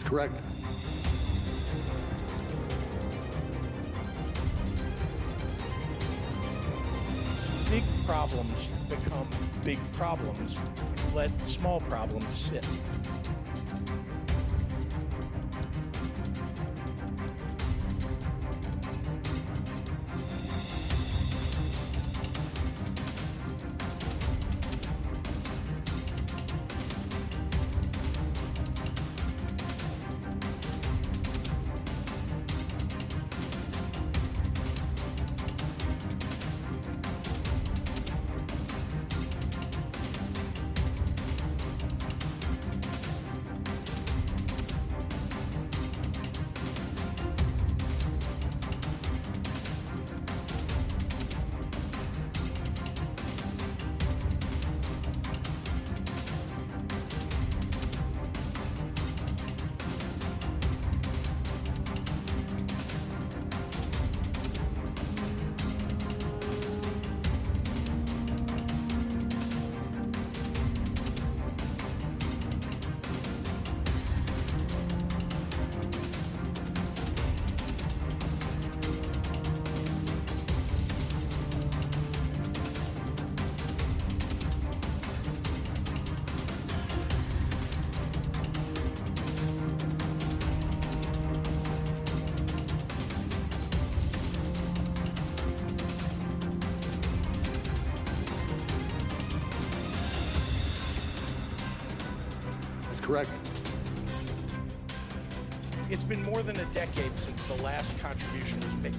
correct. Big problems become big problems when you let small problems sit. Correct. It's been more than a decade since the last contribution was made.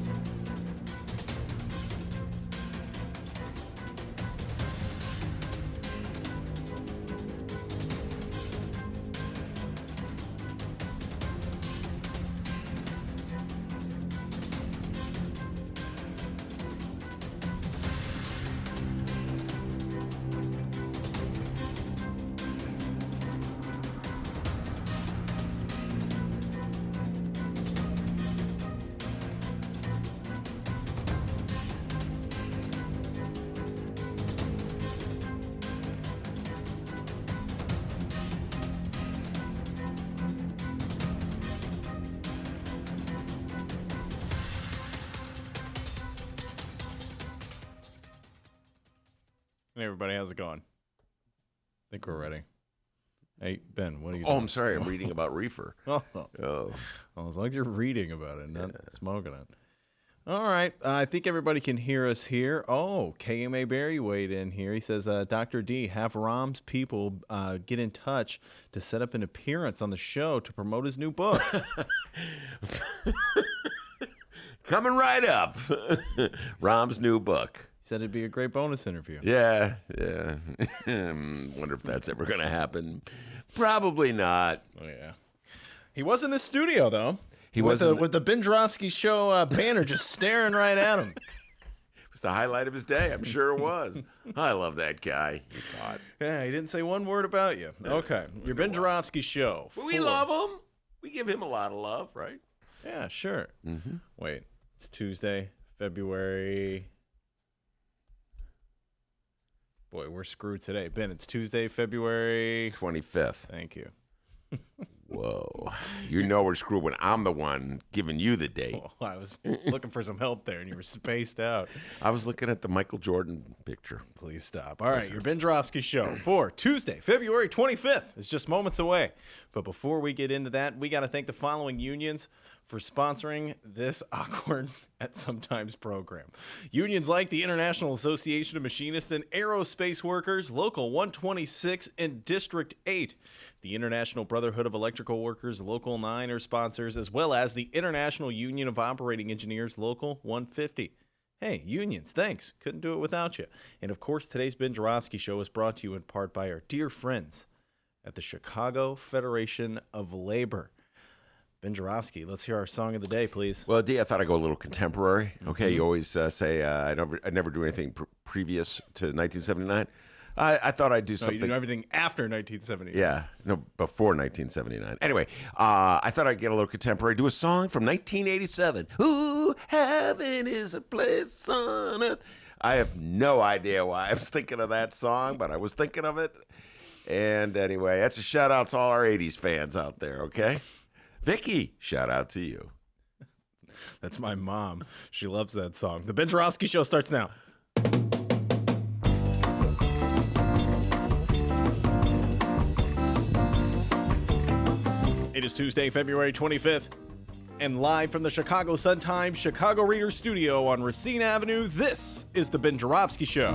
Hey, everybody, how's it going? I think we're ready. Hey, Ben, what are you Oh, doing? I'm sorry. I'm reading about reefer. Oh, Oh. well, as long as you're reading about it, not smoking it. All right. I think everybody can hear us here. Oh, KMA Barry weighed in here. He says, Dr. D, have Rahm's people get in touch to set up an appearance on the show to promote his new book. Coming right up. Rahm's new book. He said it'd be a great bonus interview. Yeah. Wonder if that's ever going to happen. Probably not. Oh, yeah. He was in the studio, though. He with was with the Ben Joravsky show banner just staring right at him. It was the highlight of his day. I'm sure it was. I love that guy. He thought. Yeah, he didn't say one word about you. Okay. Your Ben Joravsky show. But we love him. We give him a lot of love, right? Yeah, sure. Mm-hmm. Wait, it's Tuesday, February. Boy, we're screwed today. Ben, it's Tuesday, February 25th. Thank you. Whoa. You know we're screwed when I'm the one giving you the date. Well, I was looking for some help there, and you were spaced out. I was looking at the Michael Jordan picture. Please stop. All right, your Ben Joravsky show for Tuesday, February 25th. It's just moments away. But before we get into that, we got to thank the following unions for sponsoring this awkward at sometimes program. Unions like the International Association of Machinists and Aerospace Workers, Local 126 and District 8. The International Brotherhood of Electrical Workers, Local 9 are sponsors, as well as the International Union of Operating Engineers, Local 150. Hey, unions, thanks. Couldn't do it without you. And of course, today's Ben Joravsky show is brought to you in part by our dear friends at the Chicago Federation of Labor. Ben Joravsky, let's hear our song of the day, please. Well, D, I thought I'd go a little contemporary. Okay, you always say I never do anything previous to 1979. I thought I'd do something. You do everything after 1979. Yeah, no, before 1979. Anyway, I thought I'd get a little contemporary. Do a song from 1987. Ooh, heaven is a place on earth. I have no idea why I was thinking of that song, but I was thinking of it. And anyway, that's a shout out to all our 80s fans out there, okay? Vicky, shout out to you. That's my mom. She loves that song. The Ben Joravsky Show starts now. It is Tuesday, February 25th, and live from the Chicago Sun-Times Chicago Reader Studio on Racine Avenue, this is the Ben Joravsky Show.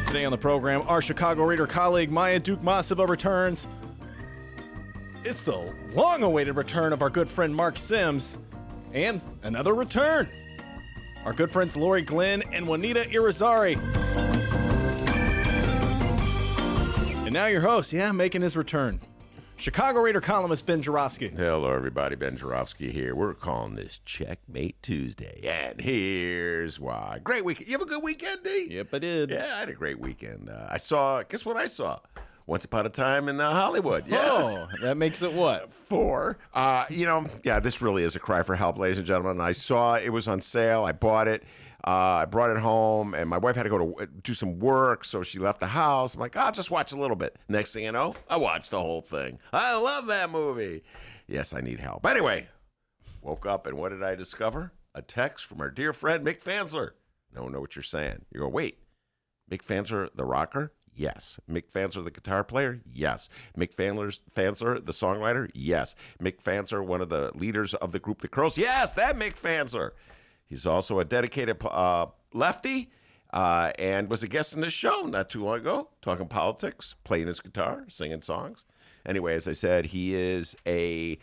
Today on the program, our Chicago Reader colleague Maya Dukmasova returns. It's the long-awaited return of our good friend Marc Sims, and another return. Our good friends Laurie Glenn and Juanita Irizarry. And now your host, making his return, Chicago Reader columnist Ben Joravsky. Hello, everybody. Ben Joravsky here. We're calling this Checkmate Tuesday, and here's why. Great weekend. You have a good weekend, D? Yep, I did. Yeah, I had a great weekend. Guess what I saw? Once Upon a Time in Hollywood. Yeah. Oh, that makes it what? 4. This really is a cry for help, ladies and gentlemen. I saw it was on sale. I bought it. I brought it home, and my wife had to go to do some work, so she left the house. I'm like, I'll just watch a little bit. Next thing you know, I watched the whole thing. I love that movie. Yes, I need help. Anyway, woke up, and what did I discover? A text from our dear friend, Mick Fansler. I don't know what you're saying. You go, wait, Mick Fansler, the rocker? Yes. Mick Fansler, the guitar player? Yes. Mick Fansler, the songwriter? Yes. Mick Fansler, one of the leaders of the group The Curls? Yes, that Mick Fansler. He's also a dedicated lefty and was a guest in this show not too long ago, talking politics, playing his guitar, singing songs. Anyway, as I said, he is I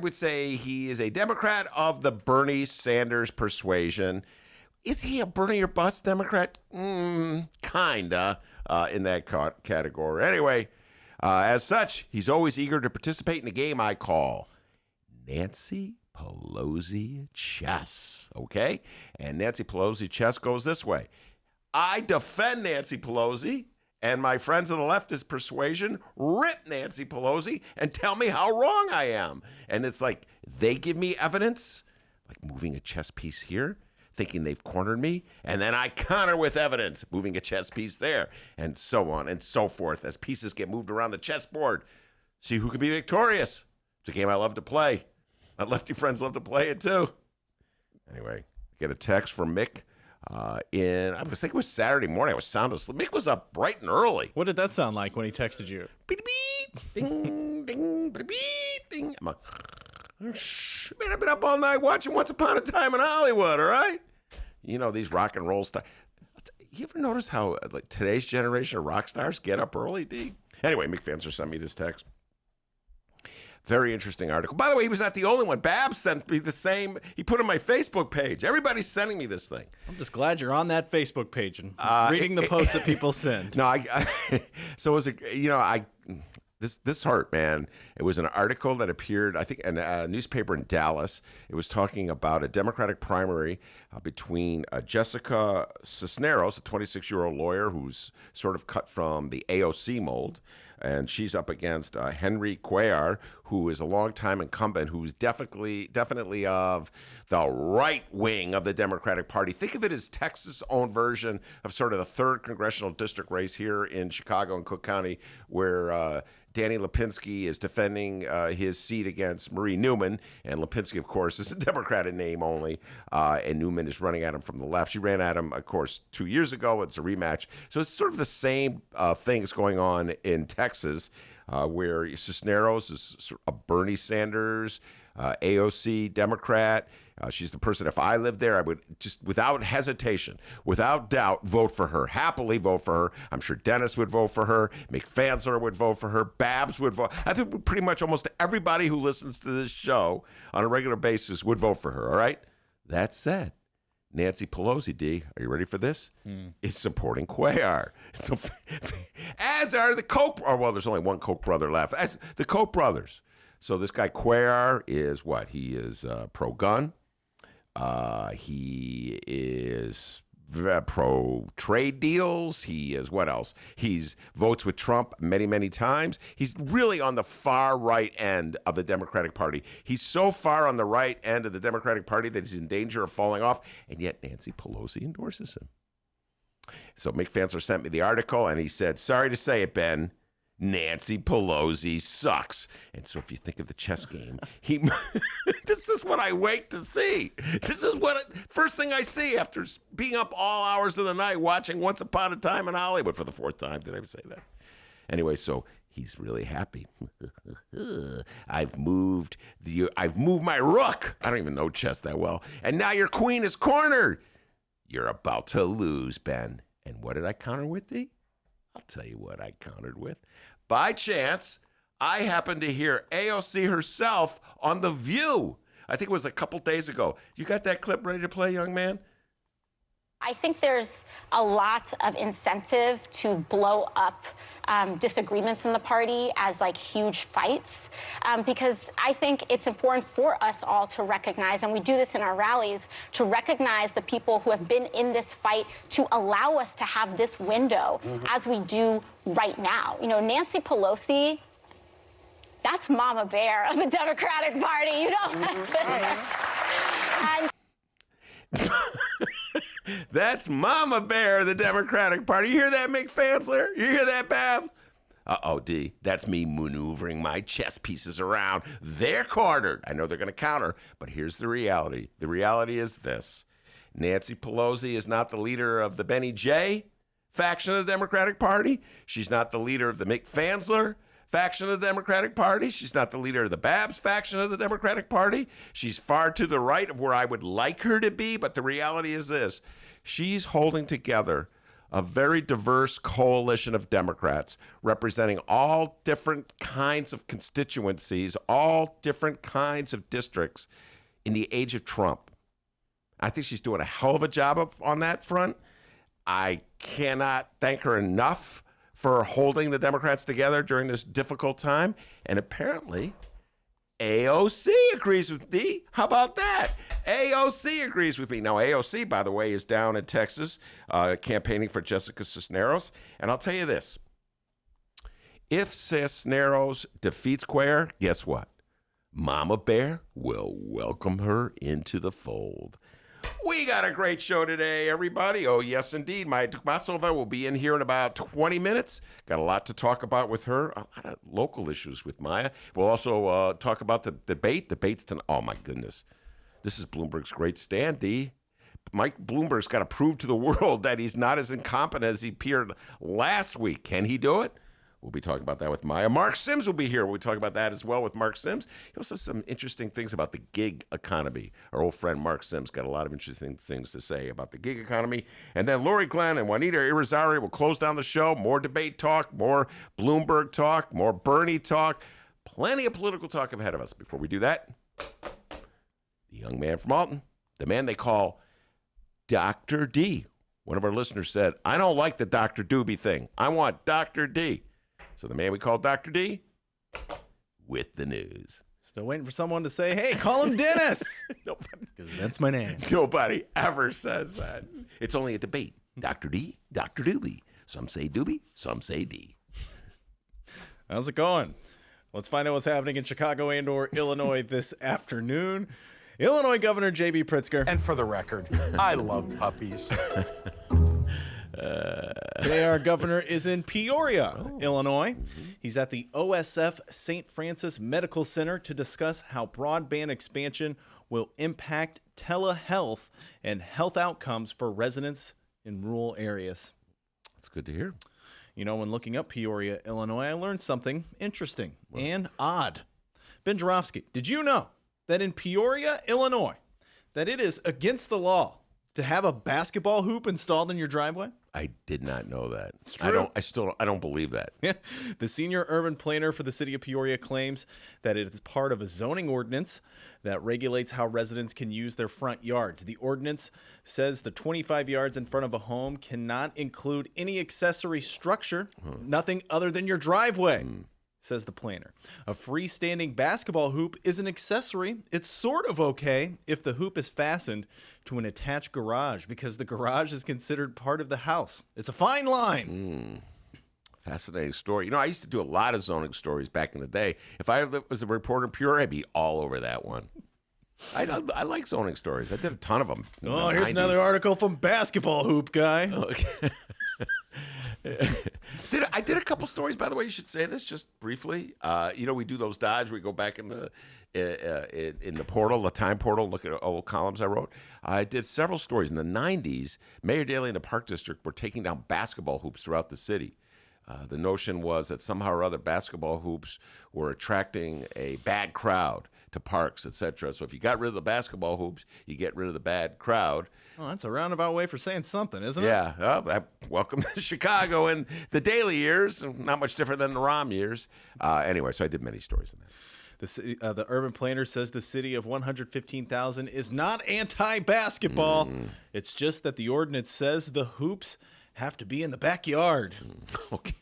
would say he is a Democrat of the Bernie Sanders persuasion. Is he a Bernie or bust Democrat? Kinda. In that category. Anyway, as such, he's always eager to participate in a game I call Nancy Pelosi Chess, okay? And Nancy Pelosi Chess goes this way. I defend Nancy Pelosi, and my friends of the leftist persuasion rip Nancy Pelosi and tell me how wrong I am. And it's like they give me evidence, like moving a chess piece here, thinking they've cornered me, and then I counter with evidence, moving a chess piece there, and so on and so forth as pieces get moved around the chessboard. See who can be victorious. It's a game I love to play. My lefty friends love to play it too. Anyway, get a text from Mick I think it was Saturday morning. I was sound asleep. Mick was up bright and early. What did that sound like when he texted you? Beep, beep, ding, ding, beep, ding. I'm like, man, I've been up all night watching Once Upon a Time in Hollywood, all right? You know, these rock and roll stars. You ever notice how today's generation of rock stars get up early, D? Anyway, Mick Fansler sent me this text. Very interesting article. By the way, he was not the only one. Babs sent me the same. He put it on my Facebook page. Everybody's sending me this thing. I'm just glad you're on that Facebook page and reading the posts that people send. No, so it was this hurt, man. It was an article that appeared, I think, in a newspaper in Dallas. It was talking about a Democratic primary between Jessica Cisneros, a 26-year-old lawyer who's sort of cut from the AOC mold, and she's up against Henry Cuellar, who is a longtime incumbent, who's definitely of the right wing of the Democratic Party. Think of it as Texas' own version of sort of the 3rd congressional district race here in Chicago and Cook County, where Danny Lipinski is defending his seat against Marie Newman, and Lipinski, of course, is a Democrat in name only, and Newman is running at him from the left. She ran at him, of course, 2 years ago. It's a rematch. So it's sort of the same things going on in Texas, where Cisneros is a Bernie Sanders, AOC Democrat. She's the person, if I lived there, I would just, without hesitation, without doubt, vote for her. Happily vote for her. I'm sure Dennis would vote for her. Mick Fansler would vote for her. Babs would vote. I think pretty much almost everybody who listens to this show on a regular basis would vote for her, all right? That said, Nancy Pelosi, D, are you ready for this? Is supporting Cuellar. So, as are the Koch, there's only one Koch brother left. As the Koch brothers. So this guy Cuellar is what? He is pro-gun. He is pro trade deals. He is what else? He's votes with Trump many, many times. He's really on the far right end of the Democratic Party. He's so far on the right end of the Democratic Party that he's in danger of falling off, and yet Nancy Pelosi endorses him. So Mick Fansler sent me the article, and he said, sorry to say it, Ben, Nancy Pelosi sucks. And so if you think of the chess game, this is what I wait to see. This is first thing I see after being up all hours of the night watching Once Upon a Time in Hollywood for the 4th time. Did I ever say that? Anyway, so he's really happy. I've moved my rook. I don't even know chess that well. And now your queen is cornered. You're about to lose, Ben. And what did I counter with thee? I'll tell you what I countered with. By chance, I happened to hear AOC herself on The View. I think it was a couple days ago. You got that clip ready to play, young man? I think there's a lot of incentive to blow up disagreements in the party as like huge fights, because I think it's important for us all to recognize, and we do this in our rallies, to recognize the people who have been in this fight to allow us to have this window as we do right now. You know, Nancy Pelosi, that's Mama Bear of the Democratic Party. You know, and that's Mama Bear, the Democratic Party. You hear that, Mick Fansler? You hear that, Bab? Uh-oh, D. That's me maneuvering my chess pieces around. They're cornered. I know they're going to counter, but here's the reality. The reality is this. Nancy Pelosi is not the leader of the Benny J faction of the Democratic Party. She's not the leader of the Mick Fansler faction of the Democratic Party. She's not the leader of the Babs faction of the Democratic Party. She's far to the right of where I would like her to be, but the reality is this. She's holding together a very diverse coalition of Democrats representing all different kinds of constituencies, all different kinds of districts in the age of Trump. I think she's doing a hell of a job on that front. I cannot thank her enough for holding the Democrats together during this difficult time. And apparently, AOC agrees with me. How about that? AOC agrees with me. Now, AOC, by the way, is down in Texas campaigning for Jessica Cisneros. And I'll tell you this. If Cisneros defeats Cuellar, guess what? Mama Bear will welcome her into the fold. We got a great show today, everybody. Oh, yes, indeed. My Dukmasova will be in here in about 20 minutes. Got a lot to talk about with her. A lot of local issues with Maya. We'll also talk about the debate. Debates tonight. Oh, my goodness. This is Bloomberg's great stand, D. Mike Bloomberg's got to prove to the world that he's not as incompetent as he appeared last week. Can he do it? We'll be talking about that with Maya. Marc Sims will be here. We'll talk about that as well with Marc Sims. He also has some interesting things about the gig economy. Our old friend Marc Sims got a lot of interesting things to say about the gig economy. And then Laurie Glenn and Juanita Irizarry will close down the show. More debate talk, more Bloomberg talk, more Bernie talk. Plenty of political talk ahead of us. Before we do that, the young man from Alton, the man they call Dr. D. One of our listeners said, I don't like the Dr. Doobie thing. I want Dr. D. So the man we call Dr. D, with the news. Still waiting for someone to say, hey, call him Dennis. Nobody, because that's my name. Nobody ever says that. It's only a debate. Dr. D, Dr. Doobie. Some say Doobie, some say D. How's it going? Let's find out what's happening in Chicago and or Illinois this afternoon. Illinois Governor J.B. Pritzker. And for the record, I love puppies. Today, our governor is in Peoria, Illinois. He's at the OSF St. Francis Medical Center to discuss how broadband expansion will impact telehealth and health outcomes for residents in rural areas. That's good to hear. You know, when looking up Peoria, Illinois, I learned something interesting and odd. Ben Joravsky, did you know that in Peoria, Illinois, that it is against the law to have a basketball hoop installed in your driveway? I did not know that. It's true. I don't believe that. The senior urban planner for the city of Peoria claims that it is part of a zoning ordinance that regulates how residents can use their front yards. The ordinance says the 25 yards in front of a home cannot include any accessory structure, nothing other than your driveway. says the planner. A freestanding basketball hoop is an accessory. It's sort of okay if the hoop is fastened to an attached garage because the garage is considered part of the house. It's a fine line. Fascinating story. You know, I used to do a lot of zoning stories back in the day. If I was a reporter in Pure, I'd be all over that one. I like zoning stories. I did a ton of them. Oh, here's another article from Basketball Hoop Guy. Okay. I did a couple stories, by the way. You should say this just briefly. We do those dives where we go back in the portal, the time portal, look at old columns I wrote. I did several stories in the 90s. Mayor Daley and the Park District were taking down basketball hoops throughout the city. The notion was that somehow or other basketball hoops were attracting a bad crowd to parks, etc. So if you got rid of the basketball hoops, you get rid of the bad crowd. Oh, that's a roundabout way for saying something, isn't it? Yeah. Welcome to Chicago in the Daley years. Not much different than the Rahm years. Anyway, so I did many stories in that. The urban planner says the city of 115,000 is not anti-basketball. It's just that the ordinance says the hoops have to be in the backyard. Okay.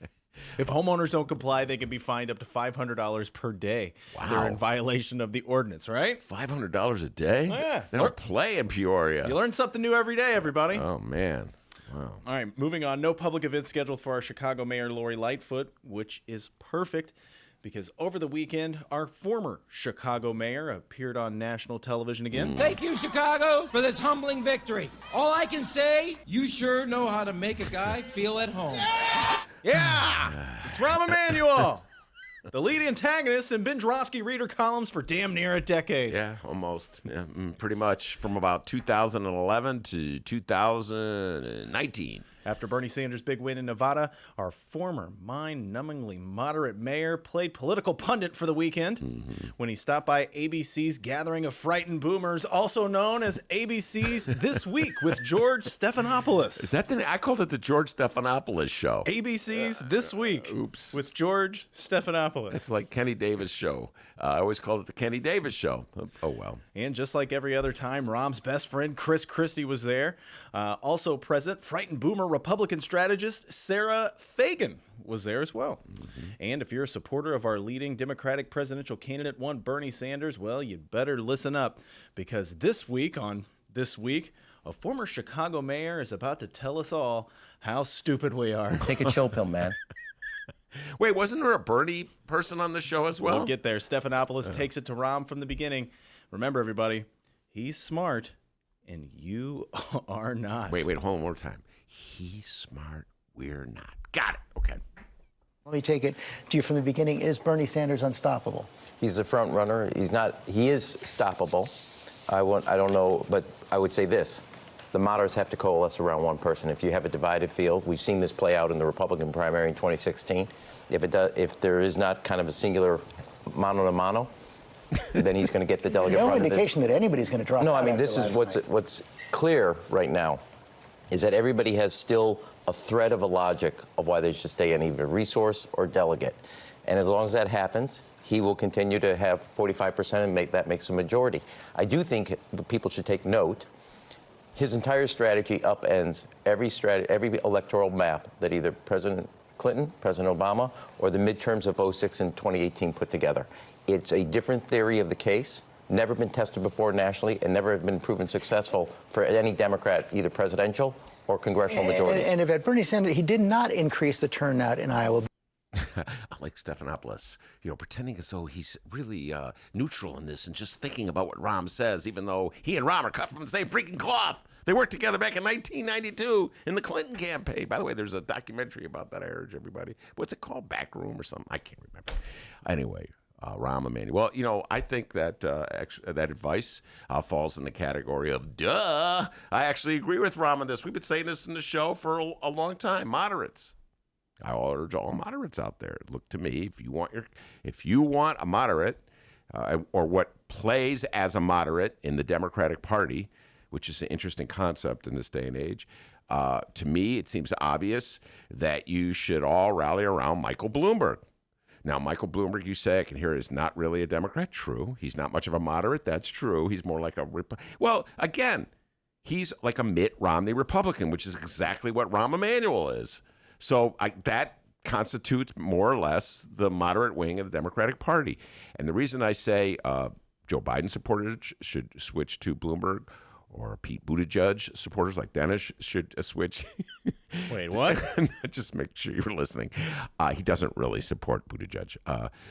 If homeowners don't comply, they can be fined up to $500 per day. Wow. They're in violation of the ordinance, right? $500 a day? Oh, yeah. They don't play in Peoria. You learn something new every day, everybody. Oh, man. Wow. All right, moving on. No public events scheduled for our Chicago Mayor Laurie Lightfoot, which is perfect because over the weekend, our former Chicago mayor appeared on national television again. Thank you, Chicago, for this humbling victory. All I can say, you sure know how to make a guy feel at home. Yeah! It's Rahm Emanuel, the lead antagonist in Ben Joravsky reader columns for damn near a decade. Yeah, almost. Yeah, pretty much from about 2011 to 2019. After Bernie Sanders' big win in Nevada, our former mind-numbingly moderate mayor played political pundit for the weekend when he stopped by ABC's Gathering of Frightened Boomers, also known as ABC's This Week with George Stephanopoulos. Is that I called it the George Stephanopoulos show. ABC's This Week with George Stephanopoulos. It's like Kenny Davis show. I always called it the Kenny Davis show. Oh, well. And just like every other time, Rahm's best friend, Chris Christie, was there. Also present, frightened boomer Republican strategist Sarah Fagan was there as well. And if you're a supporter of our leading Democratic presidential candidate, one Bernie Sanders, well, you'd better listen up because this week, a former Chicago mayor is about to tell us all how stupid we are. Take a chill pill, man. Wait, wasn't there a Bernie person on the show as well? We'll get there. Stephanopoulos takes it to Rahm from the beginning. Remember, everybody, he's smart, and you are not. Wait, hold on one more time. He's smart, we're not. Got it. Okay. Let me take it to you from the beginning. Is Bernie Sanders unstoppable? He's the front runner. He's not. He is stoppable. I don't know, but I would say this. The moderates have to coalesce around one person. If you have a divided field, we've seen this play out in the Republican primary in 2016. If there is not kind of a singular mano a mano, then he's going to get the delegate. No indication that anybody's going to drop. No, out I mean this is what's clear right now, is that everybody has still a thread of a logic of why they should stay in either resource or delegate, and as long as that happens, he will continue to have 45% and that makes a majority. I do think people should take note. His entire strategy upends every electoral map that either President Clinton, President Obama, or the midterms of 2006 and 2018 put together. It's a different theory of the case, never been tested before nationally, and never been proven successful for any Democrat, either presidential or congressional majorities. And if at Bernie Sanders, he did not increase the turnout in Iowa. I like Stephanopoulos, pretending as though he's really neutral in this and just thinking about what Rahm says, even though he and Rahm are cut from the same freaking cloth. They worked together back in 1992 in the Clinton campaign. By the way, there's a documentary about that. I urge everybody. What's it called? Backroom or something? I can't remember. Anyway, Rahm Emanuel. Well, I think that that advice falls in the category of duh. I actually agree with Rahm on this. We've been saying this in the show for a long time. Moderates. I urge all moderates out there. Look to me if you want a moderate, or what plays as a moderate in the Democratic Party, which is an interesting concept in this day and age. To me, it seems obvious that you should all rally around Michael Bloomberg. Now, Michael Bloomberg, you say, I can hear, is not really a Democrat. True. He's not much of a moderate. That's true. He's more like well, again, he's like a Mitt Romney Republican, which is exactly what Rahm Emanuel is. So that constitutes more or less the moderate wing of the Democratic Party. And the reason I say Joe Biden supporters should switch to Bloomberg, or Pete Buttigieg supporters like Dennis should switch. Wait, what? Just make sure you're listening. He doesn't really support Buttigieg.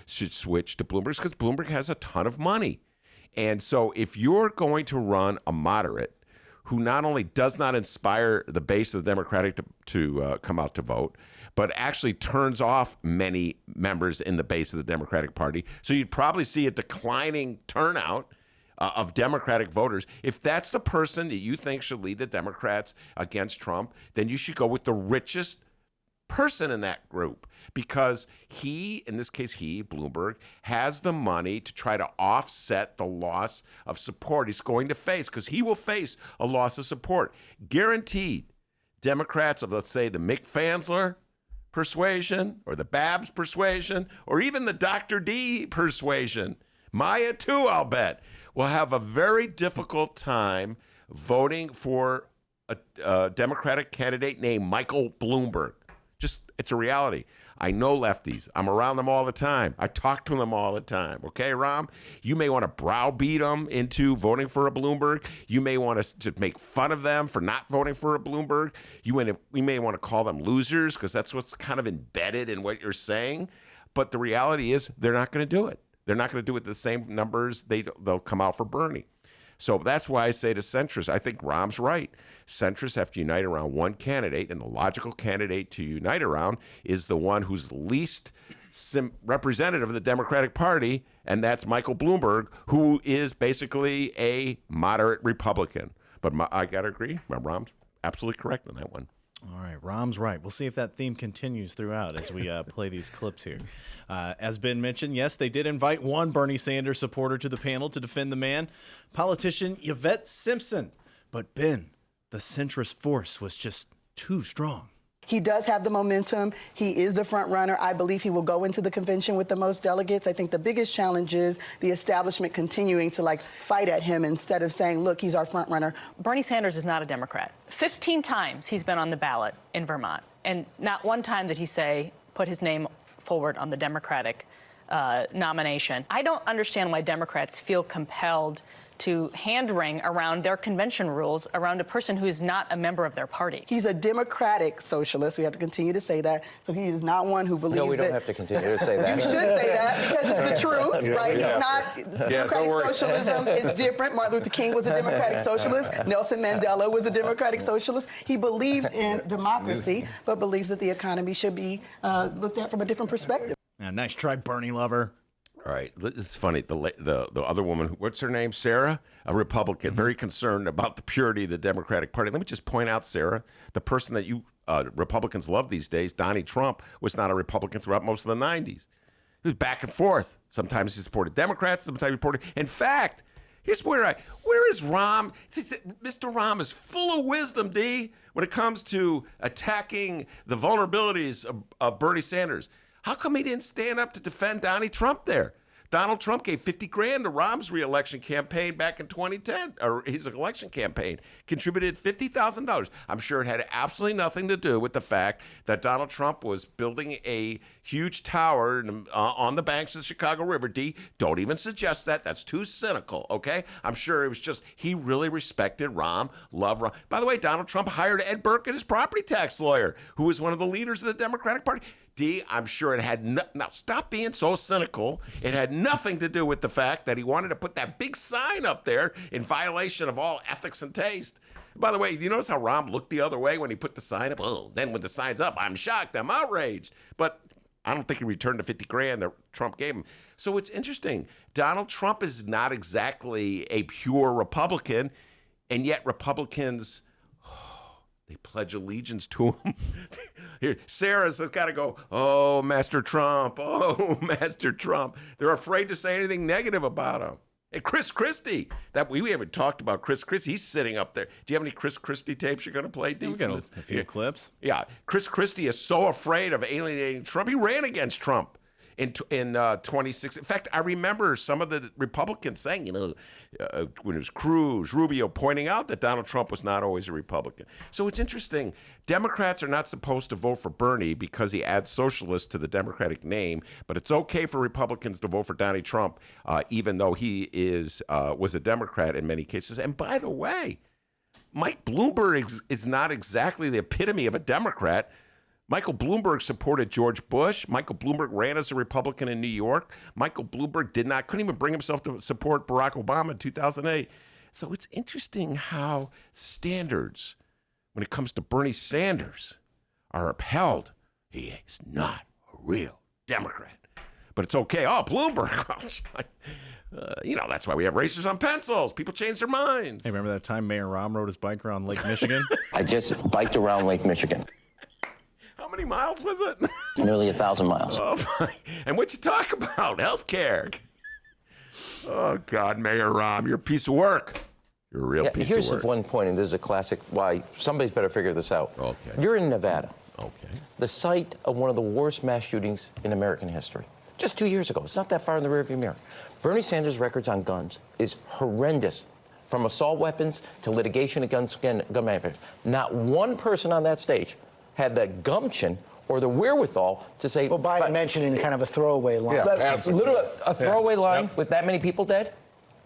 Should switch to Bloomberg because Bloomberg has a ton of money. And so if you're going to run a moderate who not only does not inspire the base of the Democratic to come out to vote, but actually turns off many members in the base of the Democratic Party, so you'd probably see a declining turnout of Democratic voters. If that's the person that you think should lead the Democrats against Trump, then you should go with the richest person in that group, because he, in this case he, Bloomberg, has the money to try to offset the loss of support he's going to face, because he will face a loss of support. Guaranteed. Democrats of, let's say, the Mick Fansler persuasion, or the Babs persuasion, or even the Dr. D persuasion, Maya too, I'll bet, will have a very difficult time voting for a Democratic candidate named Michael Bloomberg. It's a reality. I know lefties. I'm around them all the time. I talk to them all the time. Okay, Rahm? You may want to browbeat them into voting for a Bloomberg. You may want to make fun of them for not voting for a Bloomberg. We may want to call them losers, because that's what's kind of embedded in what you're saying. But the reality is they're not going to do it. They're not going to do it the same numbers. They'll come out for Bernie. So that's why I say to centrists, I think Rahm's right. Centrists have to unite around one candidate, and the logical candidate to unite around is the one who's least representative of the Democratic Party, and that's Michael Bloomberg, who is basically a moderate Republican. But I got to agree, Rahm's absolutely correct on that one. All right, Rahm's right. We'll see if that theme continues throughout as we play these clips here. As Ben mentioned, yes, they did invite one Bernie Sanders supporter to the panel to defend the man, politician Yvette Simpson. But Ben, the centrist force was just too strong. He does have the momentum. He is the front runner. I believe he will go into the convention with the most delegates. I think the biggest challenge is the establishment continuing to fight at him instead of saying, look, he's our front runner. Bernie Sanders is not a Democrat. 15 times he's been on the ballot in Vermont, and not one time did he put his name forward on the Democratic nomination. I don't understand why Democrats feel compelled to hand-wring around their convention rules around a person who is not a member of their party. He's a democratic socialist. We have to continue to say that. So he is not one who believes that... No, we don't have to continue to say that. You should say that, because it's the truth, right? He's not... Democratic socialism is different. Martin Luther King was a democratic socialist. Nelson Mandela was a democratic socialist. He believes in democracy, but believes that the economy should be looked at from a different perspective. Nice try, Bernie lover. All right, this is funny. The other woman, what's her name? Sarah, a Republican, very concerned about the purity of the Democratic Party. Let me just point out, Sarah, the person that you Republicans love these days, Donald Trump, was not a Republican throughout most of the 90s. He was back and forth. Sometimes he supported Democrats, sometimes he supported... In fact, here's where is Rahm? Mr. Rahm is full of wisdom, D, when it comes to attacking the vulnerabilities of Bernie Sanders. How come he didn't stand up to defend Donald Trump there? Donald Trump gave $50,000 to Rahm's reelection campaign back in 2010, or his election campaign, contributed $50,000. I'm sure it had absolutely nothing to do with the fact that Donald Trump was building a huge tower on the banks of the Chicago River. D, don't even suggest that. That's too cynical, okay? I'm sure it was just he really respected Rahm, loved Rahm. By the way, Donald Trump hired Ed Burkett, his property tax lawyer, who was one of the leaders of the Democratic Party. D, I'm sure it had now stop being so cynical. It had nothing to do with the fact that he wanted to put that big sign up there in violation of all ethics and taste. By the way, do you notice how Rahm looked the other way when he put the sign up? Oh, then when the sign's up, I'm shocked, I'm outraged. But I don't think he returned the $50,000 that Trump gave him. So it's interesting. Donald Trump is not exactly a pure Republican, and yet Republicans, they pledge allegiance to him. Here, Sarah's got to go, oh, Master Trump, oh, Master Trump. They're afraid to say anything negative about him. And Chris Christie, that we haven't talked about Chris Christie. He's sitting up there. Do you have any Chris Christie tapes you're going to play, D? We've got a few clips. Yeah, Chris Christie is so afraid of alienating Trump. He ran against Trump in 2016. In fact, I remember some of the Republicans saying, when it was Cruz, Rubio, pointing out that Donald Trump was not always a Republican. So it's interesting. Democrats are not supposed to vote for Bernie because he adds socialist to the Democratic name, but it's okay for Republicans to vote for Donald Trump, even though he was a Democrat in many cases. And by the way, Mike Bloomberg is not exactly the epitome of a Democrat. Michael Bloomberg supported George Bush. Michael Bloomberg ran as a Republican in New York. Michael Bloomberg couldn't even bring himself to support Barack Obama in 2008. So it's interesting how standards, when it comes to Bernie Sanders, are upheld. He is not a real Democrat. But it's okay. Oh, Bloomberg. That's why we have racers on pencils. People change their minds. Hey, remember that time Mayor Rahm rode his bike around Lake Michigan? I just biked around Lake Michigan. How many miles was it? Nearly 1,000 miles. Oh, and what you talk about? Healthcare. Oh, God, Mayor Rahm, you're a piece of work. You're a real piece of work. Here's one point, and this is a classic why somebody's better figure this out. Okay. You're in Nevada. Okay. The site of one of the worst mass shootings in American history. Just 2 years ago. It's not that far in the rearview mirror. Bernie Sanders' records on guns is horrendous. From assault weapons to litigation against gun manufacturers. Not one person on that stage had the gumption or the wherewithal to say... Well, Biden mentioned in kind of a throwaway line. Literally a throwaway line with that many people dead.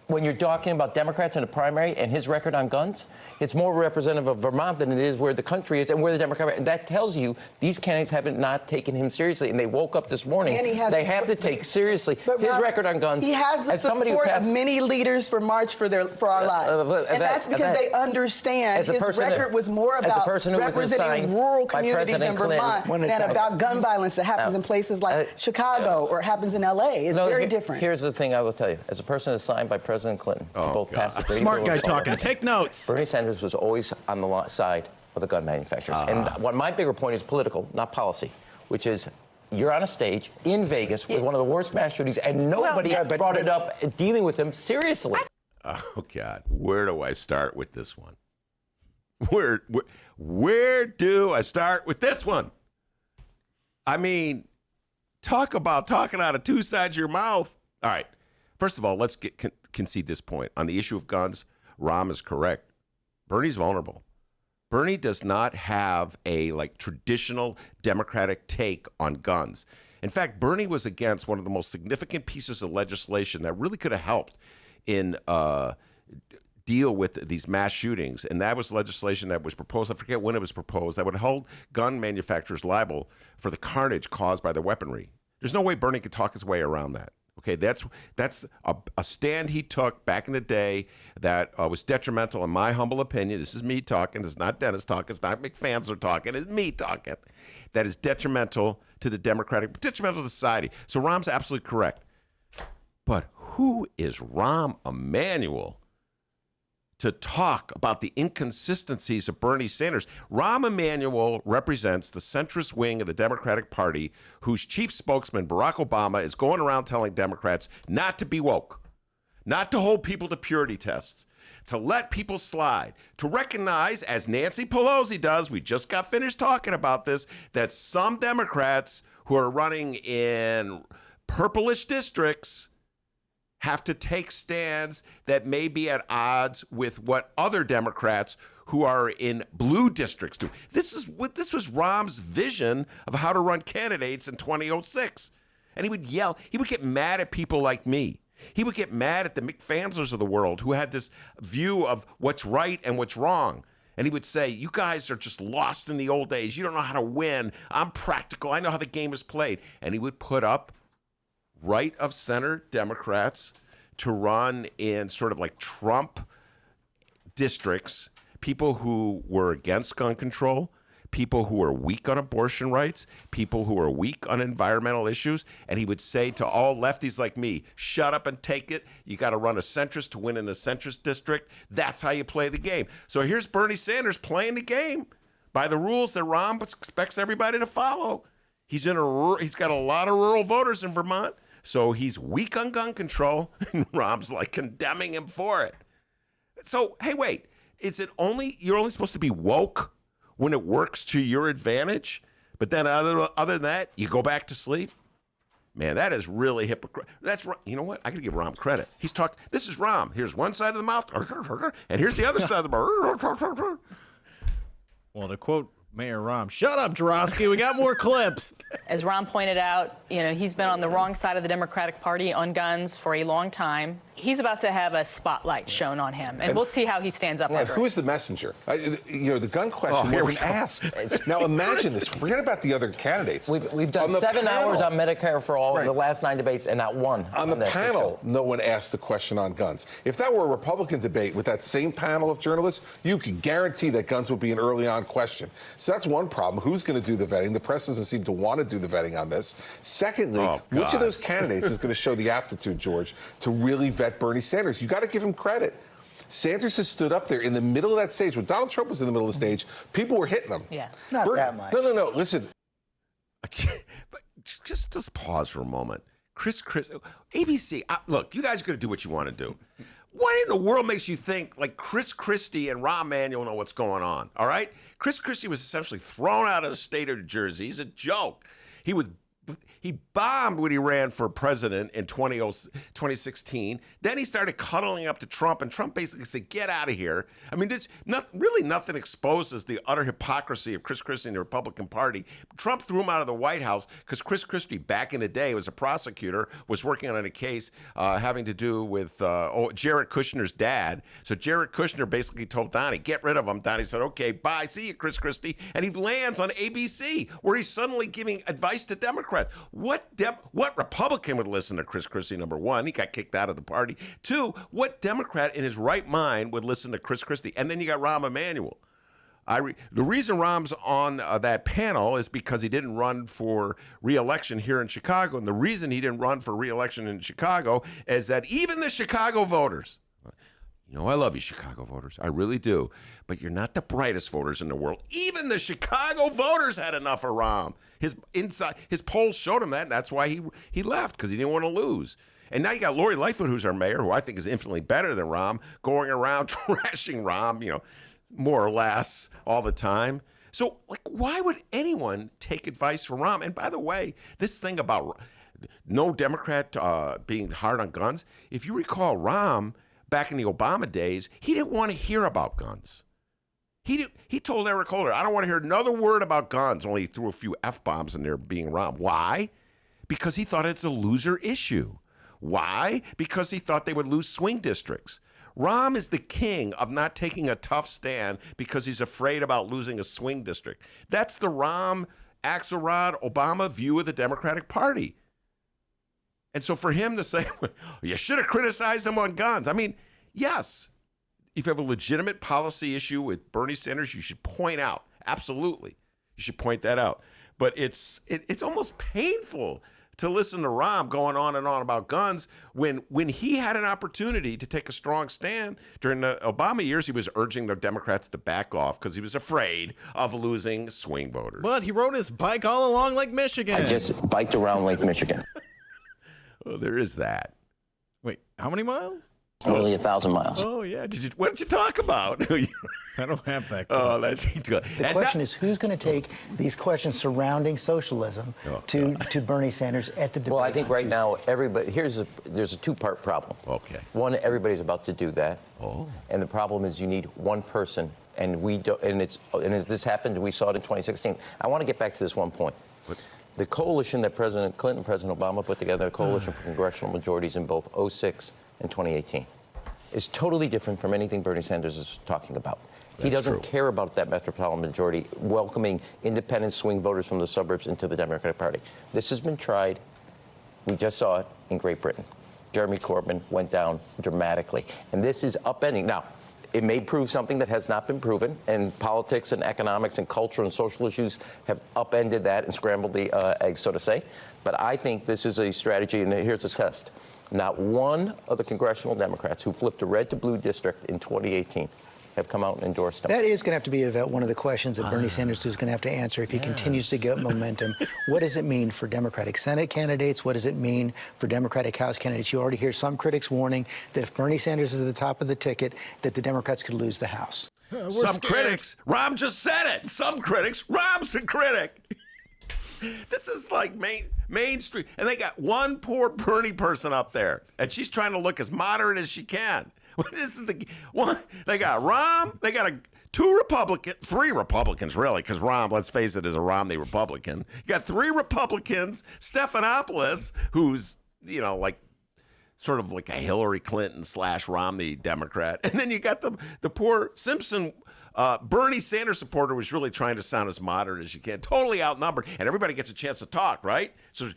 When you're talking about Democrats in a primary and his record on guns, it's more representative of Vermont than it is where the country is and where the Democrats. And that tells you these candidates haven't not taken him seriously. And they woke up this morning. They have to take seriously his record on guns. He has the support of many leaders for March for our lives. And that's because they understand his record was more about representing rural communities in Vermont than about gun violence that happens in places like Chicago or happens in L.A. It's very different. Here's the thing I will tell you. As a person assigned by President Clinton to both pass the Smart guy talking. Take notes. Bernie Sanders was always on the side of the gun manufacturers. And what my bigger point is political, not policy, which is you're on a stage in Vegas with one of the worst mass shootings, and nobody brought it up dealing with them seriously. Oh, God. Where do I start with this one? Where do I start with this one? I mean, talk about talking out of two sides of your mouth. All right. First of all, let's concede this point. On the issue of guns, Rahm is correct. Bernie's vulnerable. Bernie does not have a traditional Democratic take on guns. In fact, Bernie was against one of the most significant pieces of legislation that really could have helped in deal with these mass shootings, and that was legislation that was proposed. I forget when it was proposed. That would hold gun manufacturers liable for the carnage caused by the weaponry. There's no way Bernie could talk his way around that. Okay, that's a stand he took back in the day that was detrimental, in my humble opinion. This is me talking. This is not Dennis talking. It's not McFansler talking. It's me talking. That is detrimental to the detrimental to society. So Rahm's absolutely correct. But who is Rahm Emanuel to talk about the inconsistencies of Bernie Sanders? Rahm Emanuel represents the centrist wing of the Democratic Party, whose chief spokesman, Barack Obama, is going around telling Democrats not to be woke, not to hold people to purity tests, to let people slide, to recognize, as Nancy Pelosi does, we just got finished talking about this, that some Democrats who are running in purplish districts have to take stands that may be at odds with what other Democrats who are in blue districts do. This was Rahm's vision of how to run candidates in 2006. And he would yell, he would get mad at people like me. He would get mad at the McFanslers of the world who had this view of what's right and what's wrong. And he would say, you guys are just lost in the old days. You don't know how to win. I'm practical. I know how the game is played. And he would put up right of center Democrats to run in sort of like Trump districts, people who were against gun control, people who are weak on abortion rights, people who are weak on environmental issues. And he would say to all lefties like me, shut up and take it. You got to run a centrist to win in a centrist district. That's how you play the game. So here's Bernie Sanders playing the game by the rules that Rahm expects everybody to follow. He's got a lot of rural voters in Vermont. So he's weak on gun control, and Rahm's like condemning him for it. So, hey, wait, you're only supposed to be woke when it works to your advantage? But then other than that, you go back to sleep? Man, that is really hypocritical. You know what? I got to give Rahm credit. He's talked. This is Rahm. Here's one side of the mouth, and here's the other side of the mouth. Well, to quote Mayor Rahm, shut up, Joravsky. We got more clips. As Rahm pointed out, he's been on the wrong side of the Democratic Party on guns for a long time. He's about to have a spotlight shown on him, and we'll see how he stands up. And who is the messenger? The gun question wasn't asked. Now imagine this. Forget about the other candidates. We've done 7 hours on Medicare for all the last 9 debates, and not one on the panel. No one asked the question on guns. If that were a Republican debate with that same panel of journalists, you could guarantee that guns would be an early on question. So that's one problem. Who's going to do the vetting? The press doesn't seem to want to do the vetting on this. Secondly, which of those candidates is going to show the aptitude, George, to really vet Bernie Sanders? You got to give him credit. Sanders has stood up there in the middle of that stage. When Donald Trump was in the middle of the stage, people were hitting him. Yeah. Not that much. No. Listen. But just pause for a moment. Chris, ABC, look, you guys are going to do what you want to do. What in the world makes you think like Chris Christie and Rahm Emanuel know what's going on, all right? Chris Christie was essentially thrown out of the state of New Jersey. He's a joke. He bombed when he ran for president in 2016. Then he started cuddling up to Trump, and Trump basically said, get out of here. I mean, there's nothing exposes the utter hypocrisy of Chris Christie and the Republican Party. Trump threw him out of the White House because Chris Christie, back in the day, was a prosecutor, was working on a case having to do with Jared Kushner's dad. So Jared Kushner basically told Donnie, get rid of him. Donnie said, okay, bye, see you, Chris Christie. And he lands on ABC, where he's suddenly giving advice to Democrats. What Republican would listen to Chris Christie, number one? He got kicked out of the party. 2, what Democrat in his right mind would listen to Chris Christie? And then you got Rahm Emanuel. The reason Rahm's on that panel is because he didn't run for re-election here in Chicago. And the reason he didn't run for re-election in Chicago is that even the Chicago voters, I love you, Chicago voters. I really do. But you're not the brightest voters in the world. Even the Chicago voters had enough of Rahm. His polls showed him that, and that's why he left, because he didn't want to lose. And now you got Lori Lightfoot, who's our mayor, who I think is infinitely better than Rahm, going around trashing Rahm, more or less all the time. So, why would anyone take advice from Rahm? And by the way, this thing about no Democrat being hard on guns, if you recall, Rahm, back in the Obama days, he didn't want to hear about guns. He told Eric Holder, I don't want to hear another word about guns, only he threw a few F-bombs in there being Rahm. Why? Because he thought it's a loser issue. Why? Because he thought they would lose swing districts. Rahm is the king of not taking a tough stand because he's afraid about losing a swing district. That's the Rahm, Axelrod, Obama view of the Democratic Party. And so for him to say, you should have criticized him on guns. I mean, yes, if you have a legitimate policy issue with Bernie Sanders, you should point out. Absolutely. You should point that out. But it's almost painful to listen to Rahm going on and on about guns when he had an opportunity to take a strong stand. During the Obama years, he was urging the Democrats to back off because he was afraid of losing swing voters. But he rode his bike all along Lake Michigan. I just biked around Lake Michigan. Oh, there is that. Wait, how many miles? Only 1,000 miles. Oh, yeah. What did you talk about? I don't have that. Oh, that's good. The question is, who's going to take these questions surrounding socialism to Bernie Sanders at the debate? Well, I think right now, there's a 2-part problem. Okay. One, everybody's about to do that. Oh. And the problem is you need one person, and this happened, we saw it in 2016. I want to get back to this one point. What? The coalition that President Clinton and President Obama put together, a coalition for congressional majorities in both 2006 and 2018, is totally different from anything Bernie Sanders is talking about. He doesn't care about that metropolitan majority welcoming independent swing voters from the suburbs into the Democratic Party. This has been tried. We just saw it in Great Britain. Jeremy Corbyn went down dramatically. And this is upending. Now, it may prove something that has not been proven, and politics and economics and culture and social issues have upended that and scrambled the eggs, so to say. But I think this is a strategy, and here's a test. Not one of the congressional Democrats who flipped a red to blue district in 2018 have come out and endorsed him. That is going to have to be about one of the questions that Bernie Sanders is going to have to answer if he continues to get momentum. What does it mean for Democratic Senate candidates? What does it mean for Democratic House candidates? You already hear some critics warning that if Bernie Sanders is at the top of the ticket, that the Democrats could lose the House. Some critics, Rahm just said it. Some critics, Rahm's a critic. This is like Main Street. And they got one poor Bernie person up there, and she's trying to look as moderate as she can. This is the one. They got Rahm. They got three Republicans, really, because Rahm, let's face it, is a Romney Republican. You got three Republicans, Stephanopoulos, who's, like sort of like a Hillary Clinton / Romney Democrat. And then you got the poor Simpson Bernie Sanders supporter was really trying to sound as moderate as she can, totally outnumbered, and everybody gets a chance to talk, right? So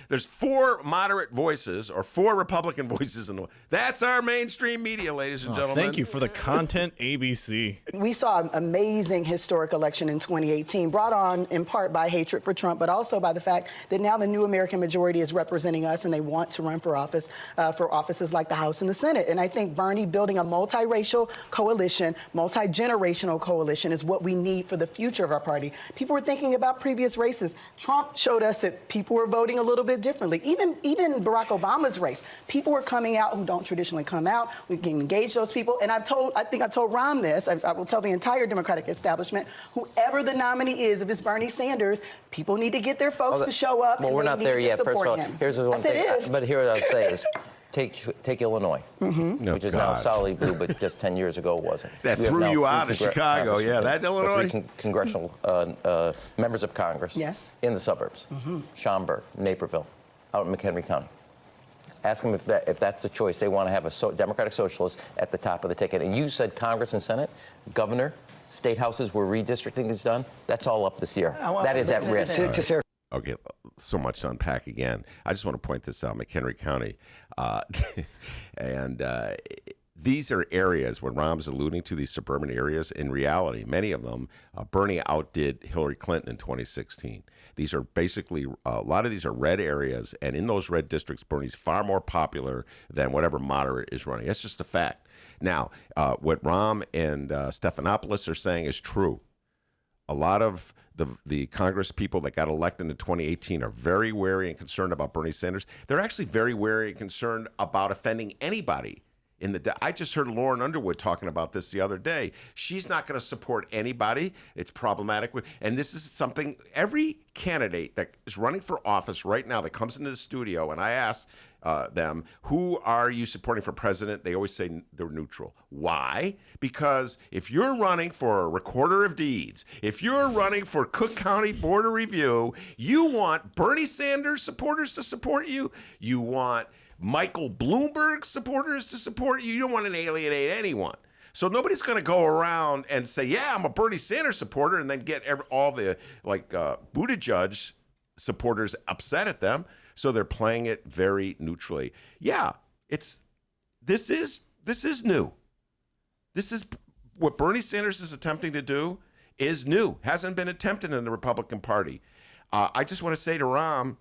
there's 4 moderate voices or 4 Republican voices that's our mainstream media, ladies and gentlemen. Thank you for the content, ABC. We saw an amazing historic election in 2018, brought on in part by hatred for Trump, but also by the fact that now the new American majority is representing us and they want to run for office, for offices like the House and the Senate. And I think Bernie building a multiracial coalition, multi-generational coalition is what we need for the future of our party. People were thinking about previous races. Trump showed us that people were voting a little bit differently. Even Barack Obama's race, people were coming out who don't traditionally come out. We can engage those people. And I think I've told Rahm this. I will tell the entire Democratic establishment, whoever the nominee is, if it's Bernie Sanders, people need to get their folks to show up. Well, and we're not there yet. First of all, here's the one thing. But here what I would say is, take Illinois, which is now solidly blue, but just 10 years ago it wasn't. That threw you out of Chicago, that Illinois? 3 congressional members of Congress in the suburbs, Schaumburg, Naperville, out in McHenry County. Ask them if that's the choice. They want to have a Democratic socialist at the top of the ticket. And you said Congress and Senate, governor, state houses where redistricting is done. That's all up this year. That is at risk. Okay, so much to unpack again. I just want to point this out, McHenry County. These are areas, when Rahm's alluding to these suburban areas, in reality, many of them, Bernie outdid Hillary Clinton in 2016. These are basically, a lot of these are red areas, and in those red districts, Bernie's far more popular than whatever moderate is running. That's just a fact. Now, what Rahm and Stephanopoulos are saying is true. A lot of the Congress people that got elected in 2018 are very wary and concerned about Bernie Sanders. They're actually very wary and concerned about offending anybody. I just heard Lauren Underwood talking about this the other day. She's not going to support anybody. It's problematic. And this is something every candidate that is running for office right now that comes into the studio, and I ask them, who are you supporting for president? They always say they're neutral. Why? Because if you're running for a recorder of deeds, if you're running for Cook County Board of Review, you want Bernie Sanders supporters to support you. You want Michael Bloomberg supporters to support you. You don't want to alienate anyone. So nobody's going to go around and say, yeah, I'm a Bernie Sanders supporter, and then get all the Buttigieg supporters upset at them. So they're playing it very neutrally. Yeah, this is new. This is what Bernie Sanders is attempting to do is new. Hasn't been attempted in the Republican Party. I just want to say to Rahm,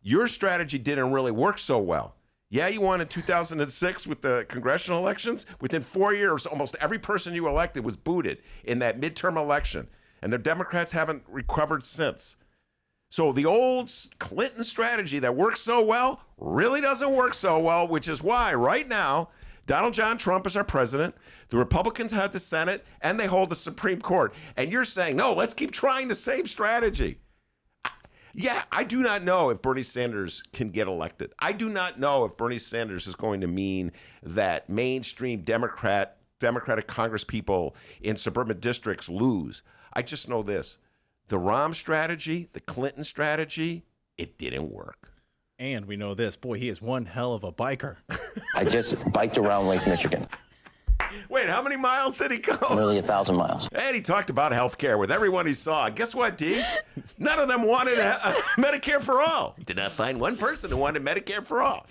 your strategy didn't really work so well. Yeah, you won in 2006 with the congressional elections. Within 4 years, almost every person you elected was booted in that midterm election. And the Democrats haven't recovered since. So the old Clinton strategy that works so well really doesn't work so well, which is why right now, Donald John Trump is our president. The Republicans have the Senate, and they hold the Supreme Court. And you're saying, no, let's keep trying the same strategy. I do not know if Bernie Sanders can get elected. I do not know if Bernie Sanders is going to mean that mainstream Democratic Congress people in suburban districts lose. I just know this. The Rahm strategy, the Clinton strategy, it didn't work. And we know this. Boy, he is one hell of a biker. I just biked around Lake Michigan. Wait, how many miles did he go? Nearly 1,000 miles. And he talked about health care with everyone he saw. Guess what, D? None of them wanted Medicare for all. Did not find one person who wanted Medicare for all.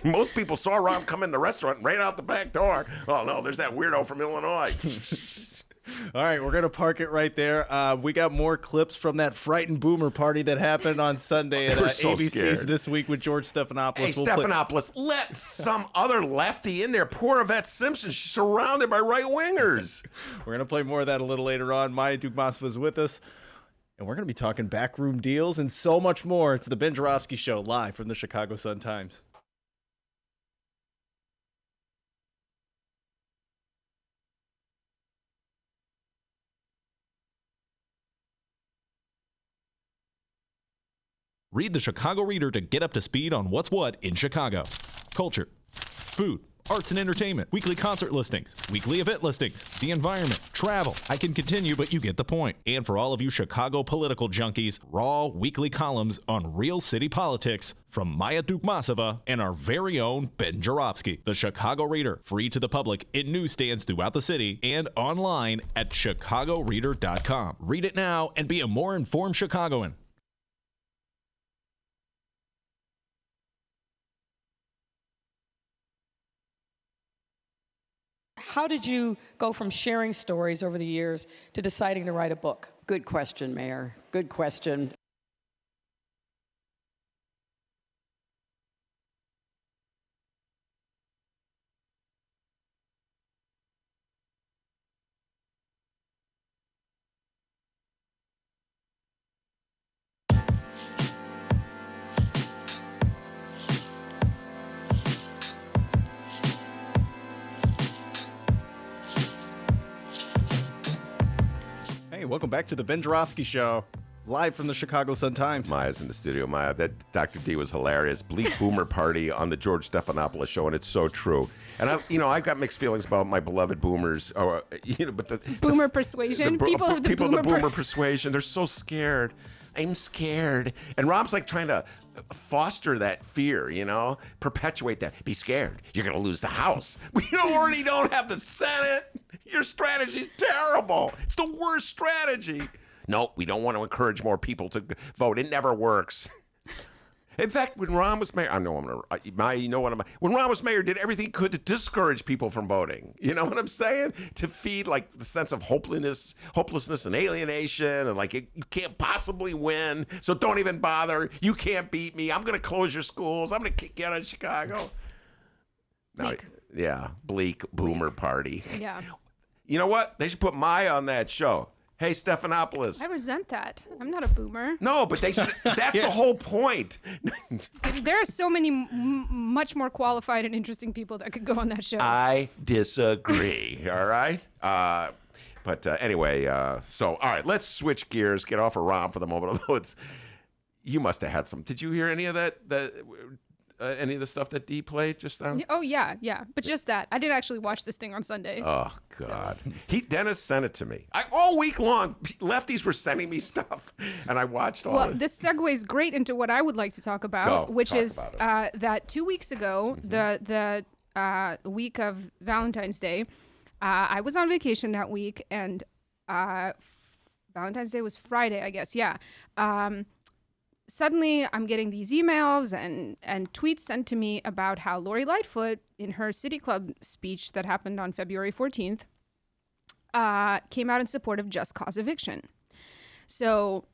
Most people saw Rahm come in the restaurant and right out the back door. Oh, no, there's that weirdo from Illinois. All right, we're going to park it right there. We got more clips from that frightened boomer party that happened on Sunday at ABC's scared. This Week with George Stephanopoulos. Hey, Stephanopoulos, let some other lefty in there. Poor Yvette Simpson. She's surrounded by right-wingers. We're going to play more of that a little later on. Maya Dukmasova is with us, and we're going to be talking backroom deals and so much more. It's the Ben Joravsky Show, live from the Chicago Sun-Times. Read the Chicago Reader to get up to speed on what's what in Chicago. Culture, food, arts and entertainment, weekly concert listings, weekly event listings, the environment, travel. I can continue, but you get the point. And for all of you Chicago political junkies, raw weekly columns on real city politics from Maya Dukmasova and our very own Ben Joravsky. The Chicago Reader, free to the public in newsstands throughout the city and online at chicagoreader.com. Read it now and be a more informed Chicagoan. How did you go from sharing stories over the years to deciding to write a book? Good question, Mayor. Good question. Hey, welcome back to the Ben Joravsky Show, live from the Chicago Sun-Times. Maya's in the studio. Maya, that Dr. D was hilarious. Bleak Boomer Party on the George Stephanopoulos show, and it's so true. And I've got mixed feelings about my beloved boomers. But the boomer persuasion. People of the boomer persuasion. They're so scared. I'm scared. And Rob's like trying to foster that fear, perpetuate that. Be scared. You're going to lose the House. We already don't have the Senate. Your strategy's terrible. It's the worst strategy. No, we don't want to encourage more people to vote. It never works. In fact, when Rahm was mayor, when Rahm was mayor, did everything he could to discourage people from voting. You know what I'm saying? To feed like the sense of hopelessness and alienation, and like you can't possibly win, so don't even bother. You can't beat me. I'm gonna close your schools. I'm gonna kick you out of Chicago. Bleak Boomer Party. Yeah. You know what? They should put Maya on that show. Hey, Stephanopoulos. I resent that. I'm not a boomer. No, but they should. That's the whole point. There are so many much more qualified and interesting people that could go on that show. I disagree. All right. Anyway, all right, let's switch gears. Get off of Rahm for the moment. Although you must have had some. Did you hear any of that? Any of the stuff that Dee played just now? Oh, yeah. But just that. I didn't actually watch this thing on Sunday. Oh, God. So. Dennis sent it to me. All week long, lefties were sending me stuff, and I watched all of it. Well, this segues great into what I would like to talk about, which is that 2 weeks ago, the week of Valentine's Day, I was on vacation that week, and Valentine's Day was Friday, I guess. Yeah. Suddenly, I'm getting these emails and tweets sent to me about how Lori Lightfoot, in her City Club speech that happened on February 14th, came out in support of just cause eviction. So,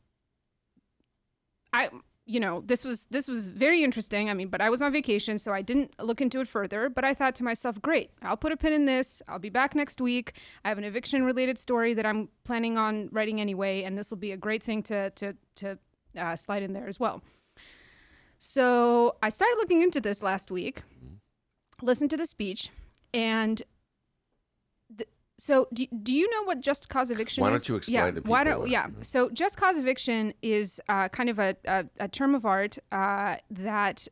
this was very interesting. But I was on vacation, so I didn't look into it further. But I thought to myself, great, I'll put a pin in this. I'll be back next week. I have an eviction-related story that I'm planning on writing anyway, and this will be a great thing to slide in there as well. So I started looking into this last week, listened to the speech, and so do you know what just cause eviction is? Why don't you explain to people? So just cause eviction is kind of a term of art that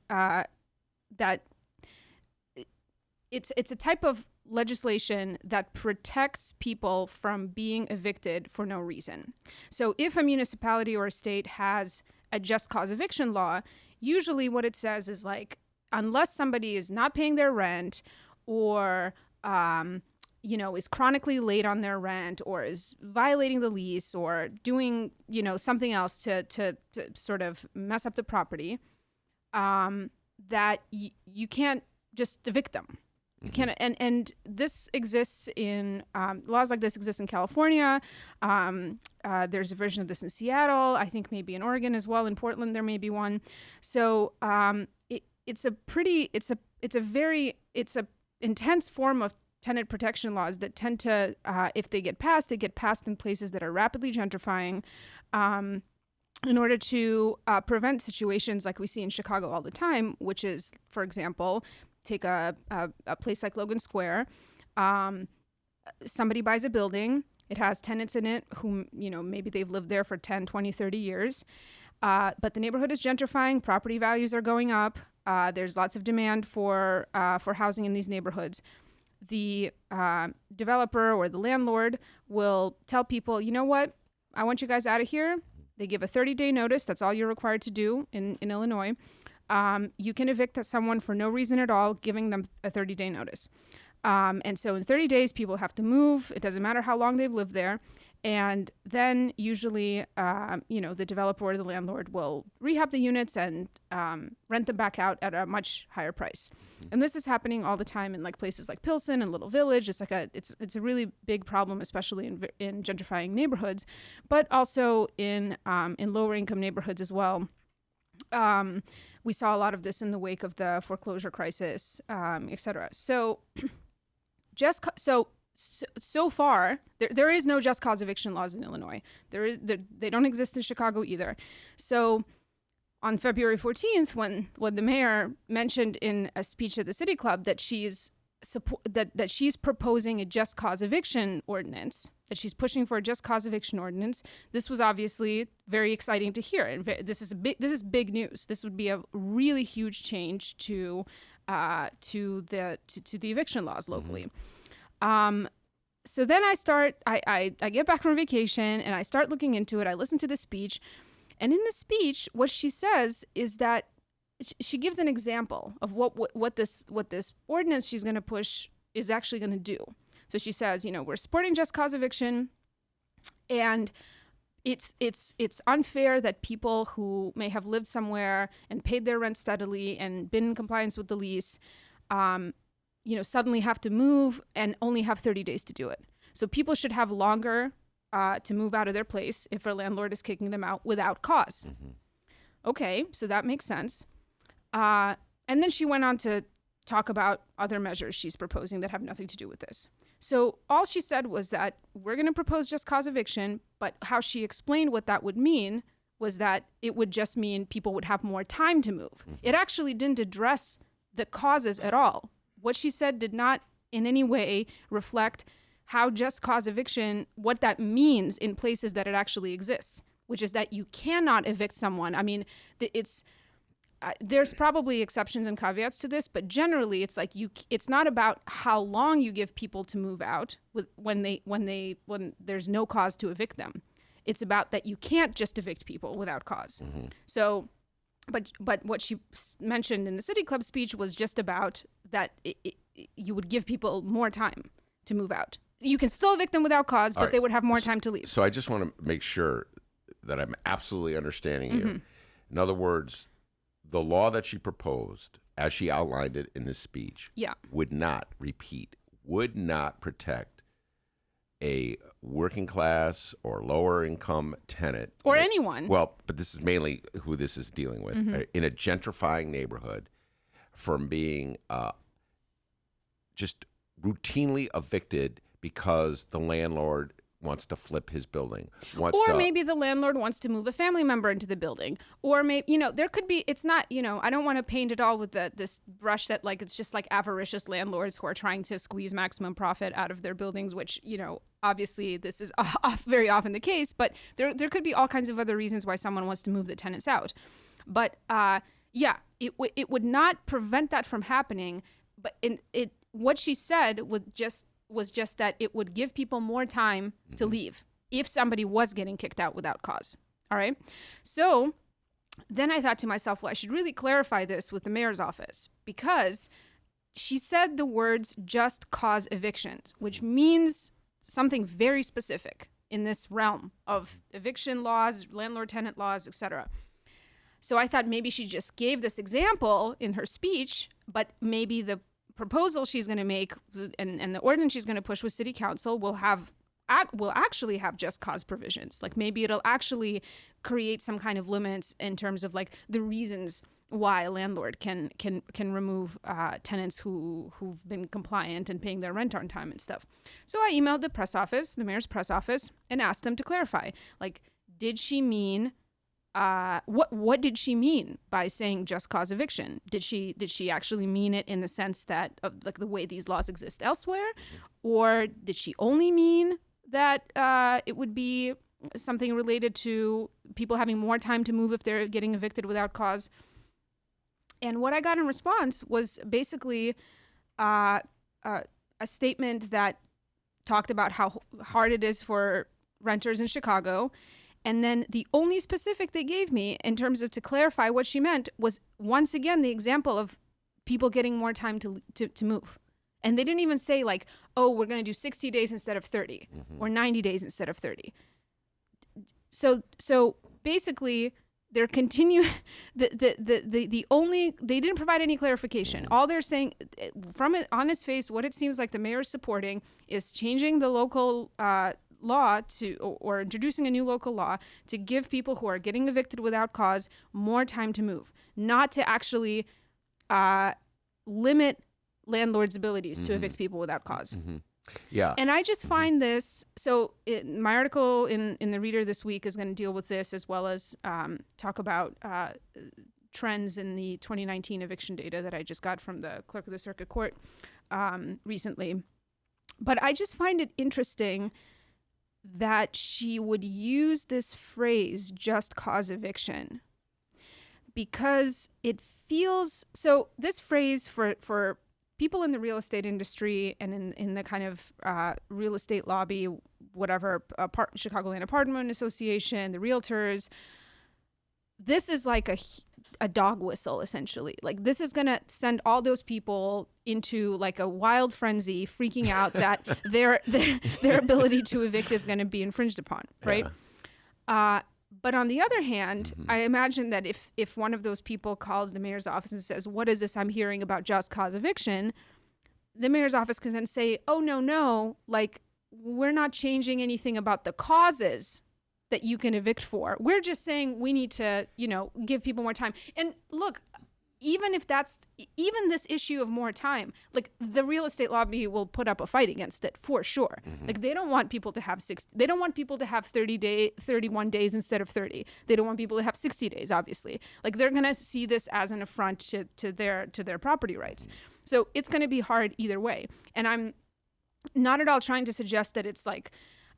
it's a type of legislation that protects people from being evicted for no reason. So if a municipality or a state has a just cause eviction law, usually what it says is like, unless somebody is not paying their rent or is chronically late on their rent or is violating the lease or doing something else to sort of mess up the property, that you can't just evict them. You can't, and this exists in laws like this exist in California. There's a version of this in Seattle. I think maybe in Oregon as well. In Portland, there may be one. So it's a very intense form of tenant protection laws that tend to, if they get passed, they get passed in places that are rapidly gentrifying. In order to prevent situations like we see in Chicago all the time, which is, for example, take a place like Logan Square. Somebody buys a building. It has tenants in it who, maybe they've lived there for 10, 20, 30 years. But the neighborhood is gentrifying. Property values are going up. There's lots of demand for housing in these neighborhoods. The developer or the landlord will tell people, you know what? I want you guys out of here. They give a 30-day notice. That's all you're required to do in Illinois. You can evict someone for no reason at all, giving them a 30-day notice. And so in 30 days, people have to move. It doesn't matter how long they've lived there. And then usually, the developer or the landlord will rehab the units and rent them back out at a much higher price. And this is happening all the time in like places like Pilsen and Little Village. It's like it's a really big problem, especially in gentrifying neighborhoods, but also in lower income neighborhoods as well. We saw a lot of this in the wake of the foreclosure crisis, et cetera. So so far, there is no just cause eviction laws in Illinois. They don't exist in Chicago either. So on February 14th, when the mayor mentioned in a speech at the City Club that she's proposing a just cause eviction ordinance, that she's pushing for a just cause eviction ordinance, this was obviously very exciting to hear, and this is big news. This would be a really huge change to the eviction laws locally. So then I get back from vacation and I start looking into it. I listen to the speech, and in the speech, what she says is that she gives an example of what this ordinance she's going to push is actually going to do. So she says, we're supporting just cause eviction, and it's unfair that people who may have lived somewhere and paid their rent steadily and been in compliance with the lease, suddenly have to move and only have 30 days to do it. So people should have longer to move out of their place if a landlord is kicking them out without cause. Mm-hmm. Okay, so that makes sense. And then she went on to talk about other measures she's proposing that have nothing to do with this. So all she said was that we're going to propose just cause eviction, but how she explained what that would mean was that it would just mean people would have more time to move. Mm-hmm. It actually didn't address the causes at all. What she said did not in any way reflect how just cause eviction, what that means in places that it actually exists, which is that you cannot evict someone. I mean, there's probably exceptions and caveats to this, but generally it's like it's not about how long you give people to move out when there's no cause to evict them. It's about that you can't just evict people without cause. Mm-hmm. So, but what she mentioned in the City Club speech was just about that you would give people more time to move out. You can still evict them without cause, but they would have more time to leave. So I just want to make sure that I'm absolutely understanding you. Mm-hmm. In other words, the law that she proposed, as she outlined it in this speech, would not protect a working class or lower income tenant. Or anyone. Well, but this is mainly who this is dealing with. Mm-hmm. In a gentrifying neighborhood from being just routinely evicted because the landlord wants to flip his building. Maybe the landlord wants to move a family member into the building. Or maybe, there could be, it's not, I don't want to paint it all with this brush that like, it's just like avaricious landlords who are trying to squeeze maximum profit out of their buildings, which, obviously this is very often the case, but there could be all kinds of other reasons why someone wants to move the tenants out. But it would not prevent that from happening. But what she said was just that it would give people more time to leave if somebody was getting kicked out without cause. All right. So then I thought to myself, well, I should really clarify this with the mayor's office, because she said the words just cause evictions, which means something very specific in this realm of eviction laws, landlord-tenant laws, etc. So I thought maybe she just gave this example in her speech, but maybe the proposal she's going to make and the ordinance she's going to push with city council will actually have just cause provisions. Like maybe it'll actually create some kind of limits in terms of like the reasons why a landlord can remove tenants who've been compliant and paying their rent on time and stuff. So I emailed the press office, the mayor's press office, and asked them to clarify. Like, did she mean what did she mean by saying just cause eviction? Did she actually mean it in the sense that of like the way these laws exist elsewhere, or did she only mean that it would be something related to people having more time to move if they're getting evicted without cause. And what I got in response was basically a statement that talked about how hard it is for renters in Chicago. And then the only specific they gave me in terms of to clarify what she meant was once again the example of people getting more time to move. And they didn't even say like, oh, we're going to do 60 days instead of 30 or 90 days instead of 30. So basically they're the only, they didn't provide any clarification. All they're saying from it on its face, what it seems like the mayor is supporting is changing the local law or introducing a new local law to give people who are getting evicted without cause more time to move, not to actually limit landlords' abilities to evict people without cause. Yeah. And I just find this, my article in the Reader this week is going to deal with this as well as talk about trends in the 2019 eviction data that I just got from the clerk of the circuit court recently. But I just find it interesting that she would use this phrase, just cause eviction, because it feels, so this phrase for people in the real estate industry and in the kind of real estate lobby, whatever, Chicagoland Apartment Association, the realtors, this is like a dog whistle, essentially. Like, this is going to send all those people into like a wild frenzy, freaking out that their ability to evict is going to be infringed upon, right? Yeah. But on the other hand, I imagine that if one of those people calls the mayor's office and says, what is this I'm hearing about just cause eviction? The mayor's office can then say, oh, no, like, we're not changing anything about the causes that you can evict for. We're just saying we need to, give people more time. And look, even this issue of more time, like, the real estate lobby will put up a fight against it for sure. Like, they don't want people to have 31 days instead of 30. They don't want people to have 60 days, obviously. Like, they're going to see this as an affront to their property rights. So it's going to be hard either way. And I'm not at all trying to suggest that it's like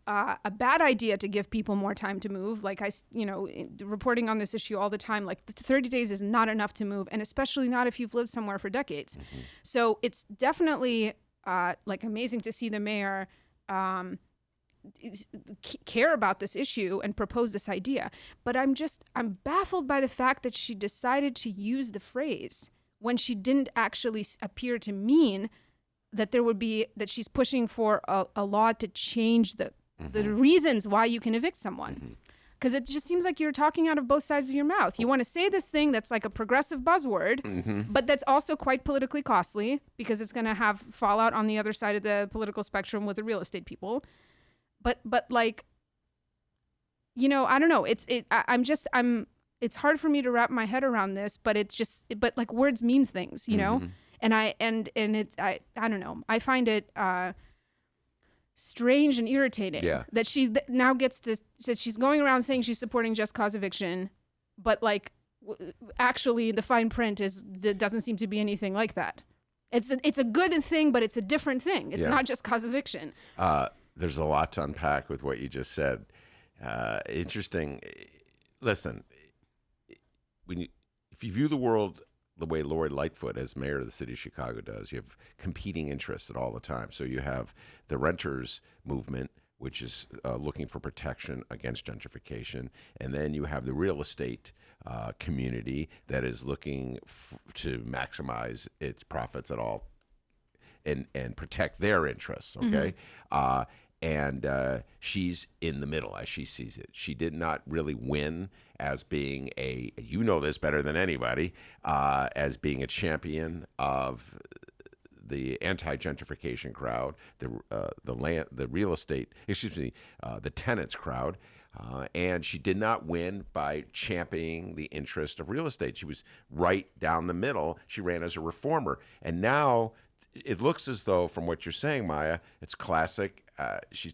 a bad idea to give people more time to move. Like, reporting on this issue all the time, like 30 days is not enough to move, and especially not if you've lived somewhere for decades. So it's definitely like amazing to see the mayor care about this issue and propose this idea. But I'm baffled by the fact that she decided to use the phrase when she didn't actually appear to mean that that she's pushing for a law to change the reasons why you can evict someone. Because it just seems like you're talking out of both sides of your mouth. You want to say this thing that's like a progressive buzzword, but that's also quite politically costly because it's going to have fallout on the other side of the political spectrum with the real estate people. But like, I don't know. It's hard for me to wrap my head around this, but but like, words means things, And I don't know. I find it strange and irritating that she now gets to, that she's going around saying she's supporting just cause eviction, but like actually the fine print doesn't seem to be anything like that. It's a good thing, but it's a different thing. It's not just cause eviction. There's a lot to unpack with what you just said. Interesting. Listen, if you view the world the way Laurie Lightfoot, as mayor of the city of Chicago, does, you have competing interests at all the time. So you have the renters movement, which is looking for protection against gentrification, and then you have the real estate community that is looking to maximize its profits at all and protect their interests. Okay. And she's in the middle as she sees it. She did not really win as being you know this better than anybody, as being a champion of the anti-gentrification crowd, the real estate, the tenants crowd. And she did not win by championing the interest of real estate. She was right down the middle. She ran as a reformer. And now it looks as though, from what you're saying, Maya, it's classic. She's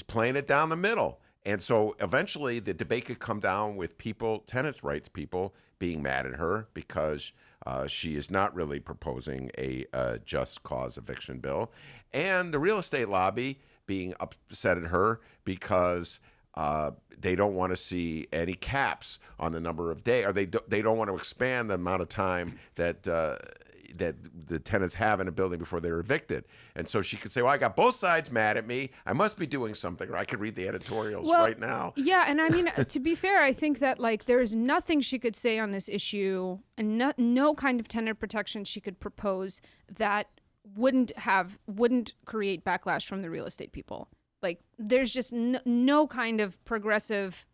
playing it down the middle. And so eventually the debate could come down with tenants' rights people being mad at her because she is not really proposing a just cause eviction bill. And the real estate lobby being upset at her because They don't want to see any caps on the number of days, or they don't want to expand the amount of time that that the tenants have in a building before they're evicted. And so she could say, well, I got both sides mad at me. I must be doing something, or I could read the editorials right now. Yeah, and I mean, to be fair, I think that like there is nothing she could say on this issue, and no kind of tenant protection she could propose that wouldn't create backlash from the real estate people. Like, there's just no kind of progressive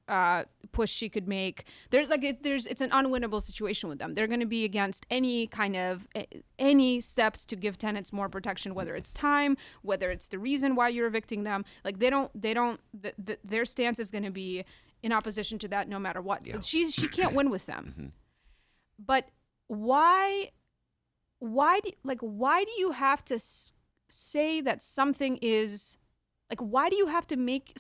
push she could make. It's an unwinnable situation with them. They're going to be against any steps to give tenants more protection, whether it's time, whether it's the reason why you're evicting them. Like, their stance is going to be in opposition to that no matter what. Yeah. So she can't win with them. Mm-hmm. But why do you have to say that something is? Like, why do you have to make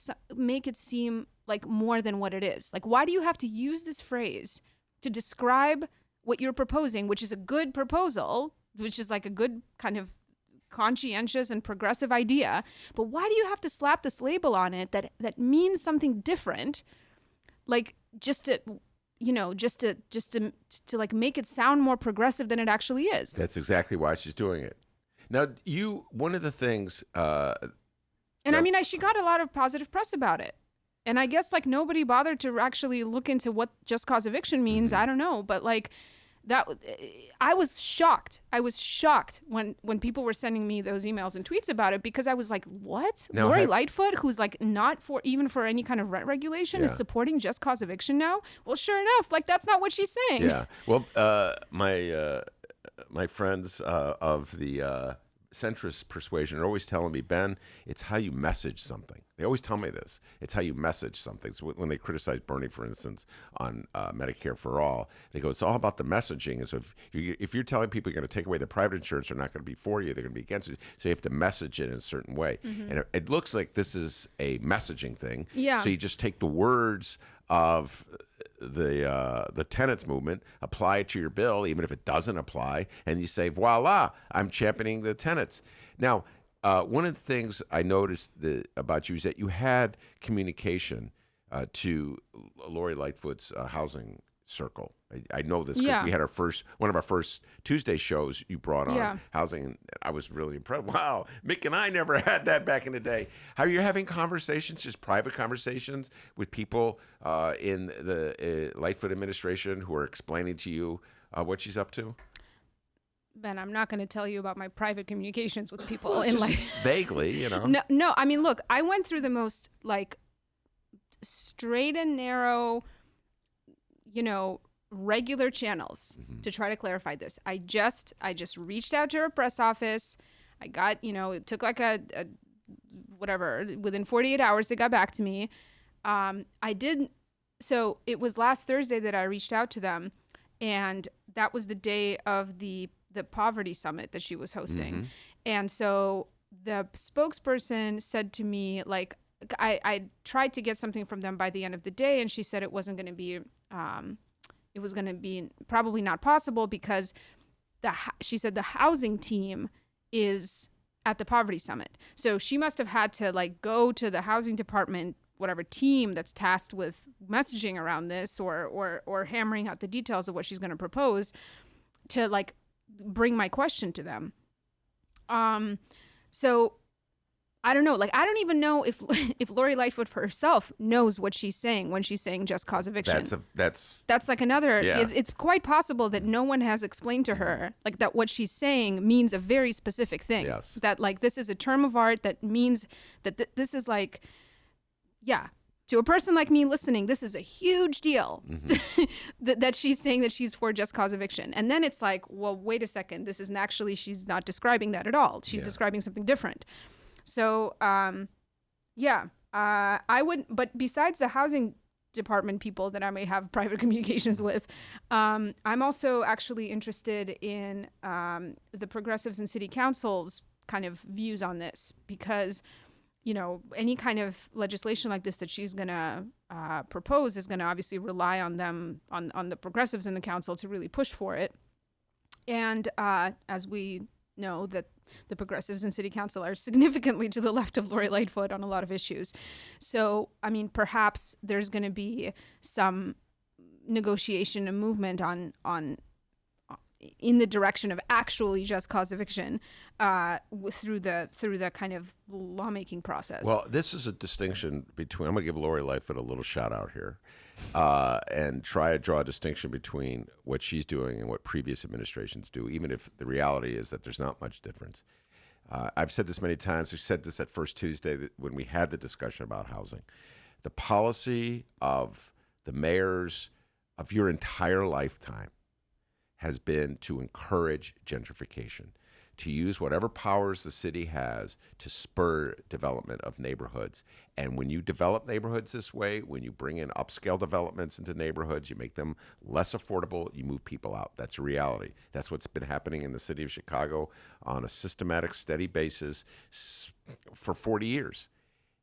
it seem like more than what it is? Like, why do you have to use this phrase to describe what you're proposing, which is a good proposal, which is like a good kind of conscientious and progressive idea? But why do you have to slap this label on it that means something different? Like, just to like make it sound more progressive than it actually is. That's exactly why she's doing it. Now, one of the things. And I mean, she got a lot of positive press about it. And I guess like nobody bothered to actually look into what just cause eviction means. Mm-hmm. I don't know. But like that, I was shocked. I was shocked when people were sending me those emails and tweets about it, because I was like, what? Now, Lori Lightfoot, who's like not even for any kind of rent regulation, is supporting just cause eviction now? Well, sure enough, like that's not what she's saying. Yeah. Well, my friends of the centrist persuasion are always telling me, Ben, it's how you message something. They always tell me this. It's how you message something. So when they criticize Bernie, for instance, on Medicare for All, they go, it's all about the messaging. And so if you're telling people you're going to take away the private insurance, they're not going to be for you, they're going to be against you. So you have to message it in a certain way. Mm-hmm. And it looks like this is a messaging thing. Yeah. So you just take the words of the tenants movement, apply it to your bill, even if it doesn't apply, and you say, voila, I'm championing the tenants. Now, one of the things I noticed about you is that you had communication to Lori Lightfoot's housing circle. I know this because we had one of our first Tuesday shows you brought on housing, and I was really impressed. Wow, Mick and I never had that back in the day. How are you having conversations, just private conversations with people in the Lightfoot administration who are explaining to you what she's up to? Ben, I'm not going to tell you about my private communications with people in like vaguely, No, I mean, look, I went through the most like straight and narrow, regular channels to try to clarify this. I just reached out to her press office. I got, it took like a whatever, within 48 hours they got back to me. So it was last Thursday that I reached out to them, and that was the day of the poverty summit that she was hosting. Mm-hmm. And so the spokesperson said to me, like, I tried to get something from them by the end of the day, and she said it wasn't going to be, it was going to be probably not possible because she said the housing team is at the poverty summit. So she must have had to like go to the housing department, whatever team that's tasked with messaging around this or hammering out the details of what she's going to propose, to like bring my question to them. So I don't know. Like, I don't even know if Lori Lightfoot herself knows what she's saying when she's saying just cause eviction. That's like another. Yeah. It's quite possible that no one has explained to her like that what she's saying means a very specific thing. Yes. That like this is a term of art that means that this is like, to a person like me listening, this is a huge deal. Mm-hmm. that she's saying that she's for just cause eviction. And then it's like, well, wait a second. This isn't actually. She's not describing that at all. She's describing something different. So, I would, but besides the housing department people that I may have private communications with, I'm also actually interested in the progressives and city councils kind of views on this, because, any kind of legislation like this that she's going to propose is going to obviously rely on them, on the progressives in the council to really push for it. And as we know that the progressives in city council are significantly to the left of Lori Lightfoot on a lot of issues. So, I mean, perhaps there's going to be some negotiation and movement on in the direction of actually just cause eviction through the kind of lawmaking process. Well, this is a distinction between. I'm going to give Lori Lightfoot a little shout out here, and try to draw a distinction between what she's doing and what previous administrations do, even if the reality is that there's not much difference. I've said this many times. We said this at First Tuesday when we had the discussion about housing. The policy of the mayors of your entire lifetime has been to encourage gentrification, to use whatever powers the city has to spur development of neighborhoods. And when you develop neighborhoods this way, when you bring in upscale developments into neighborhoods, you make them less affordable, you move people out. That's a reality. That's what's been happening in the city of Chicago on a systematic, steady basis for 40 years.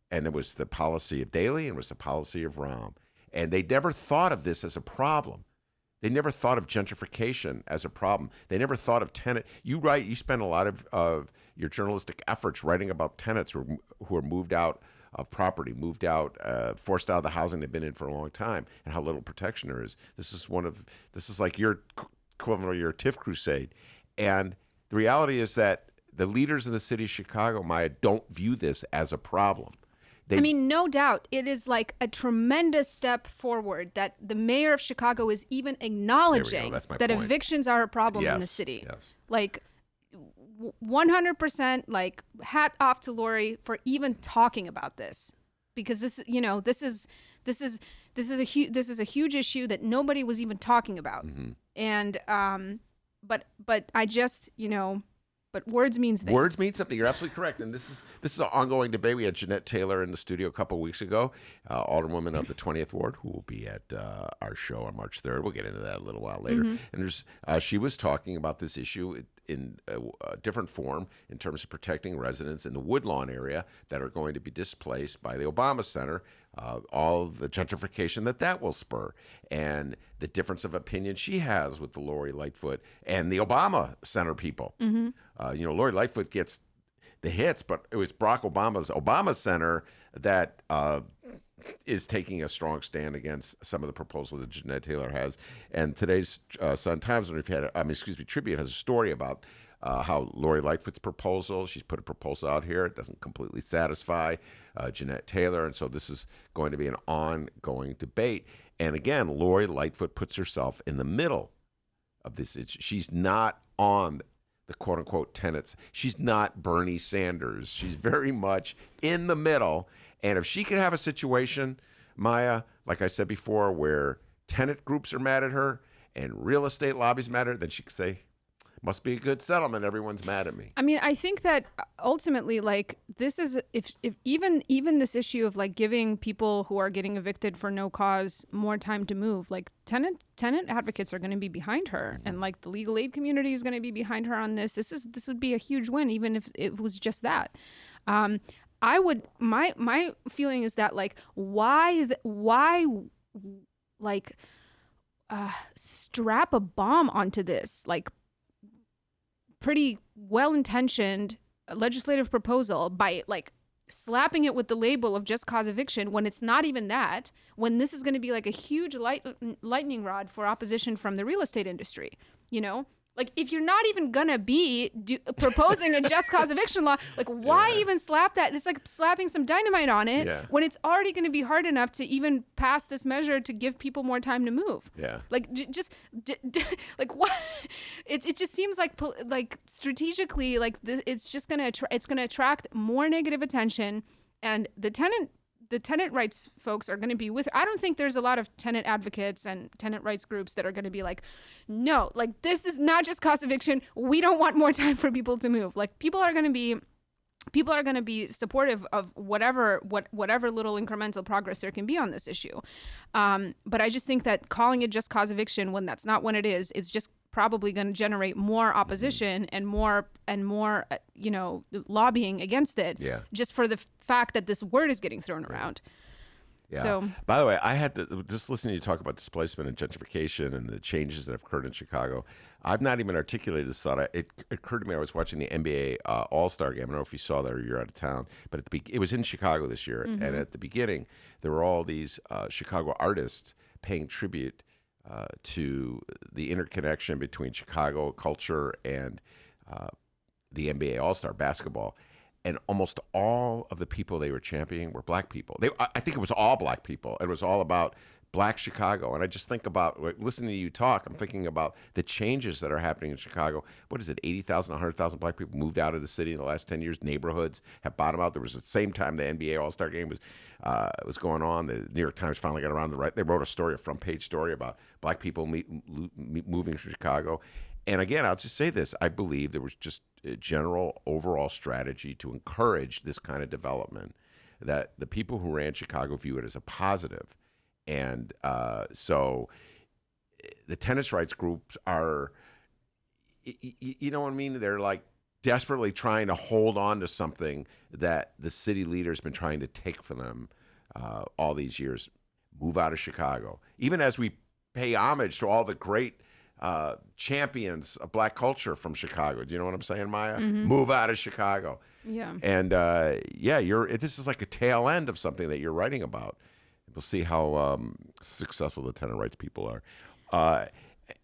And it was the policy of Daley and it was the policy of Rahm. And they never thought of this as a problem. They never thought of gentrification as a problem. They never thought of tenant. You spend a lot of your journalistic efforts writing about tenants who are moved out of property, moved out, forced out of the housing they've been in for a long time, and how little protection there is. This is like your equivalent of your TIF crusade. And the reality is that the leaders in the city of Chicago, Maya, don't view this as a problem. I mean, no doubt, it is like a tremendous step forward that the mayor of Chicago is even acknowledging that point. Evictions are a problem in the city. Yes. Like 100%, like hat off to Laurie for even talking about this, because this is a huge issue that nobody was even talking about. Mm-hmm. And but I just But words means things. Words mean something. You're absolutely correct. And this is an ongoing debate. We had Jeanette Taylor in the studio a couple of weeks ago, alderwoman of the 20th Ward, who will be at our show on March 3rd. We'll get into that a little while later. Mm-hmm. And she was talking about this issue in a different form in terms of protecting residents in the Woodlawn area that are going to be displaced by the Obama Center, all the gentrification that will spur, and the difference of opinion she has with the Lori Lightfoot and the Obama Center people. Mm-hmm. Lori Lightfoot gets the hits, but it was Barack Obama's Obama Center that is taking a strong stand against some of the proposals that Jeanette Taylor has. And today's Sun-Times, Tribune has a story about how Lori Lightfoot's proposal, she's put a proposal out here, it doesn't completely satisfy Jeanette Taylor, and so this is going to be an ongoing debate. And again, Lori Lightfoot puts herself in the middle of this. She's not on the quote-unquote tenants. She's not Bernie Sanders. She's very much in the middle. And if she could have a situation, Maya, like I said before, where tenant groups are mad at her and real estate lobbies mad at her, then she could say, must be a good settlement. Everyone's mad at me. I mean, I think that ultimately, like, this is if even this issue of like giving people who are getting evicted for no cause more time to move, like tenant advocates are going to be behind her, mm-hmm. and like the legal aid community is going to be behind her on this. This would be a huge win, even if it was just that. My feeling is that like why strap a bomb onto this like pretty well-intentioned legislative proposal by like slapping it with the label of just cause eviction when it's not even that, when this is going to be like a huge lightning rod for opposition from the real estate industry, Like, if you're not even going to be proposing a just cause eviction law, like, why even slap that? It's like slapping some dynamite on it when it's already going to be hard enough to even pass this measure to give people more time to move. Yeah. Like, like, what? It just seems like strategically, like, it's just going to attract more negative attention, and the tenant rights folks are going to be with her. I don't think there's a lot of tenant advocates and tenant rights groups that are going to be like, no, like, this is not just cause eviction. We don't want more time for people to move. Like, people are going to be supportive of whatever little incremental progress there can be on this issue. But I just think that calling it just cause eviction when that's not what it is, it's just probably going to generate more opposition and more lobbying against it, just for the fact that this word is getting thrown around. Yeah. So, by the way, I had to just listening to you talk about displacement and gentrification and the changes that have occurred in Chicago. I've not even articulated this thought. It occurred to me. I was watching the NBA All-Star game. I don't know if you saw that or you're out of town, but it was in Chicago this year. And at the beginning, there were all these Chicago artists paying tribute to the interconnection between Chicago culture and the NBA All-Star basketball. And almost all of the people they were championing were black people. I think it was all black people. It was all about black Chicago. And I just think about, listening to you talk, I'm thinking about the changes that are happening in Chicago. What is it, 80,000, 100,000 black people moved out of the city in the last 10 years. Neighborhoods have bottomed out. There was the same time the NBA All-Star game was going on. The New York Times finally got around they wrote a front page story about black people moving to Chicago. And again, I'll just say this. I believe there was just a general overall strategy to encourage this kind of development that the people who ran Chicago view it as a positive. And so the tenants' rights groups are, you know what I mean? They're like desperately trying to hold on to something that the city leader's been trying to take from them all these years. Move out of Chicago. Even as we pay homage to all the great champions of black culture from Chicago. Do you know what I'm saying, Maya? Mm-hmm. Move out of Chicago. yeah. And this is like a tail end of something that you're writing about. We'll see how successful the tenant rights people are.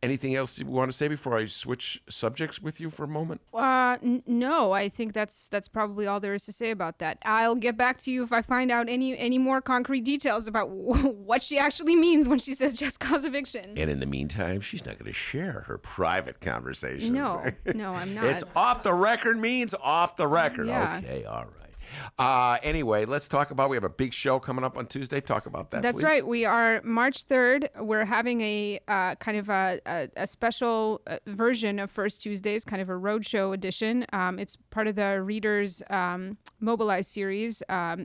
Anything else you want to say before I switch subjects with you for a moment? No, I think that's probably all there is to say about that. I'll get back to you if I find out any more concrete details about what she actually means when she says just cause eviction. And in the meantime, she's not going to share her private conversations. No, I'm not. It's off the record means off the record. Yeah. Okay, all right. Anyway, let's talk about, we have a big show coming up on Tuesday. Talk about that, That's please. right. We are March 3rd. We're having a kind of a special version of First Tuesdays, kind of a roadshow edition. It's part of the Readers Mobilize series,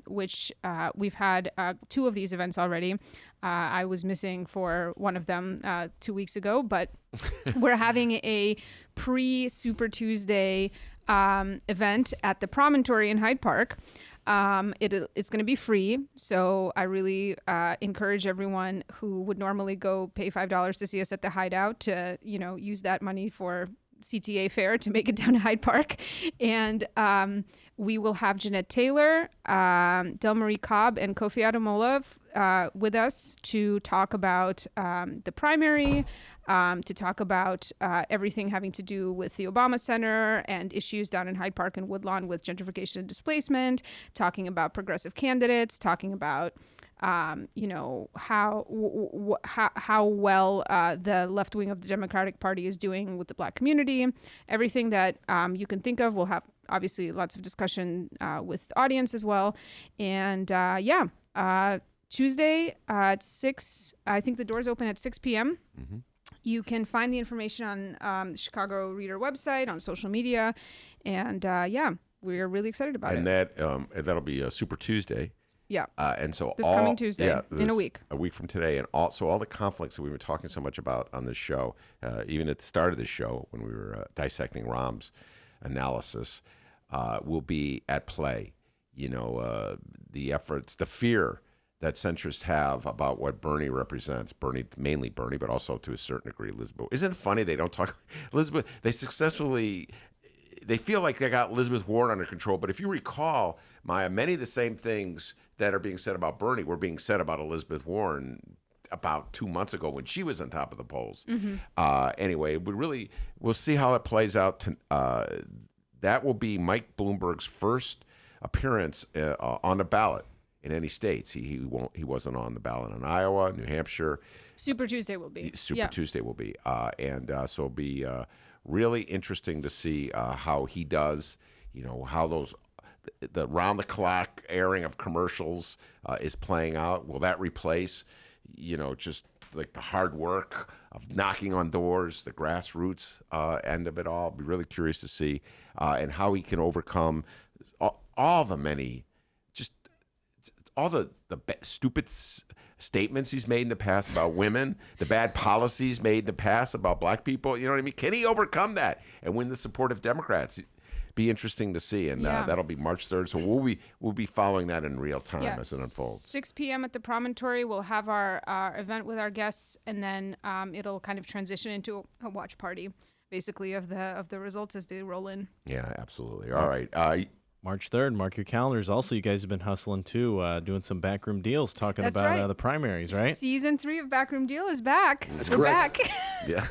which we've had 2 of these events already. I was missing for one of them 2 weeks ago, but we're having a pre-Super Tuesday event at the Promontory in Hyde Park. It's going to be free, so I really encourage everyone who would normally go pay $5 to see us at the Hideout to, use that money for CTA fare to make it down to Hyde Park. And we will have Jeanette Taylor, Delmarie Cobb, and Kofi Ademola with us to talk about the primary, to talk about everything having to do with the Obama Center and issues down in Hyde Park and Woodlawn with gentrification and displacement, talking about progressive candidates, talking about how well the left wing of the Democratic Party is doing with the Black community, everything that you can think of. We'll have obviously lots of discussion with the audience as well. And Tuesday at 6, I think the doors open at 6 p.m. Mm-hmm. You can find the information on the Chicago Reader website, on social media. And we're really excited about it. And that'll be a Super Tuesday. Yeah. And so this coming Tuesday, in a week. A week from today. And also all the conflicts that we've been talking so much about on this show, even at the start of the show when we were dissecting Rahm's analysis, will be at play. The efforts, the fear that centrists have about what Bernie represents. Mainly Bernie, but also to a certain degree Elizabeth. Isn't it funny they don't talk Elizabeth? They feel like they got Elizabeth Warren under control. But if you recall, Maya, many of the same things that are being said about Bernie were being said about Elizabeth Warren about 2 months ago when she was on top of the polls. Mm-hmm. Anyway, we'll see how it plays out. That will be Mike Bloomberg's first appearance on the ballot in any states. He wasn't on the ballot in Iowa, New Hampshire. Super Tuesday will be. Tuesday will be. So it'll be really interesting to see how he does, how the round-the-clock airing of commercials is playing out. Will that replace, just like the hard work of knocking on doors, the grassroots end of it all? I'll be really curious to see, and how he can overcome all the many, all the stupid statements he's made in the past about women, the bad policies made in the past about black people. You know what I mean? Can he overcome that and win the support of Democrats? be interesting to see, and that'll be March 3rd. So we'll be following that in real time as it unfolds. 6 p.m. at the Promontory. We'll have our event with our guests, and then it'll kind of transition into a watch party, basically of the results as they roll in. Yeah, absolutely. All right. March 3rd, mark your calendars. Also, you guys have been hustling, too, doing some backroom deals, talking That's about right. the primaries, right? Season 3 of Backroom Deal is back. We're back. Yeah.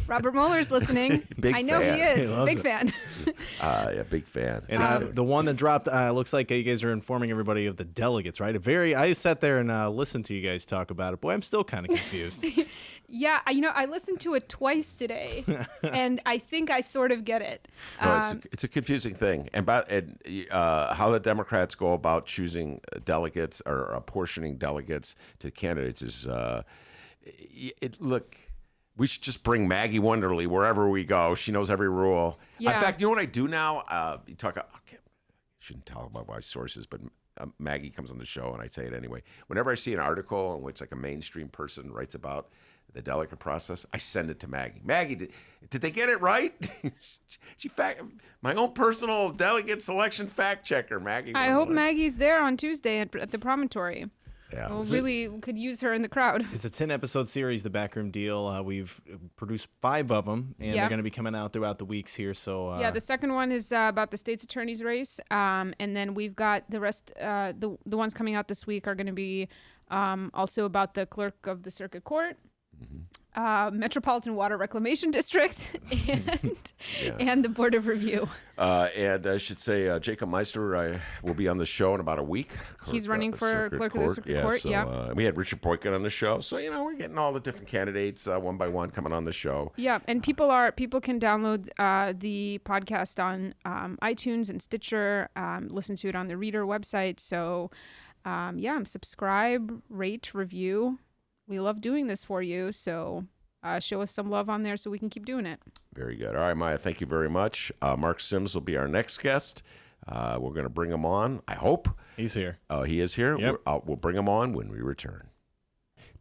Robert Mueller's listening. Big I know fan. he is. He loves Big it. fan. Yeah, big fan. And the one that dropped, looks like you guys are informing everybody of the delegates, right? I sat there and listened to you guys talk about it. Boy, I'm still kind of confused. Yeah, I listened to it twice today, and I think I sort of get it. No, it's a confusing thing. And how the Democrats go about choosing delegates or apportioning delegates to candidates is, look, we should just bring Maggie Wonderly wherever we go. She knows every rule. Yeah. In fact, you know what I do now? You talk about, okay, I shouldn't talk about my sources, but Maggie comes on the show and I say it anyway. Whenever I see an article in which like a mainstream person writes about the delegate process, I send it to Maggie. Maggie, did they get it right? My own personal delegate selection fact checker, Maggie. I hope Maggie's there on Tuesday at the Promontory. Yeah. Well, really could use her in the crowd. It's a 10-episode series, The Backroom Deal. We've produced 5 of them, and they're going to be coming out throughout the weeks here. So the second one is about the state's attorney's race, and then we've got the rest. The ones coming out this week are going to be also about the clerk of the circuit court. Metropolitan Water Reclamation District and the Board of Review. And I should say Jacob Meister will be on the show in about a week. He's running for clerk of the circuit court. So, we had Richard Boykin on the show. So, we're getting all the different candidates one by one coming on the show. Yeah, and people can download the podcast on iTunes and Stitcher, listen to it on the Reader website. So, subscribe, rate, review. We love doing this for you, so show us some love on there so we can keep doing it. Very good. All right, Maya, thank you very much. Mark Sims will be our next guest. We're going to bring him on, I hope. He's here. He is here? Yep. We'll bring him on when we return.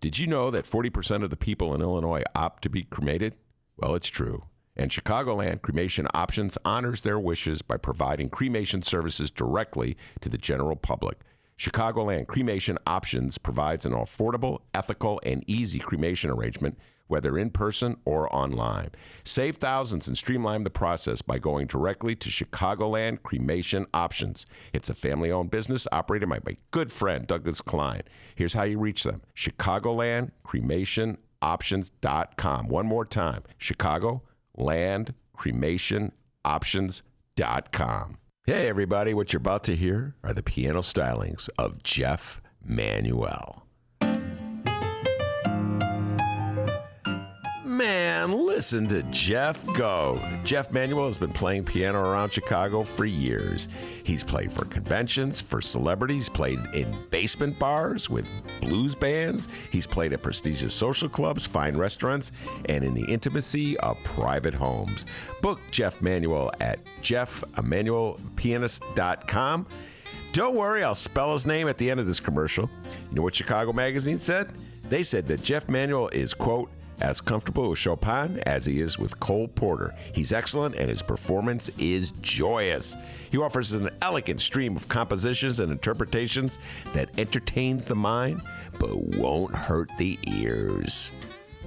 Did you know that 40% of the people in Illinois opt to be cremated? Well, it's true. And Chicagoland Cremation Options honors their wishes by providing cremation services directly to the general public. Chicagoland Cremation Options provides an affordable, ethical, and easy cremation arrangement, whether in person or online. Save thousands and streamline the process by going directly to Chicagoland Cremation Options. It's a family-owned business operated by my good friend, Douglas Klein. Here's how you reach them. ChicagolandCremationOptions.com. One more time, ChicagolandCremationOptions.com. Hey, everybody, what you're about to hear are the piano stylings of Jeff Manuel. Man, listen to Jeff go. Jeff Manuel has been playing piano around Chicago for years. He's played for conventions, for celebrities, played in basement bars with blues bands. He's played at prestigious social clubs, fine restaurants, and in the intimacy of private homes. Book Jeff Manuel at jeffemanuelpianist.com. Don't worry, I'll spell his name at the end of this commercial. You know what Chicago Magazine said? They said that Jeff Manuel is, quote, as comfortable with Chopin as he is with Cole Porter. He's excellent and his performance is joyous. He offers an elegant stream of compositions and interpretations that entertains the mind but won't hurt the ears.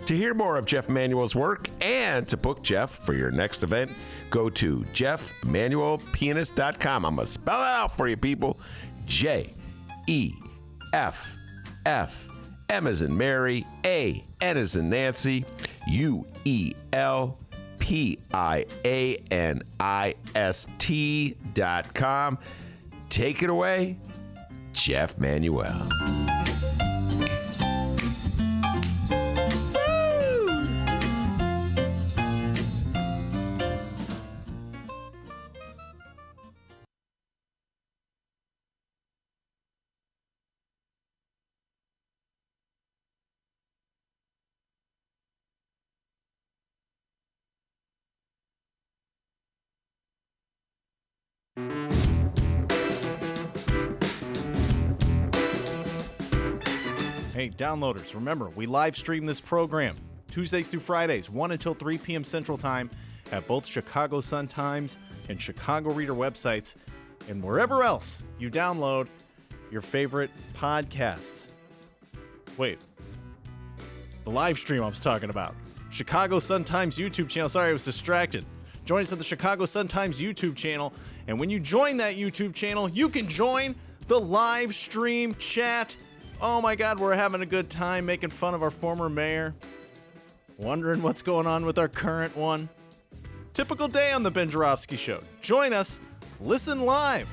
To hear more of Jeff Manuel's work and to book Jeff for your next event, go to jeffmanuelpianist.com. I'm going to spell it out for you, people. J-E-F-F. M as in Mary, A, N as in Nancy, UELPIANIST.com. Take it away, Jeff Manuel. Hey, downloaders, remember, we live stream this program Tuesdays through Fridays, 1 until 3 p.m. Central Time at both Chicago Sun-Times and Chicago Reader websites and wherever else you download your favorite podcasts. Wait, the live stream I was talking about. Chicago Sun-Times YouTube channel. Sorry, I was distracted. Join us at the Chicago Sun-Times YouTube channel. And when you join that YouTube channel, you can join the live stream chat. Oh my God, we're having a good time making fun of our former mayor. Wondering what's going on with our current one. Typical day on the Ben Joravsky Show. Join us. Listen live.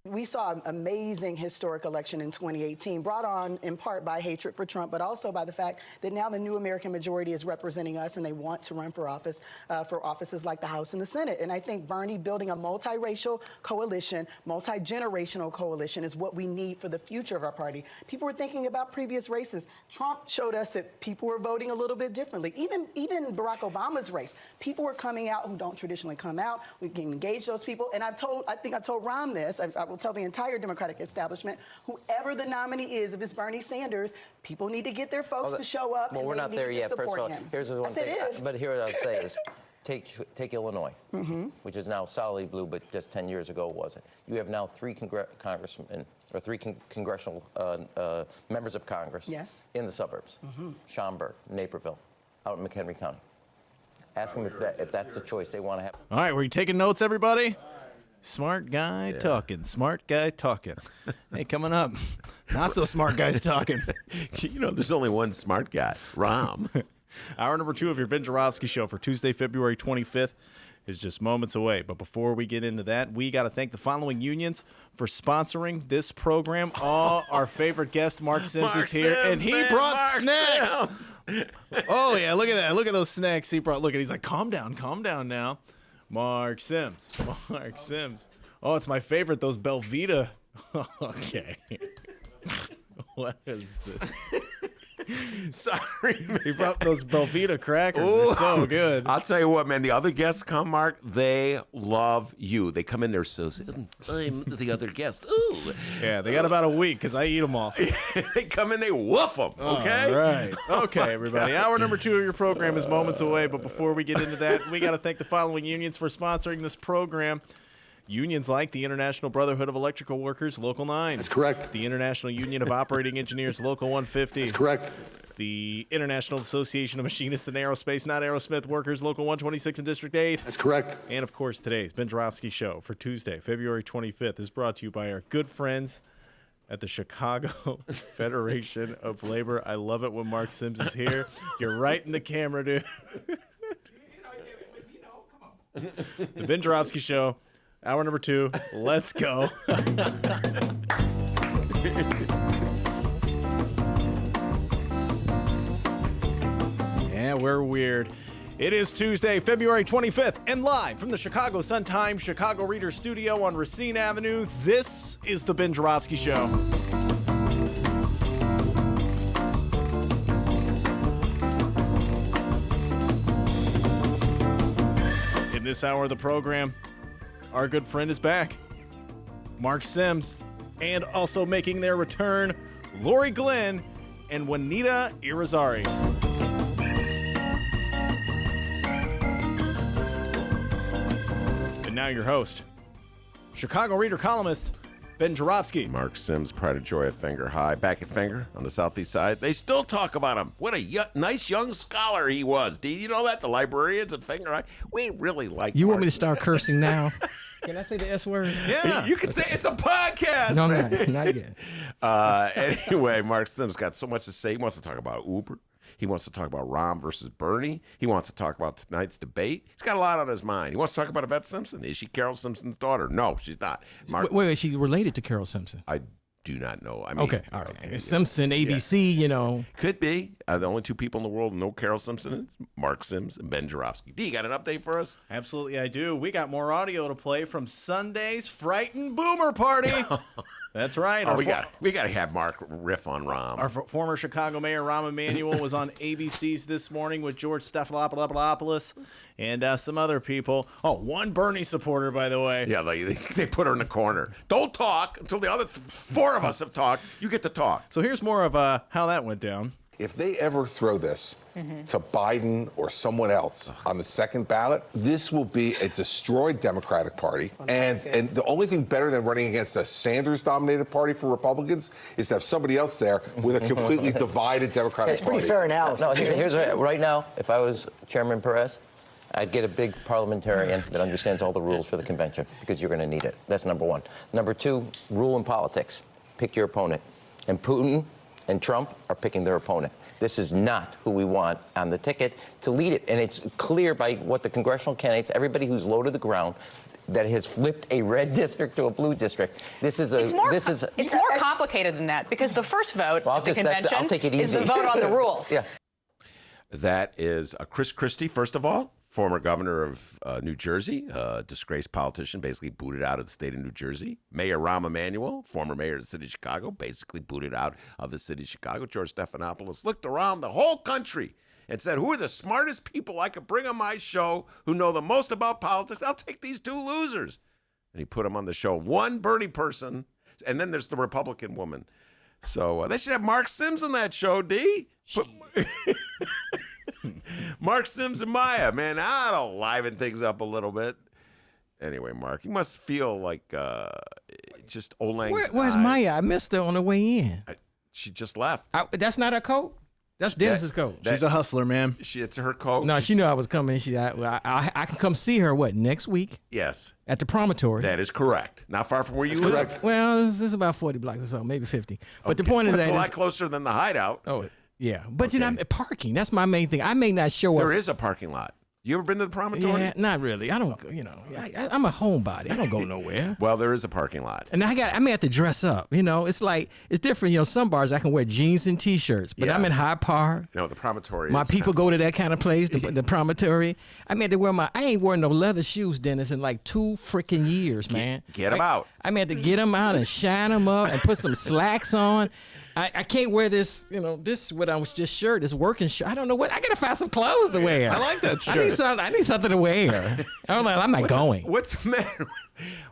We saw an amazing historic election in 2018, brought on in part by hatred for Trump, but also by the fact that now the new American majority is representing us and they want to run for office, for offices like the House and the Senate. And I think Bernie building a multiracial coalition, multi-generational coalition is what we need for the future of our party. People were thinking about previous races. Trump showed us that people were voting a little bit differently. Even Barack Obama's race, people were coming out who don't traditionally come out. We can engage those people. And I think I've told Rahm this. I will tell the entire Democratic establishment, whoever the nominee is, if it's Bernie Sanders, people need to get their folks to show up. Well, we're not there yet. First of all, here's the one thing. But here what I would say is, take Illinois, which is now solidly blue, but just 10 years ago it wasn't. You have now three congressmen or three congressional members of Congress in the suburbs. Schaumburg, Naperville, out in McHenry County. Ask them if that's the choice they want to have. All right, were you taking notes, everybody? Smart guy talking. Smart guy talking. Hey, coming up, not so smart guys talking. You know, there's only one smart guy, Rahm. Hour number 2 of your Ben Joravsky Show for Tuesday, February 25th is just moments away. But before we get into that, we got to thank the following unions for sponsoring this program. Our favorite guest, Marc Sims, is here, and he brought snacks. Oh, yeah, look at that. Look at those snacks he brought. Look at, he's like, calm down now. Marc Sims. Oh, it's my favorite, those Belvita. Okay. What is this? Sorry, he brought those Belvita crackers. They're so good. I'll tell you what, man. The other guests come, Mark. They love you. They come in there so. I'm the other guest. Ooh. Yeah, they got about a week because I eat them all. They come in, they woof them. Okay. All right. Okay, everybody. Hour number 2 of your program is moments away. But before we get into that, we got to thank the following unions for sponsoring this program. Unions like the International Brotherhood of Electrical Workers, Local 9. That's correct. The International Union of Operating Engineers, Local 150. That's correct. The International Association of Machinists and Aerospace, not Aerosmith Workers, Local 126 in District 8. That's correct. And, of course, today's Ben Joravsky Show for Tuesday, February 25th is brought to you by our good friends at the Chicago Federation of Labor. I love it when Marc Sims is here. You're right in the camera, dude. The Ben Joravsky Show. Hour number 2. Let's go. Yeah, we're weird. It is Tuesday, February 25th, and live from the Chicago Sun-Times Chicago Reader Studio on Racine Avenue, this is the Ben Joravsky Show. In this hour of the program, our good friend is back, Marc Sims, and also making their return, Laurie Glenn and Juanita Irizarry. And now your host, Chicago Reader columnist, Ben Joravsky. Marc Sims, pride and joy at Fenger High. Back at Fenger on the southeast side. They still talk about him. What a nice young scholar he was. Did you know that? The librarians at Fenger High, we really like You Marc. want me to start cursing now? Can I say the S word? Yeah. You can say it's a podcast. No, man. not yet. Anyway, Marc Sims got so much to say. He wants to talk about Uber. He wants to talk about Rahm versus Bernie. He wants to talk about tonight's debate. He's got a lot on his mind. He wants to talk about Yvette Simpson. Is she Carol Simpson's daughter? No, she's not. Wait, is she related to Carol Simpson? I do not know. I mean, okay, all right. Okay, Simpson, ABC, you know. Could be. The only two people in the world who know Carol Simpson is Marc Sims and Ben Joravsky. D, you got an update for us? Absolutely, I do. We got more audio to play from Sunday's Frightened Boomer Party. That's right. Oh, we got to have Marc riff on Rahm. Our former Chicago mayor, Rahm Emanuel, was on ABC's This Morning with George Stephanopoulos and some other people. Oh, one Bernie supporter, by the way. Yeah, they put her in the corner. Don't talk until the other four of us have talked. You get to talk. So here's more of how that went down. If they ever throw this to Biden or someone else on the second ballot, this will be a destroyed Democratic Party. And the only thing better than running against a Sanders-dominated party for Republicans is to have somebody else there with a completely divided Democratic Party. Pretty fair analysis. No, here's right now, if I was Chairman Perez, I'd get a big parliamentarian that understands all the rules for the convention, because you're going to need it. That's number one. Number two, rule in politics. Pick your opponent. And Putin and Trump are picking their opponent. This is not who we want on the ticket to lead it. And it's clear by what the congressional candidates, everybody who's low to the ground, that has flipped a red district to a blue district. It's more complicated than that, because the first vote at the convention is the vote on the rules. Yeah. That is Chris Christie, first of all, former governor of New Jersey, disgraced politician, basically booted out of the state of New Jersey. Mayor Rahm Emanuel, former mayor of the city of Chicago, basically booted out of the city of Chicago. George Stephanopoulos looked around the whole country and said, who are the smartest people I could bring on my show who know the most about politics? I'll take these two losers. And he put them on the show. One Bernie person, and then there's the Republican woman. So they should have Marc Sims on that show, D. Marc Sims and Maya, man, I'll liven things up a little bit. Anyway, Marc, you must feel like just old lang. Where's Maya? I missed her on the way in. She just left. That's not her coat? That's Dennis's coat. She's a hustler, man. It's her coat. No, she knew I was coming. I can come see her, next week? Yes. At the promontory. That is correct. Not far from where you live. Well, this is about 40 blocks or so, maybe 50. But the point is That's that a lot closer than the hideout. Oh, yeah. But parking, that's my main thing. I may not show up. There is a parking lot. You ever been to the promontory? Yeah, not really. I don't, I'm a homebody. I don't go nowhere. Well, there is a parking lot. And I may have to dress up. It's like, it's different. Some bars I can wear jeans and T-shirts, but I'm in Hyde Park. No, the promontory. My people go to that kind of place, the promontory. I may have to wear I ain't wearing no leather shoes, Dennis, in like 2 freaking years, man. Get them out. I may have to get them out and shine them up and put some slacks on. I can't wear this, this what I was just shirt, this working shirt. I don't know what. I gotta find some clothes to wear. I like that shirt. I need something to wear. I'm not going. What's the matter?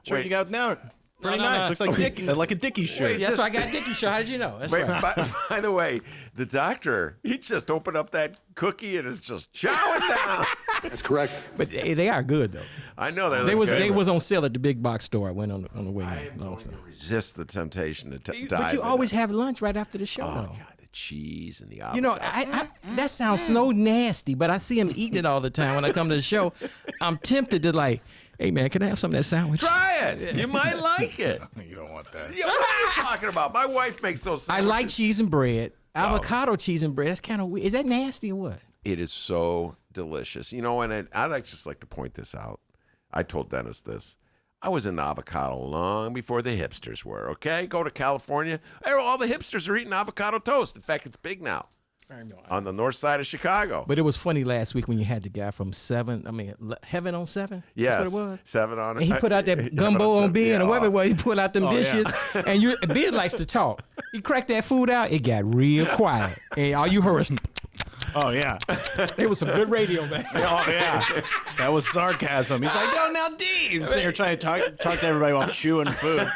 Shirt you got now. Pretty nice. Looks like a Dickie shirt. That's why I got Dickie shirt. How did you know? That's right. By the way, the doctor, he just opened up that cookie and is just chowing down. That's correct. But they are good though. I know they was on sale at the big box store. I went on the way. I am going to resist the temptation to dive. But you always have lunch right after the show. Oh though. God, the cheese and the avocado. I that sounds so nasty, but I see him eating it all the time when I come to the show. I'm tempted to hey man, can I have some of that sandwich? Try it. You might like it. You don't want that. Yeah, what are you talking about? My wife makes those sandwiches. I like cheese and bread. Avocado cheese and bread. That's kind of weird. Is that nasty or what? It is so delicious. And I'd just like to point this out. I told Dennis this. I was in avocado long before the hipsters were, okay? Go to California. All the hipsters are eating avocado toast. In fact, it's big now. On the north side of Chicago. But it was funny last week when you had the guy from Heaven on 7? Yes. That's what it was? 7 on it. And he put out that gumbo on Ben or whatever it was. He put out them dishes. Yeah. And Ben likes to talk. He cracked that food out. It got real quiet. And all you heard was... Oh, yeah. It was some good radio, man. Oh, yeah. That was sarcasm. He's like, oh, now, Dean. So you're trying to talk to everybody while chewing food.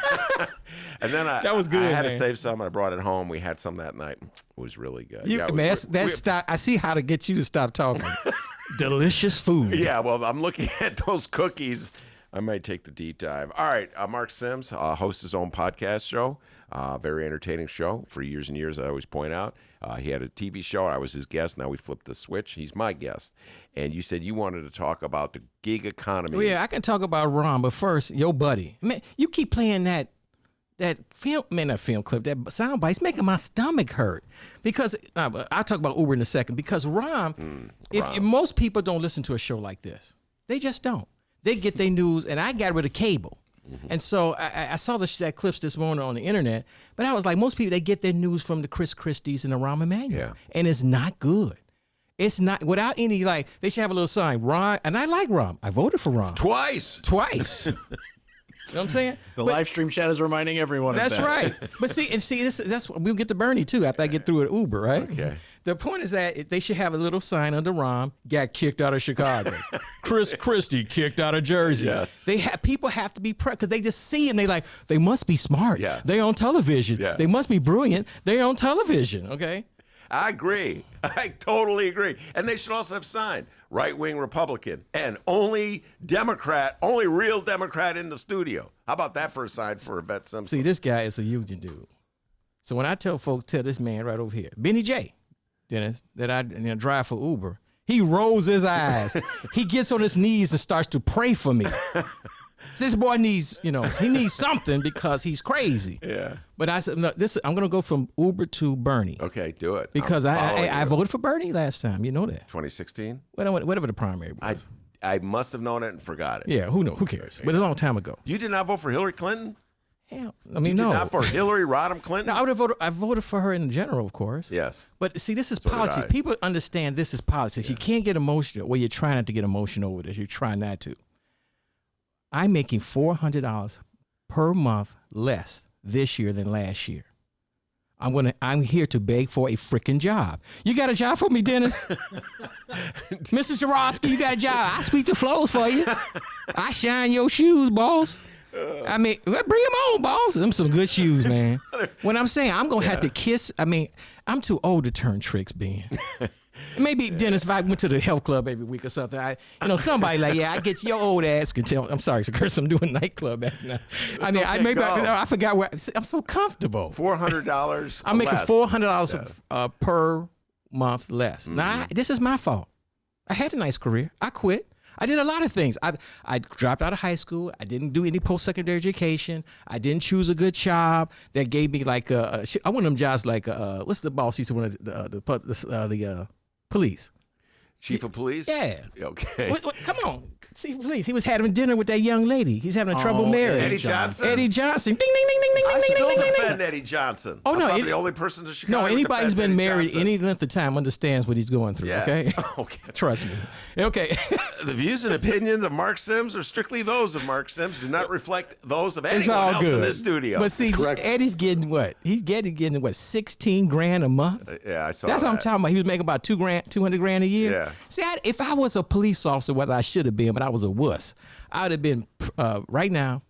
And then that was good. I had man. to save some. I brought it home. We had some that night. It was really good. I see how to get you to stop talking. Delicious food. Yeah, well, I'm looking at those cookies. I might take the deep dive. All right, Marc Sims hosts his own podcast show. Very entertaining show for years and years, I always point out. He had a TV show. I was his guest. Now we flipped the switch. He's my guest. And you said you wanted to talk about the gig economy. Well, yeah, I can talk about Rahm, but first, your buddy. Man, you keep playing that film, not film clip, that sound bite. It's making my stomach hurt. Because, I'll talk about Uber in a second. Because Rahm, if most people don't listen to a show like this, they just don't. They get their news, and I got rid of cable. And so I saw that clips this morning on the internet, but I was like, most people, they get their news from the Chris Christies and the Rahm Emanuel. Yeah. And it's not good. It's not, without any, they should have a little sign, Rahm, and I like Rahm. I voted for Rahm. Twice. You know what I'm saying? The live stream chat is reminding everyone That's of that. right. But that's we'll get to Bernie too after I get through at Uber, right? Okay. The point is that they should have a little sign under Rahm, got kicked out of Chicago. Chris Christie kicked out of Jersey. Yes. People have to be because they just see and they must be smart. Yeah. They're on television. Yeah. They must be brilliant. They're on television. Okay. I agree. I totally agree. And they should also have signed right-wing Republican and only Democrat, only real Democrat in the studio. How about that for a sign for Yvette Simpson? See, this guy is a union dude. So when I tell folks, tell this man right over here, Benny J, Dennis, that I drive for Uber, he rolls his eyes. He gets on his knees and starts to pray for me. This boy needs, he needs something because he's crazy. Yeah. But I said, no, I'm going to go from Uber to Bernie. Okay, do it. Because I voted for Bernie last time. You know that. 2016? Whatever the primary was. I must have known it and forgot it. Yeah, who knows? Who cares? But it's a long time ago. You did not vote for Hillary Clinton? Hell, You did not for Hillary Rodham Clinton? No, I voted for her in general, of course. Yes. But see, this is So did politics. I. People understand this is politics. You can't get emotional. Well, you're trying not to get emotional over this. You're trying not to. I'm making $400 per month less this year than last year. I'm here to beg for a freaking job. You got a job for me, Dennis? Mr. Joravsky, you got a job. I sweep the floors for you. I shine your shoes, boss. I mean, bring them on, boss. Them some good shoes, man. When I'm saying I'm going to have to kiss, I'm too old to turn tricks, Ben. Maybe, Dennis, if I went to the health club every week or something, somebody like, I get your old ass can tell. I'm sorry, Chris, I'm doing nightclub back now. I forgot where, I'm so comfortable. $400 I'm making less. $400 per month less. Now, this is my fault. I had a nice career. I quit. I did a lot of things. I dropped out of high school. I didn't do any post-secondary education. I didn't choose a good job that gave me like I one of them jobs like what's the boss used to want the police. Chief of police? Yeah. Okay. Come on. See, police. He was having dinner with that young lady. He's having a trouble marriage. Eddie Johnson? Eddie Johnson. Ding, ding, ding, ding, ding, I ding, still ding, ding, defend ding. Eddie Johnson. Oh, no. I'm the only person in Chicago No, who anybody who's defends been Eddie married Johnson. any length of time understands what he's going through, Yeah. okay? Okay. Trust me. Okay. The views and opinions of Mark Sims are strictly those of Mark Sims, do not reflect those of anyone It's all else good. in this studio. But see, Eddie's getting what? He's getting what, 16 grand a month? Yeah, I saw That's that. what I'm talking about. He was making about 200 grand a year. Yeah. See, if I was a police officer, whether I should have been, but I was a wuss, I would have been right now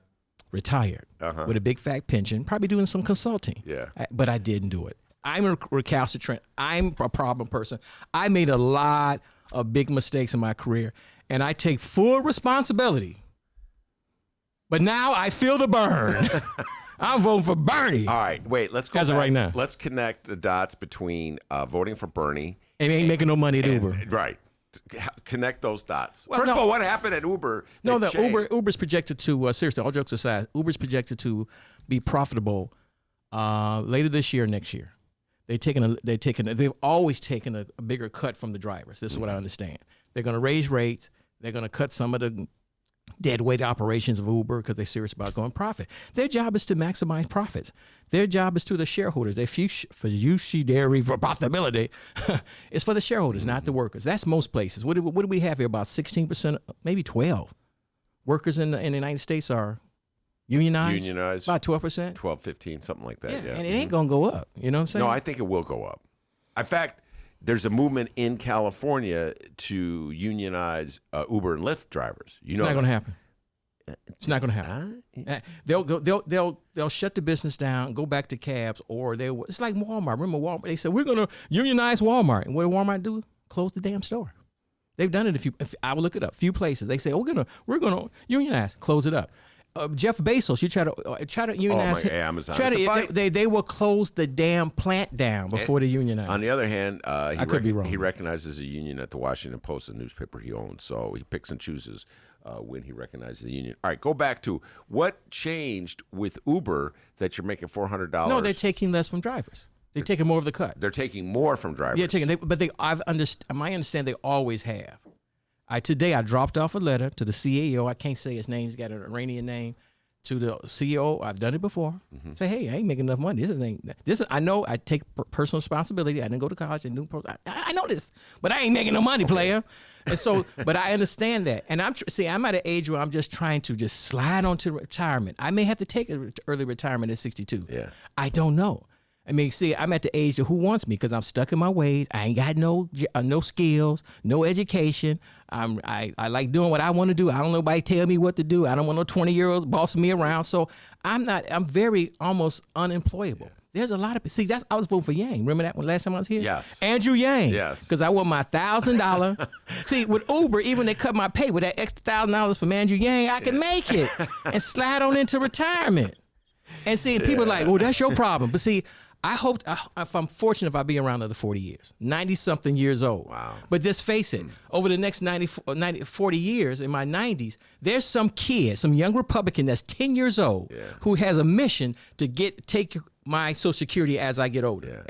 retired with a big fat pension, probably doing some consulting. Yeah. But I didn't do it. I'm a recalcitrant. I'm a problem person. I made a lot of big mistakes in my career, and I take full responsibility. But now I feel the burn. I'm voting for Bernie. All right, wait, let's go As of back. right now. Let's connect the dots between voting for Bernie. And he ain't making no money at Uber. Right. Connect those dots. Well, First of no. all, what happened at Uber? No, that the changed? Uber's projected to seriously, all jokes aside, Uber's projected to be profitable later this year, next year. They've always taken a bigger cut from the drivers. This is what I understand. They're going to raise rates. They're going to cut some of the dead weight operations of Uber because they're serious about going profit. Their job is to maximize profits. Their job is to the shareholders. Their fiduciary for profitability is for the shareholders, not the workers. That's most places. What do we have here? About 16%, maybe 12 workers in the United States are unionized. Unionized. About 12%. 12, 15, something like that. Yeah. And it ain't going to go up. You know what I'm saying? No, I think it will go up. In fact, there's a movement in California to unionize Uber and Lyft drivers. You know, it's not going to happen. It's not going to happen. They'll shut the business down, go back to cabs, or it's like Walmart. Remember Walmart? They said we're going to unionize Walmart, and what did Walmart do? Close the damn store. They've done it I will look it up. Few places they say, we're gonna unionize, close it up. Jeff Bezos, you try to unionize him. Amazon. They will close the damn plant down before they unionize. On the other hand, I could be wrong. He recognizes a union at the Washington Post, the newspaper he owns, so he picks and chooses when he recognizes the union. All right, go back to what changed with Uber that you're making $400. No, they're taking less from drivers. They're taking more of the cut. They're taking more from drivers. Yeah, my understand they always have. Today I dropped off a letter to the CEO. I can't say his name. He's got an Iranian name. to the CEO. I've done it before. Say, hey, I ain't making enough money. I know I take personal responsibility. I didn't go to college. I know this, but I ain't making no money, player. And so, but I understand that. And I'm at an age where I'm just trying to just slide onto retirement. I may have to take an early retirement at 62. Yeah. I don't know. I mean, see, I'm at the age of who wants me because I'm stuck in my ways. I ain't got no skills, no education. I like doing what I want to do. I don't nobody tell me what to do. I don't want no 20-year-olds bossing me around. So I'm very almost unemployable. There's a lot of I was voting for Yang. Remember that one last time I was here? Yes. Andrew Yang. Yes. Because I want my $1,000. See, with Uber, even they cut my pay with that extra $1,000 from Andrew Yang, I can make it and slide on into retirement. And see, people are like, oh, that's your problem. But see, I hope, if I'm fortunate, if I'll be around another 40 years, 90-something years old. Wow. But just face it, over the next 40 years, in my 90s, there's some kid, some young Republican that's 10 years old who has a mission to take my Social Security as I get older.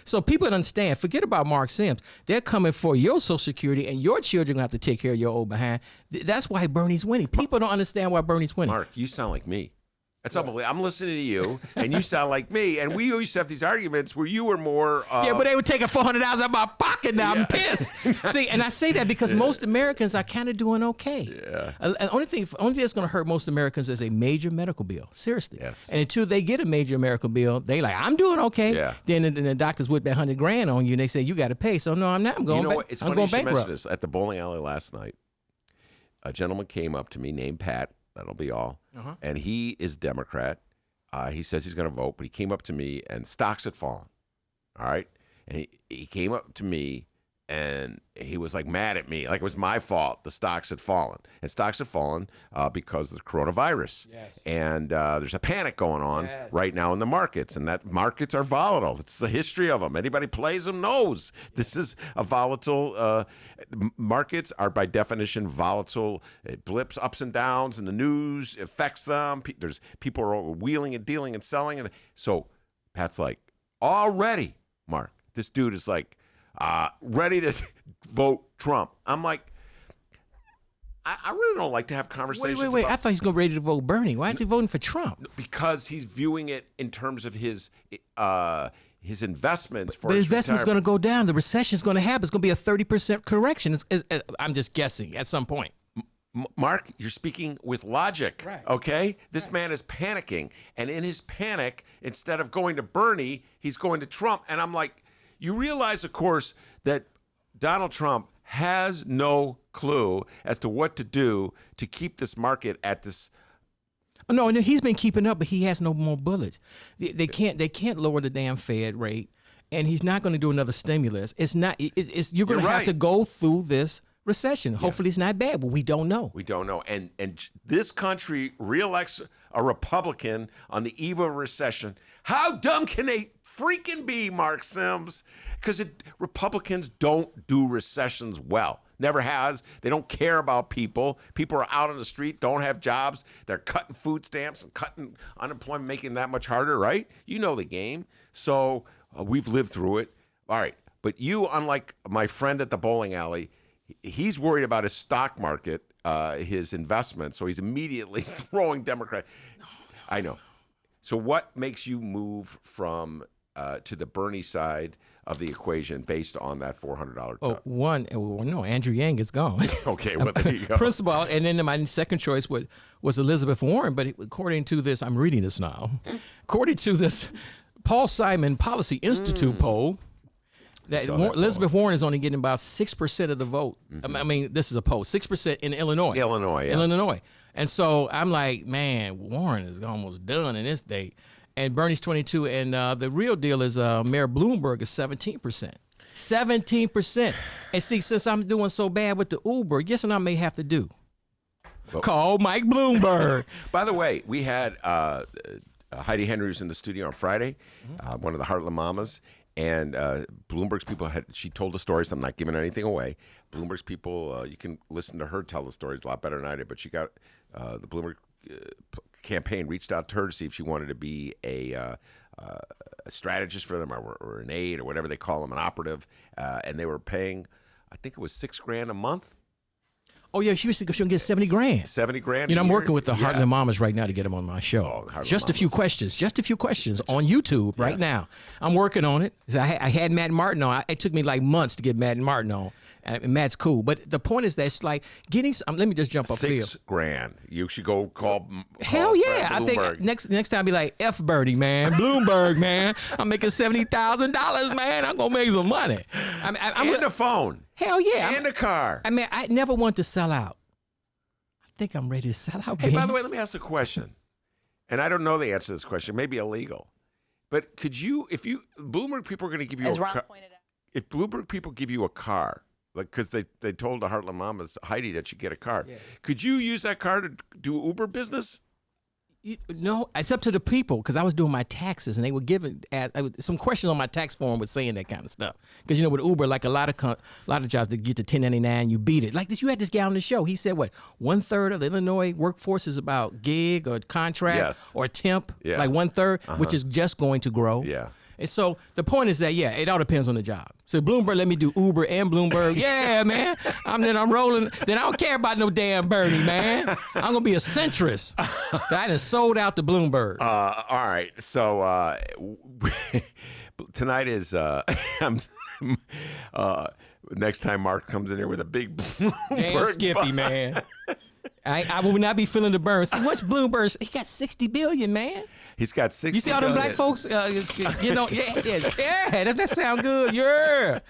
So people understand, forget about Mark Sims. They're coming for your Social Security, and your children going to have to take care of your old behind. That's why Bernie's winning. People don't understand why Bernie's winning. Mark, you sound like me. That's unbelievable. I'm listening to you, and you sound like me. And we used to have these arguments where you were more. Yeah, but they were taking $400 out of my pocket now. I'm pissed. See, and I say that because most Americans are kind of doing okay. Yeah. The only thing that's going to hurt most Americans is a major medical bill. Seriously. Yes. And until they get a major medical bill, they like, I'm doing okay. Yeah. Then the doctors whip that $100,000 on you, and they say you got to pay. So no, I'm not. I'm going. You know what? It's funny you should mention bankrupt. this. At the bowling alley last night, a gentleman came up to me named Pat. That'll be all. And he is Democrat. He says he's going to vote, but he came up to me and stocks had fallen. All right. And he came up to me and he was like mad at me, like it was my fault. The stocks had fallen. And stocks had fallen because of the coronavirus. Yes. And there's a panic going on right now in the markets. And that markets are volatile. It's the history of them. Anybody plays them knows this is a volatile. Markets are by definition volatile. It blips ups and downs, and the news affects them. There's people are wheeling and dealing and selling. And so Pat's like, already, Mark, this dude is like, ready to vote Trump. I'm like, I really don't like to have conversations. Wait. I thought he's going ready to vote Bernie. Why is he voting for Trump? Because he's viewing it in terms of his investments for but his his investment's going to retirement. go down. The recession's going to happen. It's going to be a 30% correction. I'm just guessing at some point. Mark, you're speaking with logic, Right. okay? This man is panicking, and in his panic, instead of going to Bernie, he's going to Trump. And I'm like, you realize, of course, that Donald Trump has no clue as to what to do to keep this market at this. No, he's been keeping up, but he has no more bullets. They can't lower the damn Fed rate, and he's not going to do another stimulus. It's not. You're going to have to go through this recession. Hopefully it's not bad, but we don't know. We don't know. And this country reelects a Republican on the eve of a recession. How dumb can they freaking be, Mark Sims? Because Republicans don't do recessions well. Never has. They don't care about people. People are out on the street, don't have jobs. They're cutting food stamps and cutting unemployment, making that much harder, right? You know the game. So we've lived through it. All right. But you, unlike my friend at the bowling alley, he's worried about his stock market, his investments, so he's immediately throwing Democrat. I know. So what makes you move from to the Bernie side of the equation based on that $400 tub? Andrew Yang is gone. Okay, well, there you go. Principal, and then my second choice was Elizabeth Warren, but according to this, I'm reading this now. According to this Paul Simon Policy Institute poll, that Elizabeth Warren is only getting about 6% of the vote. I mean, this is a poll, 6% in Illinois. Illinois. And so I'm like, man, Warren is almost done in this state. And Bernie's 22, and the real deal is Mayor Bloomberg is 17%. 17%. And see, since I'm doing so bad with the Uber, guess what I may have to do? Call Mike Bloomberg. By the way, we had Heidi Henry was in the studio on Friday, one of the Heartland Mamas. And Bloomberg's people she told the stories. I'm not giving anything away. Bloomberg's people, you can listen to her tell the stories a lot better than I did. But she got the Bloomberg campaign reached out to her to see if she wanted to be a strategist for them or an aide or whatever they call them, an operative. And they were paying, I think it was $6,000 a month. Oh yeah, she'll get 70 grand. 70 grand. You know, a I'm year? working with the Heartland Mamas right now to get them on my show. Just a few questions on YouTube right now. I'm working on it. I had Matt Martin on. It took me like months to get Matt Martin on. And Matt's cool, but the point is that it's like getting. Let me just jump up here. $6 grand. You should go call. Hell yeah! I think next time be like F Birdie, man, Bloomberg, man. I'm making $70,000, man. I'm gonna make some money. And a phone. Hell yeah! And a car. I mean, I never want to sell out. I think I'm ready to sell out. Hey, by the way, let me ask a question. And I don't know the answer to this question. It may be illegal, but could you, if Bloomberg people are going to give you As a Ron car, pointed out. if Bloomberg people give you a car. Like, because they told the Heartland Mamas, Heidi, that you get a car. Yeah. Could you use that car to do Uber business? No, it's up to the people, because I was doing my taxes and they were giving some questions on my tax form was saying that kind of stuff. Because, you know, with Uber, like a lot of jobs that get to 1099, you beat it. Like this, you had this guy on the show. He said, what, 1/3 of the Illinois workforce is about gig or contract or temp, like 1/3, which is just going to grow. Yeah. And so the point is that, yeah, it all depends on the job. So Bloomberg let me do Uber and Bloomberg. Yeah, man. I'm rolling. Then I don't care about no damn Bernie, man. I'm going to be a centrist. I done sold out to Bloomberg. All right. So tonight is next time Marc comes in here with a big Bloomberg. Damn Skippy, man. I will not be feeling the burn. See, what's Bloomberg? He got $60 billion, man. He's got 60. You see all them black folks, you know, yeah, doesn't that sound good? Yeah.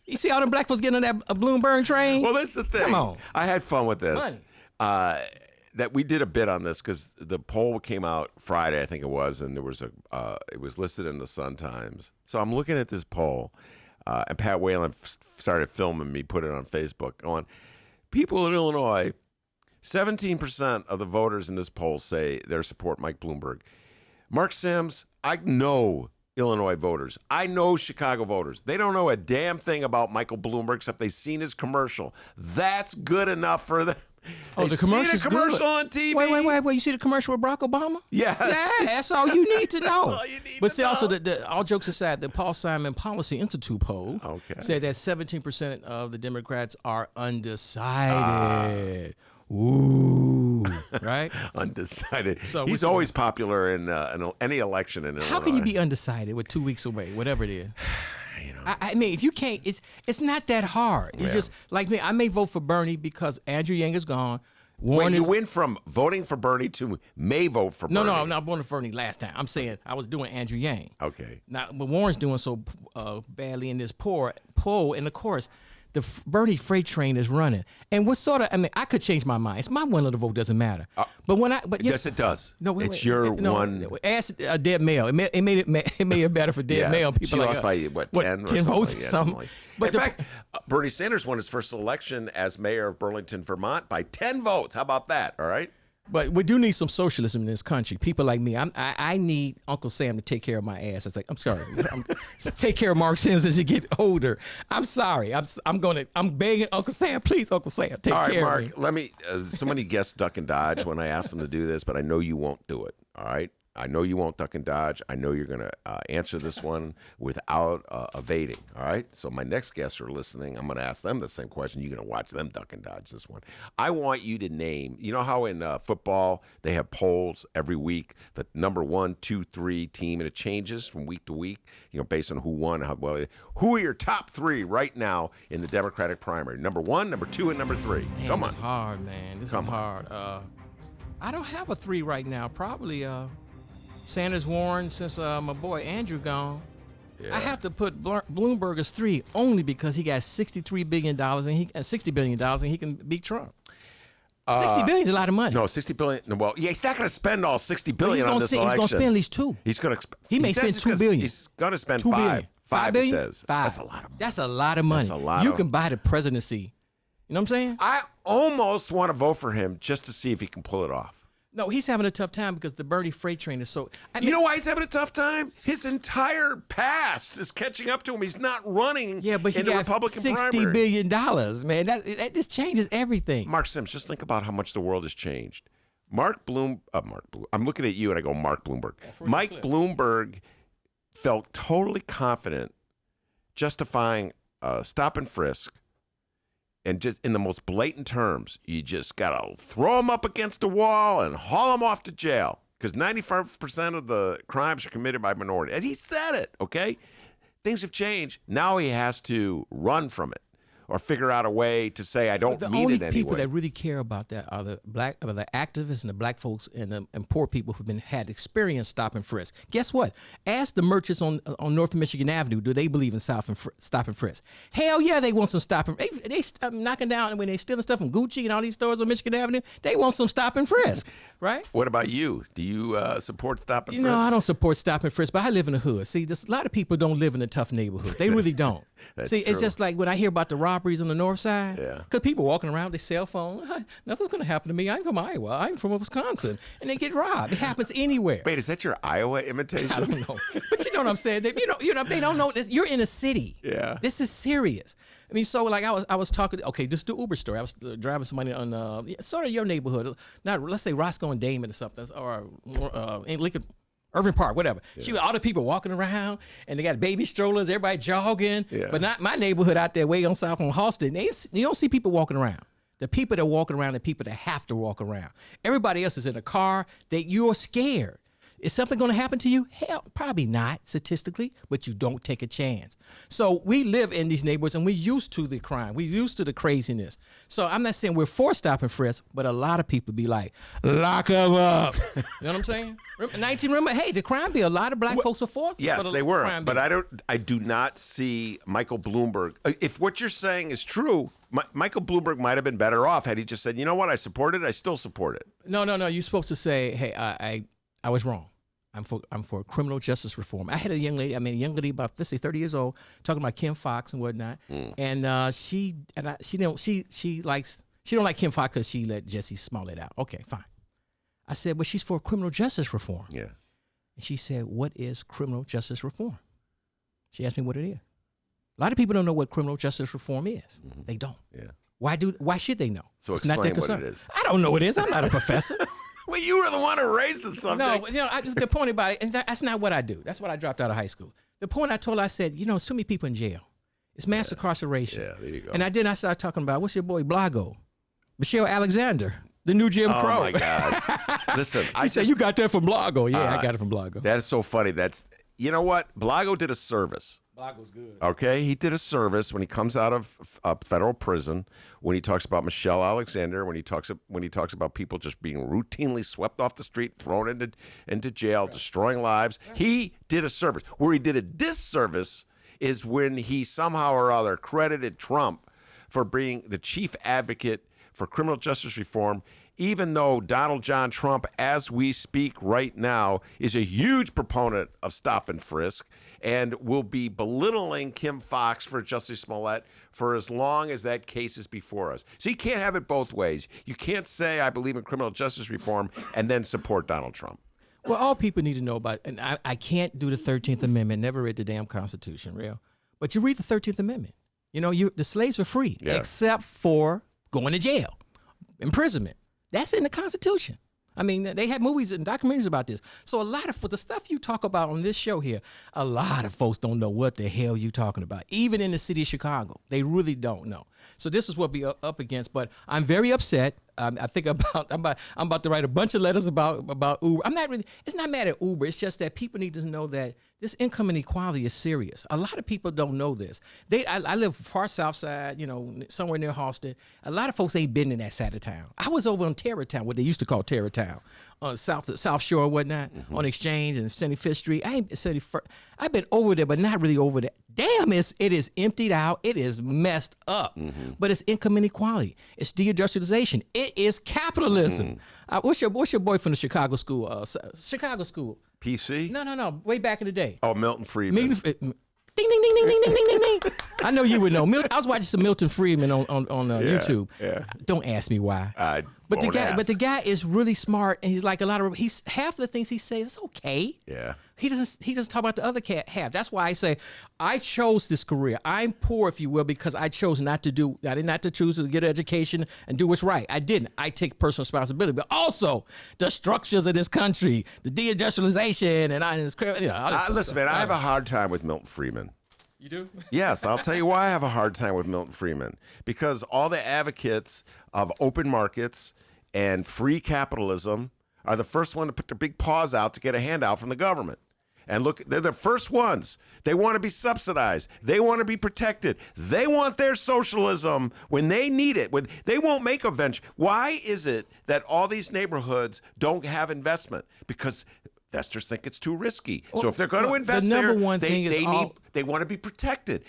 You see all them black folks getting on that Bloomberg train? Well, that's the thing. Come on. I had fun with this. That we did a bit on this because the poll came out Friday, I think it was, and there was it was listed in the Sun-Times. So I'm looking at this poll, and Pat Whalen started filming me, put it on Facebook, going, people in Illinois, 17% of the voters in this poll say they support Mike Bloomberg. Mark Sims, I know Illinois voters. I know Chicago voters. They don't know a damn thing about Michael Bloomberg except they've seen his commercial. That's good enough for them. Oh, the commercial's seen a commercial good. on TV. Wait. You see the commercial with Barack Obama? Yes. Yeah, that's all you need to know. All you need but to see, know. also, all jokes aside, the Paul Simon Policy Institute poll said that 17% of the Democrats are undecided. Ooh, right? Undecided. So he's always popular in any election in Illinois. How can you be undecided with 2 weeks away, whatever it is? I mean, if you can't, it's not that hard. It's just like me. I may vote for Bernie because Andrew Yang is gone. Wait, you went from voting for Bernie to may vote for Bernie. No, I'm not voting for Bernie last time. I'm saying I was doing Andrew Yang. Okay. Now, but Warren's doing so badly in this poll, and of course, the Bernie freight train is running. And what sort of, I mean, I could change my mind. It's my one little vote, doesn't matter. Yes, it does. No, wait, it's your one. Ask dead male. It made it better for dead male. People she lost by what 10 votes or yeah, something. But in fact, Bernie Sanders won his first election as mayor of Burlington, Vermont by 10 votes. How about that? All right. But we do need some socialism in this country. People like me, I need Uncle Sam to take care of my ass. It's like, I'm sorry, take care of Mark Sims as you get older. I'm sorry, I'm begging Uncle Sam, please, Uncle Sam, take care Mark, of me. let me. So many guests duck and dodge when I ask them to do this, but I know you won't do it. All right. I know you won't duck and dodge. I know you're going to answer this one without evading, all right? So my next guests are listening. I'm going to ask them the same question. You're going to watch them duck and dodge this one. I want you to name, you know how in football they have polls every week, the number 1, 2, 3 team, and it changes from week to week, you know, based on who won, how well. Who are your top 3 right now in the Democratic primary? Number 1, number 2, and number 3. Man, Come on. It's hard, man. This is hard. I don't have a 3 right now. Probably Sanders, Warren, since my boy Andrew gone. Yeah. I have to put Bloomberg as 3 only because he got $63 billion and $60 billion and he can beat Trump. $60 billion is a lot of money. No, $60 billion. Well, yeah, he's not going to spend all $60 billion on this election. He's going to spend at least 2. He's going to. He may spend $2 billion. He's going to spend $2 5 billion. $5 billion? He says. 5. That's a lot of money. That's a lot of money. That's a lot. You can buy the presidency. You know what I'm saying? I almost want to vote for him just to see if he can pull it off. No, he's having a tough time because the Bernie freight train is so. You know why he's having a tough time? His entire past is catching up to him. He's not running. Yeah, but he in the got Republican $60 primary. billion, man. That just changes everything. Mark Sims, just think about how much the world has changed. I'm looking at you and I go, Mark Bloomberg. Mike Bloomberg felt totally confident justifying stop and frisk and just in the most blatant terms, you just got to throw them up against the wall and haul them off to jail because 95% of the crimes are committed by minorities. And he said it, okay? Things have changed. Now he has to run from it or figure out a way to say, I don't mean it anyway. The only people that really care about that are the activists and the black folks and poor people who've had experience stop and frisk. Guess what? Ask the merchants on North Michigan Avenue, do they believe in stop and frisk? Hell yeah, they want some stop and frisk. They knocking down, when they stealing stuff from Gucci and all these stores on Michigan Avenue, they want some stop and frisk, right? What about you? Do you support stop and frisk? No, I don't support stop and frisk, but I live in the hood. See, a lot of people don't live in a tough neighborhood. They really don't. See, it's just like when I hear about the robberies on the north side, because people walking around with their cell phone, nothing's going to happen to me. I'm from Iowa. I'm from Wisconsin. And they get robbed. It happens anywhere. Wait, is that your Iowa imitation? I don't know. But you know what I'm saying? You know, they don't know this. You're in a city. Yeah. This is serious. I mean, so like I was talking, okay, just the Uber story. I was driving somebody on sort of your neighborhood, not, let's say Roscoe and Damon or something, or in Lincoln, Irving Park, whatever. Yeah. All the people walking around, and they got baby strollers, everybody jogging. Yeah. But not my neighborhood out there way on South on Halsted. You don't see people walking around. The people that are walking around are people that have to walk around. Everybody else is in a car that you're scared. Is something going to happen to you? Hell, probably not statistically, but you don't take a chance. So we live in these neighborhoods, and we're used to the crime. We're used to the craziness. So I'm not saying we're for stop and frisk, but a lot of people be like, lock them up. You know what I'm saying? Remember, hey, the crime bill, a lot of black folks are for. Yes, they were, but I do not see Michael Bloomberg. If what you're saying is true, Michael Bloomberg might have been better off had he just said, you know what, I support it, I still support it. No, you're supposed to say, hey, I was wrong. I'm for criminal justice reform. I had a young lady about, let's say 30 years old, talking about Kim Foxx and whatnot. And she don't like Kim Foxx because she let Jussie Smollett out. Okay, fine. I said, but she's for criminal justice reform. Yeah. And she said, what is criminal justice reform? She asked me what it is. A lot of people don't know what criminal justice reform is. Mm-hmm. They don't. Yeah. Why should they know? So it's explain not their concern. What it is. I don't know what it is. I'm not a professor. Well, you were the one who raised the subject. No, the point about it, and that's not what I do. That's what I dropped out of high school. The point I told her, I said, it's too many people in jail. It's mass incarceration. Yeah, there you go. And I started talking about, what's your boy Blago? Michelle Alexander, the new Jim Crow. Oh, my God. Listen. She said, you got that from Blago. Yeah, I got it from Blago. That is so funny. You know what? Blago did a service. Blago's good. Okay? He did a service when he comes out of federal prison, when he talks about Michelle Alexander, when he talks about people just being routinely swept off the street, thrown into jail, destroying lives. He did a service. Where he did a disservice is when he somehow or other credited Trump for being the chief advocate for criminal justice reform, even though Donald John Trump, as we speak right now, is a huge proponent of stop and frisk and will be belittling Kim Foxx for Jussie Smollett for as long as that case is before us. So you can't have it both ways. You can't say, I believe in criminal justice reform and then support Donald Trump. Well, all people need to know about, and I can't do the 13th Amendment, never read the damn Constitution, real. But you read the 13th Amendment. The slaves were free, except for going to jail, imprisonment. That's in the Constitution. I mean, they had movies and documentaries about this. So for the stuff you talk about on this show here, a lot of folks don't know what the hell you talking about. Even in the city of Chicago, they really don't know. So this is what we're up against. But I'm very upset. I think I'm about to write a bunch of letters about Uber. It's not mad at Uber. It's just that people need to know that this income inequality is serious. A lot of people don't know this. I live far south side, somewhere near Halsted. A lot of folks ain't been in that side of town. I was over on Terrortown, what they used to call Terrortown, on South Shore and whatnot, on Exchange and 75th Street. I've been over there, but not really over there. Damn, it is emptied out. It is messed up. But it's income inequality. It's deindustrialization. It is capitalism. What's your boy from the Chicago school? Chicago school. PC? No. Way back in the day. Oh, Milton Friedman. Ding, ding, ding, ding, ding, ding, ding, ding. I know you would know. I was watching some Milton Friedman on YouTube. Yeah. Don't ask me why. But the guy is really smart, and he's like half the things he says is okay. Yeah. He doesn't talk about the other half. That's why I say I chose this career. I'm poor, if you will, because I chose not to choose to get an education and do what's right. I didn't. I take personal responsibility, but also the structures of this country, the deindustrialization, and listen, man. I have a hard time with Milton Friedman. You do? Yes, I'll tell you why I have a hard time with Milton Friedman. Because all the advocates of open markets and free capitalism are the first one to put their big paws out to get a handout from the government. And look, they're the first ones. They want to be subsidized. They want to be protected. They want their socialism when they need it. When they won't make a venture. Why is it that all these neighborhoods don't have investment? Because investors think it's too risky. So if they're going to invest the number there, one thing is they want to be protected.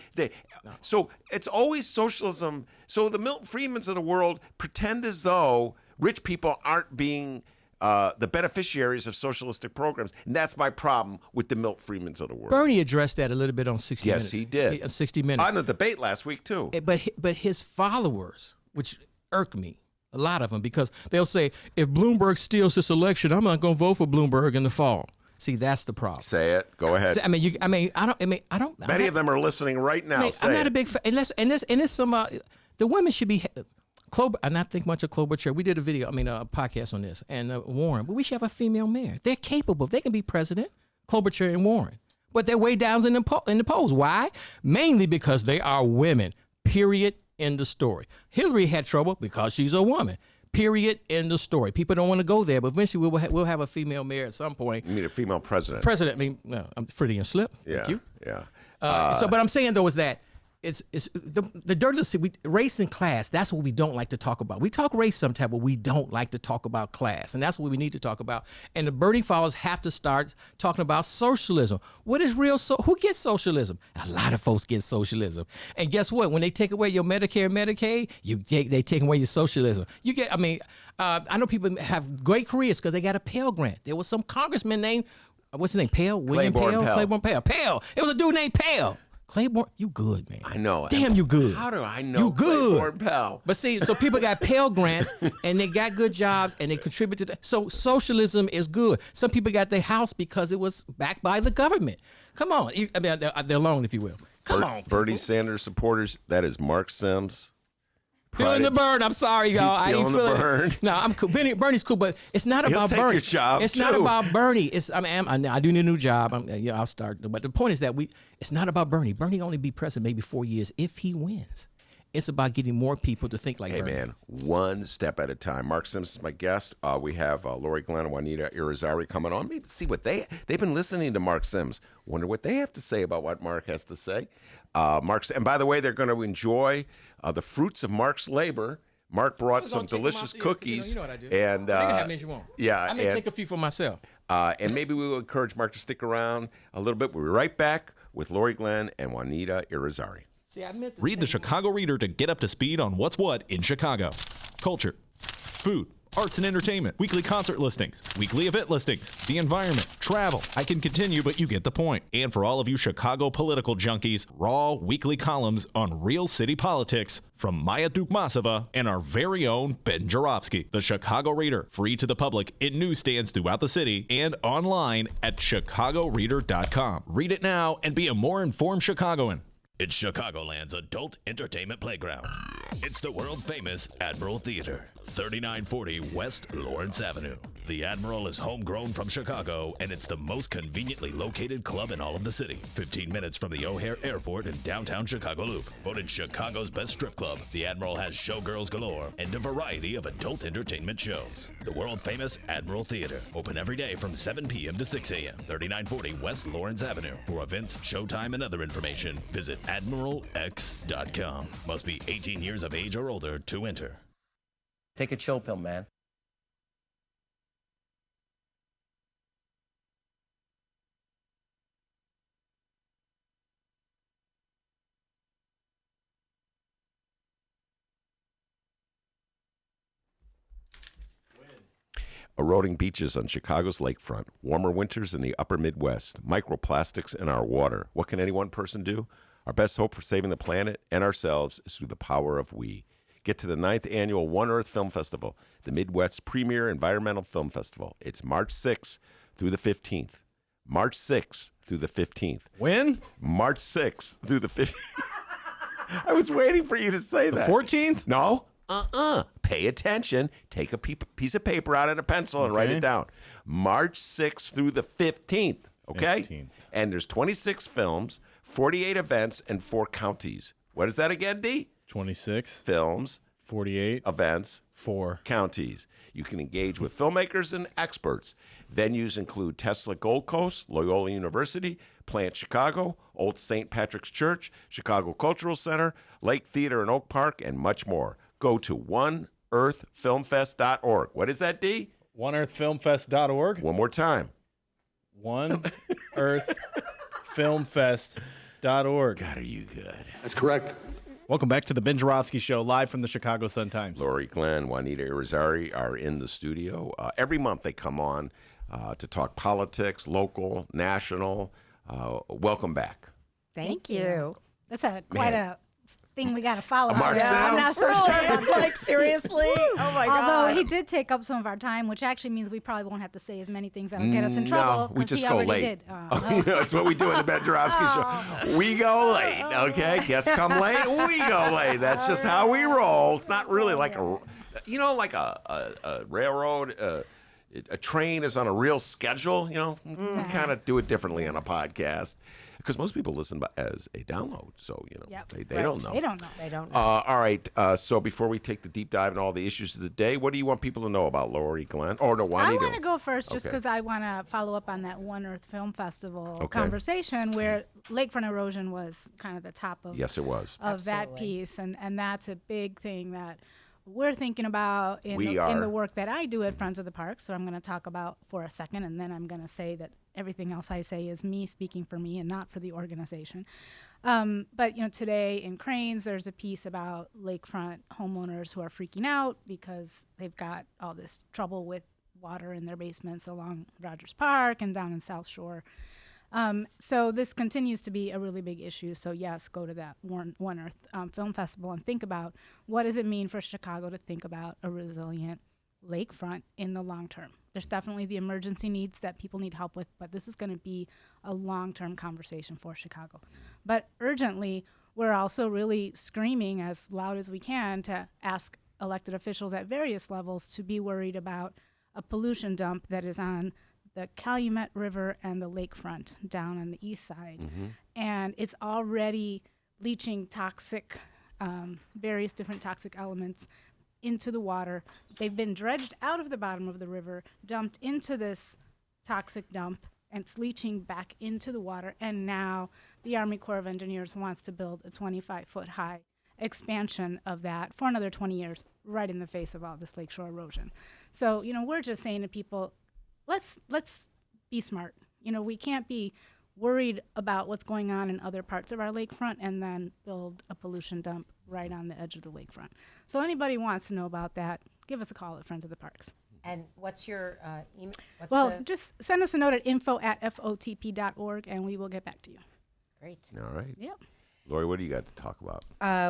So it's always socialism. So the Milton Friedmans of the world pretend as though rich people aren't being the beneficiaries of socialistic programs. And that's my problem with the Milton Friedmans of the world. Bernie addressed that a little bit on 60 Minutes. Yes, he did. 60 Minutes. On the debate last week, too. But his followers, which irk me, a lot of them, because they'll say, if Bloomberg steals this election, I'm not going to vote for Bloomberg in the fall. See, that's the problem. Say it. Go ahead. I don't. Many of them are listening right now. I'm not a big fan. Unless some the women should be. I not think much of Klobuchar. We did a podcast on this, and Warren. But we should have a female mayor. They're capable. They can be president. Klobuchar and Warren, but they're way down in the polls. Why? Mainly because they are women. Period. End of story. Hillary had trouble because she's a woman. Period. End of story. People don't want to go there, but eventually we'll have a female mayor at some point. You need a female president. I'm Freudian slip. Yeah. Thank you. Yeah. But I'm saying though is that it's the dirty race and class. That's what we don't like to talk about. We talk race sometimes, but we don't like to talk about class, and that's what we need to talk about. And the Bernie followers have to start talking about socialism. What is real? Who gets socialism? A lot of folks get socialism. And guess what? When they take away your Medicare and Medicaid, they take away your socialism. You get. I know people have great careers because they got a Pell Grant. There was some congressman named what's his name? Pell. William Pell. Claiborne Pell. Pell. It was a dude named Pell. Claiborne, you good, man. I know. Damn, you good. How do I know you good. Claiborne Pell? But see, so people got Pell Grants, and they got good jobs, and they contribute to that. So socialism is good. Some people got their house because it was backed by the government. Come on. They're loaned, if you will. Come on, Bernie Sanders supporters, that is Mark Sims. Feeling the burn. I'm sorry, y'all. I ain't feeling the burn. No, I'm cool. Bernie's cool, but it's not about He'll take Bernie. your job, it's too. not about Bernie. I do need a new job. I'll start. But the point is that it's not about Bernie. Bernie only be president maybe 4 years if he wins. It's about getting more people to think like Bernie. Hey, man, one step at a time. Mark Sims is my guest. We have Laurie, Glenn, and Juanita Irizarry coming on. Maybe see what they've been listening to Mark Sims. Wonder what they have to say about what Mark has to say. And by the way, they're going to enjoy the fruits of Mark's labor. Mark brought some delicious cookies. You know what I do. And you can have me if you want. Yeah, I may take a few for myself. And maybe we will encourage Mark to stick around a little bit. We'll be right back with Laurie, Glenn, and Juanita Irizarry. Read the Chicago Reader to get up to speed on what's what in Chicago. Culture, food, arts and entertainment, weekly concert listings, weekly event listings, the environment, travel. I can continue, but you get the point. And for all of you Chicago political junkies, raw weekly columns on real city politics from Maya Dukmasova and our very own Ben Joravsky. The Chicago Reader, free to the public in newsstands throughout the city and online at chicagoreader.com. Read it now and be a more informed Chicagoan. It's Chicagoland's adult entertainment playground. It's the world-famous Admiral Theater, 3940 West Lawrence Avenue. The Admiral is homegrown from Chicago, and it's the most conveniently located club in all of the city. 15 minutes from the O'Hare Airport in downtown Chicago Loop. Voted Chicago's best strip club, the Admiral has showgirls galore and a variety of adult entertainment shows. The world-famous Admiral Theater, open every day from 7 p.m. to 6 a.m. 3940 West Lawrence Avenue. For events, showtime, and other information, visit AdmiralX.com. Must be 18 years of age or older to enter. Take a chill pill, man. Eroding beaches on Chicago's lakefront, warmer winters in the upper Midwest, microplastics in our water. What can any one person do? Our best hope for saving the planet and ourselves is through the power of we. Get to the 9th annual One Earth Film Festival, the Midwest's premier environmental film festival. It's March 6th through the 15th. March 6th through the 15th. When? March 6th through the 15th. I was waiting for you to say that. The 14th? No. Pay attention. Take a piece of paper out and a pencil and write it down. March 6th through the 15th. Okay? 15th. And there's 26 films, 48 events, and 4 counties. What is that again, D? 26 films, 48 events, 4 counties. You can engage with filmmakers and experts. Venues include Tesla Gold Coast, Loyola University, Plant Chicago, Old St. Patrick's Church, Chicago Cultural Center, Lake Theater in Oak Park, and much more. Go to oneearthfilmfest.org. What is that, D? oneearthfilmfest.org. One more time. oneearthfilmfest.org. God, are you good? That's correct. Welcome back to the Ben Joravsky Show, live from the Chicago Sun-Times. Laurie, Glenn, Juanita, Irizarry are in the studio. Every month they come on to talk politics, local, national. Welcome back. Thank you. That's quite a thing we got to follow. Marc I'm not so sure. It's like, seriously? Oh, my God. Although he did take up some of our time, which actually means we probably won't have to say as many things that'll get us in trouble. No, we just he go already late. Did. That's what we do in the Ben Joravsky Show. We go late, okay? Guests come late, we go late. That's just how we roll. It's not really like a railroad, a train is on a real schedule, We kind of do it differently on a podcast. Because most people listen as a download, so they don't know. They don't know. They don't know. All right. So before we take the deep dive and all the issues of the day, what do you want people to know about Laurie, Glenn, or no, Juanita? I want to go first, just Okay. because I want to follow up on that One Earth Film Festival conversation, where lakefront erosion was kind of the top of Yes, it was. of that piece, and that's a big thing that we're thinking about in the work that I do at Friends of the Park. So I'm going to talk about for a second, and then I'm going to say that everything else I say is me speaking for me and not for the organization. But today in Cranes, there's a piece about lakefront homeowners who are freaking out because they've got all this trouble with water in their basements along Rogers Park and down in South Shore. So this continues to be a really big issue. So yes, go to that One Earth Film Festival and think about what does it mean for Chicago to think about a resilient lakefront in the long term. There's definitely the emergency needs that people need help with, but this is going to be a long-term conversation for Chicago. But urgently, we're also really screaming as loud as we can to ask elected officials at various levels to be worried about a pollution dump that is on the Calumet River and the lakefront down on the east side. And it's already leaching toxic, various different toxic elements into the water. They've been dredged out of the bottom of the river, dumped into this toxic dump, and it's leaching back into the water. And now the Army Corps of Engineers wants to build a 25-foot high expansion of that for another 20 years, right in the face of all this lakeshore erosion. So, we're just saying to people, let's be smart. We can't be worried about what's going on in other parts of our lakefront and then build a pollution dump right on the edge of the lakefront. So anybody wants to know about that, give us a call at Friends of the Parks. And what's your email? Just send us a note at info@fotp.org and we will get back to you. Great. All right. Yep. Laurie, what do you got to talk about?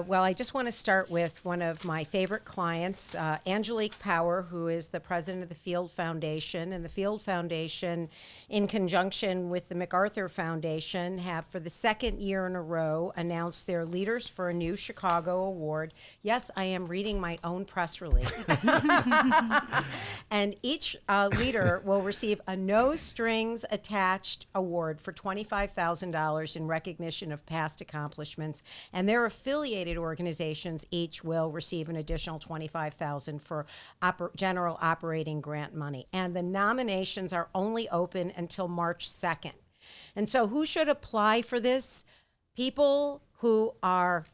Well, I just want to start with one of my favorite clients, Angelique Power, who is the president of the Field Foundation. And the Field Foundation, in conjunction with the MacArthur Foundation, have for the second year in a row announced their Leaders for a New Chicago Award. Yes, I am reading my own press release. And each leader will receive a no-strings-attached award for $25,000 in recognition of past accomplishments. And their affiliated organizations each will receive an additional $25,000 for general operating grant money. And the nominations are only open until March 2nd. And so who should apply for this? People who are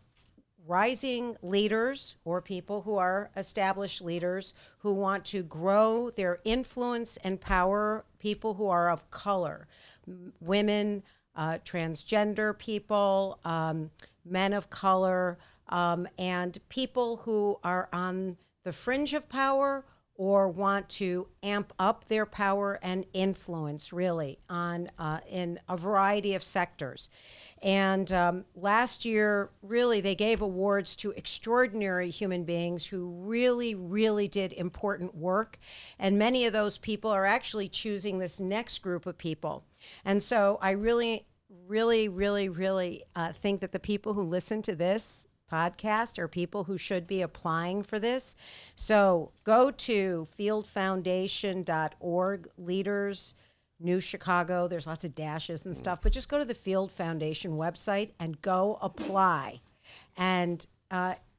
rising leaders or people who are established leaders who want to grow their influence and power, people who are of color, women, transgender people, men of color, and people who are on the fringe of power or want to amp up their power and influence, really, on in a variety of sectors. And last year, really, they gave awards to extraordinary human beings who really, really did important work. And many of those people are actually choosing this next group of people. And so I really think that the people who listen to this podcast are people who should be applying for this. So go to fieldfoundation.org, Leaders New Chicago. There's lots of dashes and stuff, but just go to the Field Foundation website and go apply. And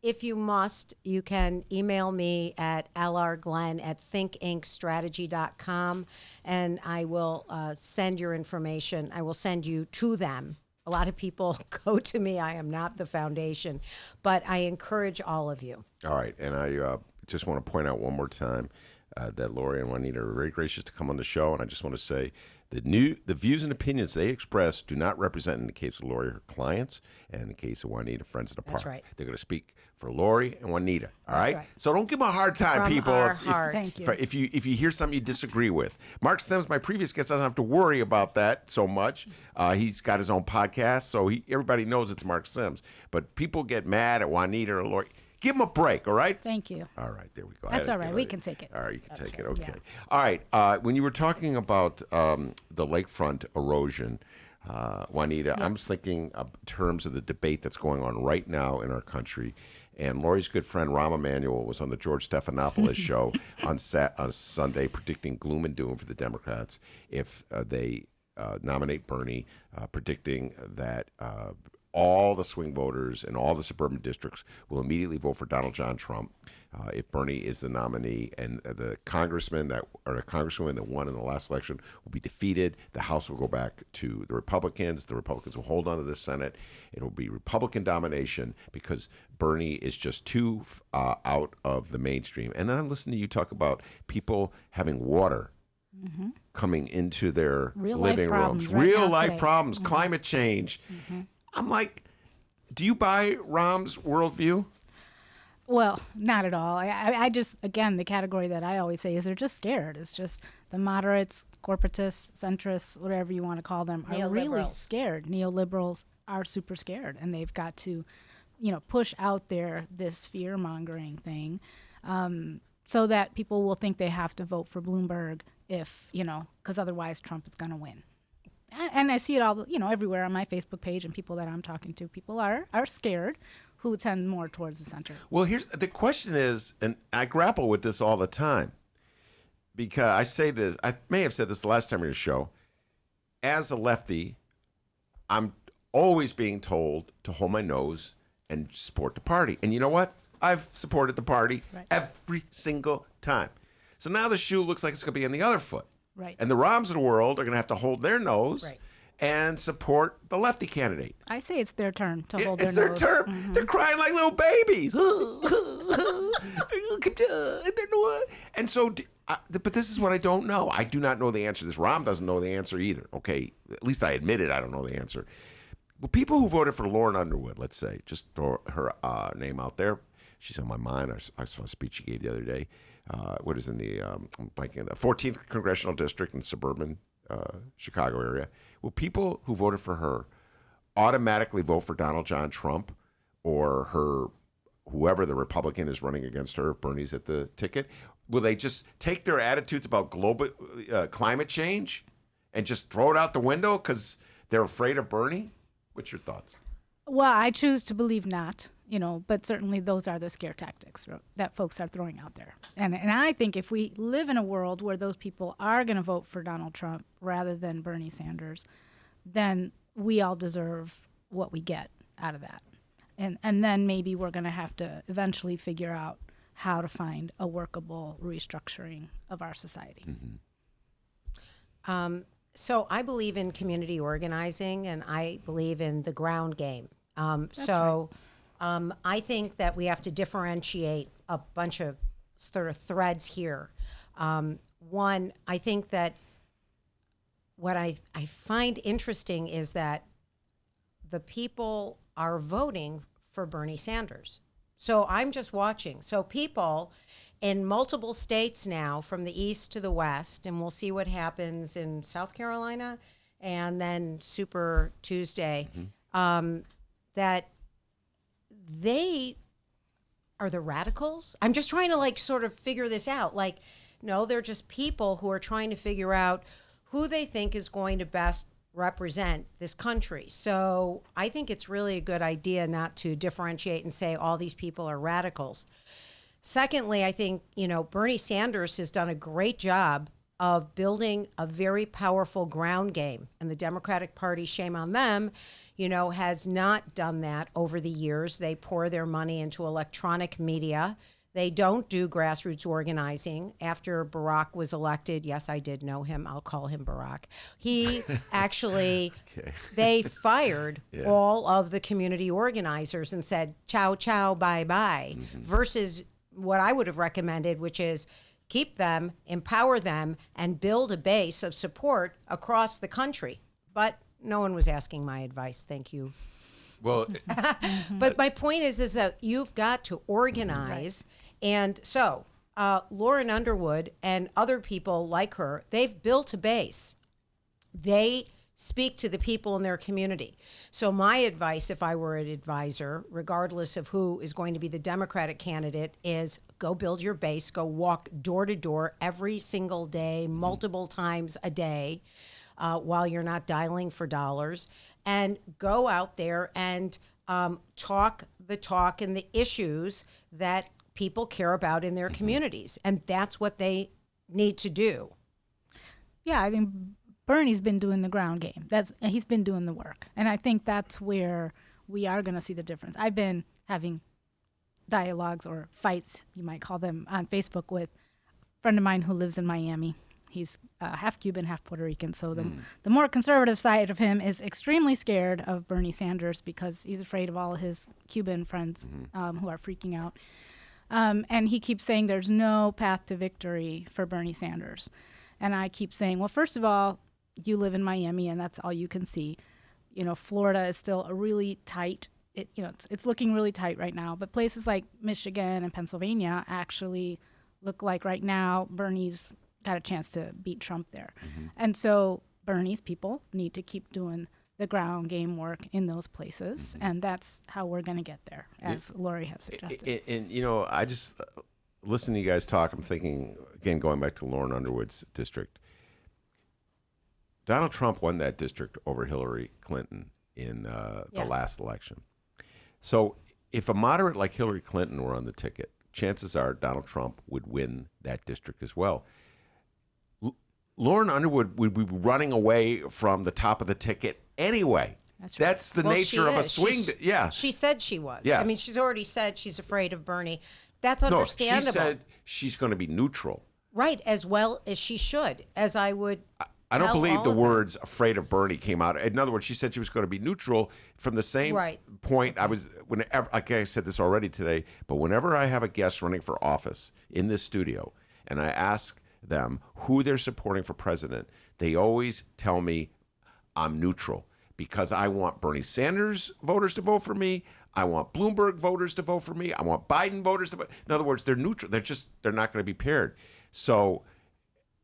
if you must, you can email me at lrglenn@thinkinkstrategy.com, and I will send your information. I will send you to them. A lot of people go to me. I am not the foundation, but I encourage all of you. All right, and I just want to point out one more time that Laurie and Juanita are very gracious to come on the show, and I just want to say the views and opinions they express do not represent, in the case of Laurie, her clients, and in the case of Juanita, friends of the park. That's right. They're going to speak for Laurie and Juanita. All That's right? right. So don't give them a hard time, From people. our heart. Thank you. If you hear something you disagree with, Marc Sims, my previous guest, doesn't have to worry about that so much. He's got his own podcast, so everybody knows it's Marc Sims. But people get mad at Juanita or Laurie. Give them a break, all right? Thank you. All right, there we go. That's all right. We can take it. All right, you can That's take it. right. Okay. Yeah. All right. When you were talking about the lakefront erosion, Juanita, I'm just thinking in terms of the debate that's going on right now in our country. And Laurie's good friend Rahm Emanuel was on the George Stephanopoulos show on Sunday, predicting gloom and doom for the Democrats if they nominate Bernie, predicting that all the swing voters in all the suburban districts will immediately vote for Donald John Trump if Bernie is the nominee, and the congresswoman that won in the last election will be defeated. The House will go back to the Republicans. The Republicans will hold on to the Senate. It will be Republican domination because Bernie is just too out of the mainstream. And then I'm listening to you talk about people having water coming into their living rooms. Real life problems, climate change. I'm like, do you buy Rahm's worldview? Well, not at all. I just, again, the category that I always say is they're just scared. It's just the moderates, corporatists, centrists, whatever you want to call them, are really scared. Neoliberals are super scared, and they've got to, push out there this fear-mongering thing so that people will think they have to vote for Bloomberg if, because otherwise Trump is going to win. And I see it all, everywhere on my Facebook page and people that I'm talking to. People are scared who tend more towards the center. Well, here's the question is, and I grapple with this all the time because I say this, I may have said this the last time on your show, as a lefty, I'm always being told to hold my nose and support the party. And you know what? I've supported the party every single time. So now the shoe looks like it's going to be on the other foot. Right. And the Rahms of the world are going to have to hold their nose and support the lefty candidate. I say it's their turn to hold their nose. It's their turn. They're crying like little babies. And so, but this is what I don't know. I do not know the answer to this. Rahm doesn't know the answer either. Okay, at least I admit it. I don't know the answer. Well, people who voted for Lauren Underwood, let's say, just throw her name out there. She's on my mind. I saw a speech she gave the other day. What is in the 14th congressional district in suburban Chicago area? Will people who voted for her automatically vote for Donald John Trump or whoever the Republican is running against her if Bernie's at the ticket? Will they just take their attitudes about global climate change and just throw it out the window because they're afraid of Bernie? What's your thoughts? Well, I choose to believe not, but certainly those are the scare tactics that folks are throwing out there. And I think if we live in a world where those people are going to vote for Donald Trump rather than Bernie Sanders, then we all deserve what we get out of that. And then maybe we're going to have to eventually figure out how to find a workable restructuring of our society. So I believe in community organizing, and I believe in the ground game. I think that we have to differentiate a bunch of sort of threads here. One, I think that what I find interesting is that the people are voting for Bernie Sanders. So I'm just watching. So people in multiple states now, from the east to the west, and we'll see what happens in South Carolina and then Super Tuesday, that they are the radicals. I'm just trying to sort of figure this out. No, they're just people who are trying to figure out who they think is going to best represent this country. So I think it's really a good idea not to differentiate and say all these people are radicals. Secondly, I think, Bernie Sanders has done a great job of building a very powerful ground game. And the Democratic Party, shame on them, has not done that over the years. They pour their money into electronic media. They don't do grassroots organizing. After Barack was elected, yes, I did know him. I'll call him Barack. He actually, they fired all of the community organizers and said, ciao, ciao, bye-bye, versus what I would have recommended, which is keep them, empower them, and build a base of support across the country. But no one was asking my advice. Thank you. Well, but my point is that you've got to organize. And so Lauren Underwood and other people like her, they've built a base. They speak to the people in their community. So my advice, if I were an advisor, regardless of who is going to be the Democratic candidate, is go build your base, go walk door to door every single day, multiple times a day, while you're not dialing for dollars, and go out there and talk the talk and the issues that people care about in their communities. And that's what they need to do. Yeah, I think Bernie's been doing the ground game. He's been doing the work. And I think that's where we are going to see the difference. I've been having dialogues or fights, you might call them, on Facebook with a friend of mine who lives in Miami. He's half Cuban, half Puerto Rican. So the more conservative side of him is extremely scared of Bernie Sanders because he's afraid of all his Cuban friends who are freaking out. And he keeps saying there's no path to victory for Bernie Sanders. And I keep saying, well, first of all, you live in Miami and that's all you can see. Florida is still a really tight, it's looking really tight right now. But places like Michigan and Pennsylvania actually look like right now Bernie's got a chance to beat Trump there. And so Bernie's people need to keep doing the ground game work in those places. And that's how we're going to get there, as Laurie has suggested. And I just, listening to you guys talk, I'm thinking, again, going back to Lauren Underwood's district. Donald Trump won that district over Hillary Clinton in the last election. So if a moderate like Hillary Clinton were on the ticket, chances are Donald Trump would win that district as well. Lauren Underwood would be running away from the top of the ticket anyway. That's right. That's the nature of a swing. She said she was. Yeah. I mean, she's already said she's afraid of Bernie. That's understandable. No, she said she's going to be neutral. Right, as well as she should, as I would. I don't believe the words "afraid of Bernie" came out. In other words, she said she was going to be neutral from the same point. Whenever, like I said this already today, but whenever I have a guest running for office in this studio, and I ask them who they're supporting for president, they always tell me I'm neutral because I want Bernie Sanders voters to vote for me. I want Bloomberg voters to vote for me. I want Biden voters to vote. In other words, they're neutral. They're not going to be paired. So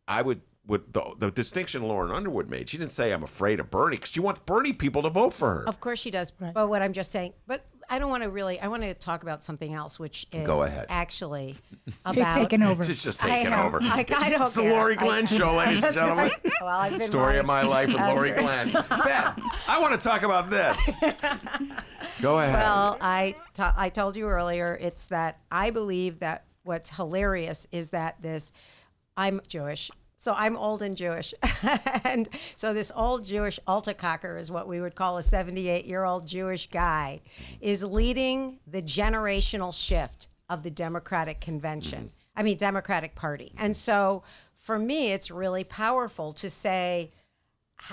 I would the distinction Lauren Underwood made, she didn't say I'm afraid of Bernie because she wants Bernie people to vote for her. Of course she does. Right. But what I'm just saying, but I don't want to really, I want to talk about something else, which is actually about. She's taking over. She's just taking over. I don't It's the Laurie Glenn Show, ladies and gentlemen. Right. Well, I've been Story of my life with Laurie right. Glenn. Beth, I want to talk about this. Go ahead. Well, I told you earlier, it's that I believe that what's hilarious is that I'm Jewish. So I'm old and Jewish. And so this old Jewish altacocker is what we would call a 78-year-old Jewish guy, is leading the generational shift of the Democratic Convention. Democratic Party. And so for me, it's really powerful to say,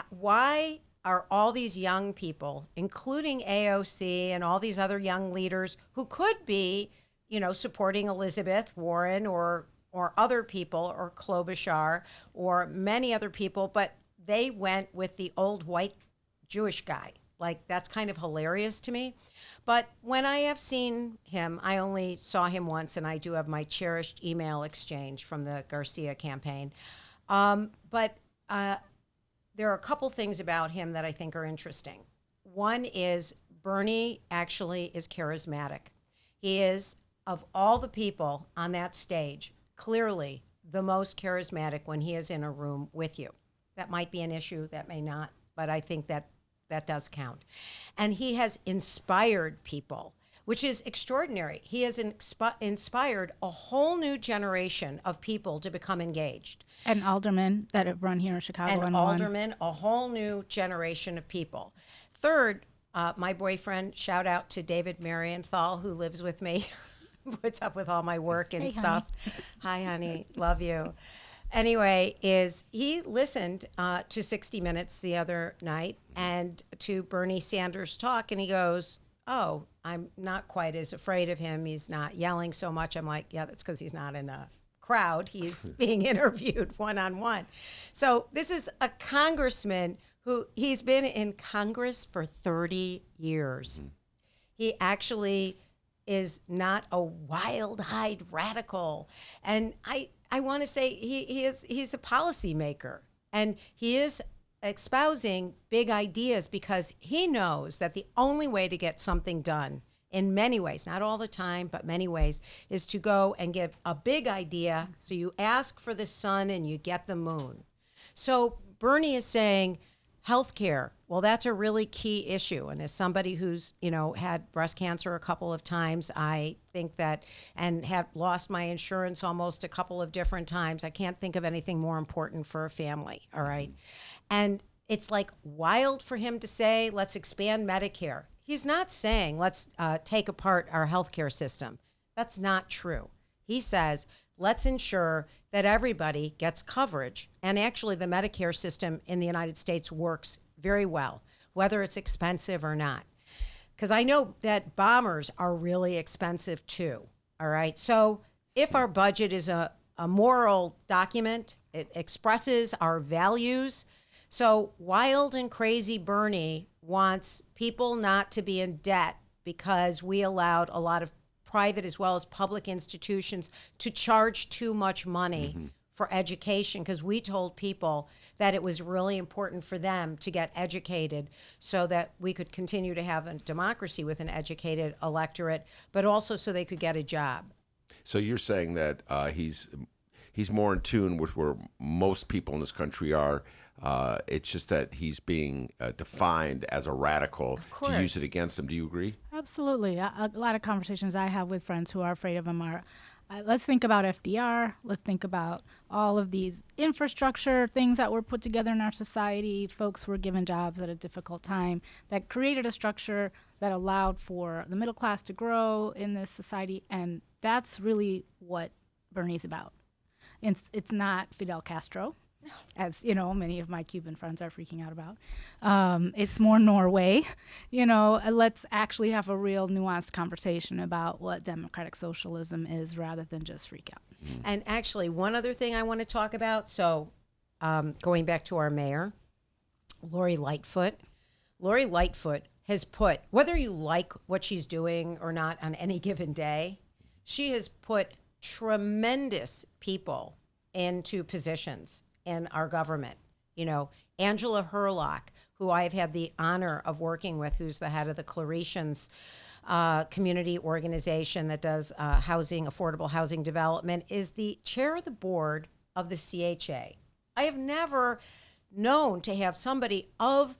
why are all these young people, including AOC and all these other young leaders who could be, supporting Elizabeth Warren or other people, or Klobuchar, or many other people, but they went with the old white Jewish guy. Like, that's kind of hilarious to me. But when I have seen him, I only saw him once, and I do have my cherished email exchange from the Garcia campaign. But there are a couple things about him that I think are interesting. One is Bernie actually is charismatic. He is, of all the people on that stage, clearly the most charismatic when he is in a room with you. That might be an issue, that may not, but I think that does count. And he has inspired people which is extraordinary. He has inspired a whole new generation of people to become engaged. And aldermen that have run here in Chicago. And aldermen, a whole new generation of people. Third, my boyfriend, shout out to David Marienthal, who lives with me, puts up with all my work and stuff. Hi, honey, love you. Anyway, he listened to 60 Minutes the other night and to Bernie Sanders talk, and he goes, oh, I'm not quite as afraid of him. He's not yelling so much. I'm like, yeah, that's because he's not in a crowd. He's being interviewed one-on-one. So this is a congressman he's been in Congress for 30 years. He actually is not a wild-eyed radical. And I want to say he's a policymaker, and he is espousing big ideas because he knows that the only way to get something done in many ways, not all the time, but many ways, is to go and get a big idea. So you ask for the sun and you get the moon. So Bernie is saying healthcare. Well, that's a really key issue. And as somebody who's, had breast cancer a couple of times, I think that, and have lost my insurance almost a couple of different times, I can't think of anything more important for a family, all right? And it's like wild for him to say, let's expand Medicare. He's not saying, let's take apart our healthcare system. That's not true. He says, let's ensure that everybody gets coverage. And actually, the Medicare system in the United States works very well, whether it's expensive or not. Because I know that bombers are really expensive too, all right? So if our budget is a moral document, it expresses our values. So wild and crazy Bernie wants people not to be in debt because we allowed a lot of private as well as public institutions to charge too much money for education, because we told people that it was really important for them to get educated so that we could continue to have a democracy with an educated electorate, but also so they could get a job. So you're saying that he's more in tune with where most people in this country are. It's just that he's being defined as a radical to use it against him. Do you agree? Absolutely. A lot of conversations I have with friends who are afraid of him are, let's think about FDR. Let's think about all of these infrastructure things that were put together in our society. Folks were given jobs at a difficult time that created a structure that allowed for the middle class to grow in this society. And that's really what Bernie's about. It's not Fidel Castro, as many of my Cuban friends are freaking out about. It's more Norway. Let's actually have a real nuanced conversation about what democratic socialism is, rather than just freak out. And actually, one other thing I want to talk about. So, going back to our mayor, Laurie Lightfoot. Laurie Lightfoot has put, whether you like what she's doing or not on any given day, she has put tremendous people into positions in our government. Angela Hurlock, who I've had the honor of working with, who's the head of the Claretians community organization that does affordable housing development, is the chair of the board of the CHA. I have never known to have somebody of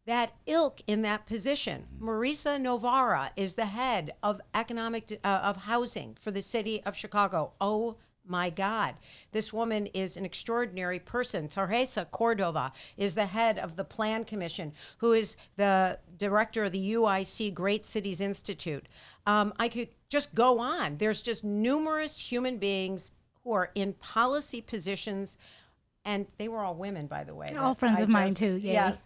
that ilk in that position. Marisa Novara is the head of of housing for the city of Chicago. Oh my God, this woman is an extraordinary person. Teresa Cordova is the head of the Plan Commission, who is the director of the UIC Great Cities Institute. I could just go on. There's just numerous human beings who are in policy positions, and they were all women, by the way. All friends of mine too. Yay. Yes,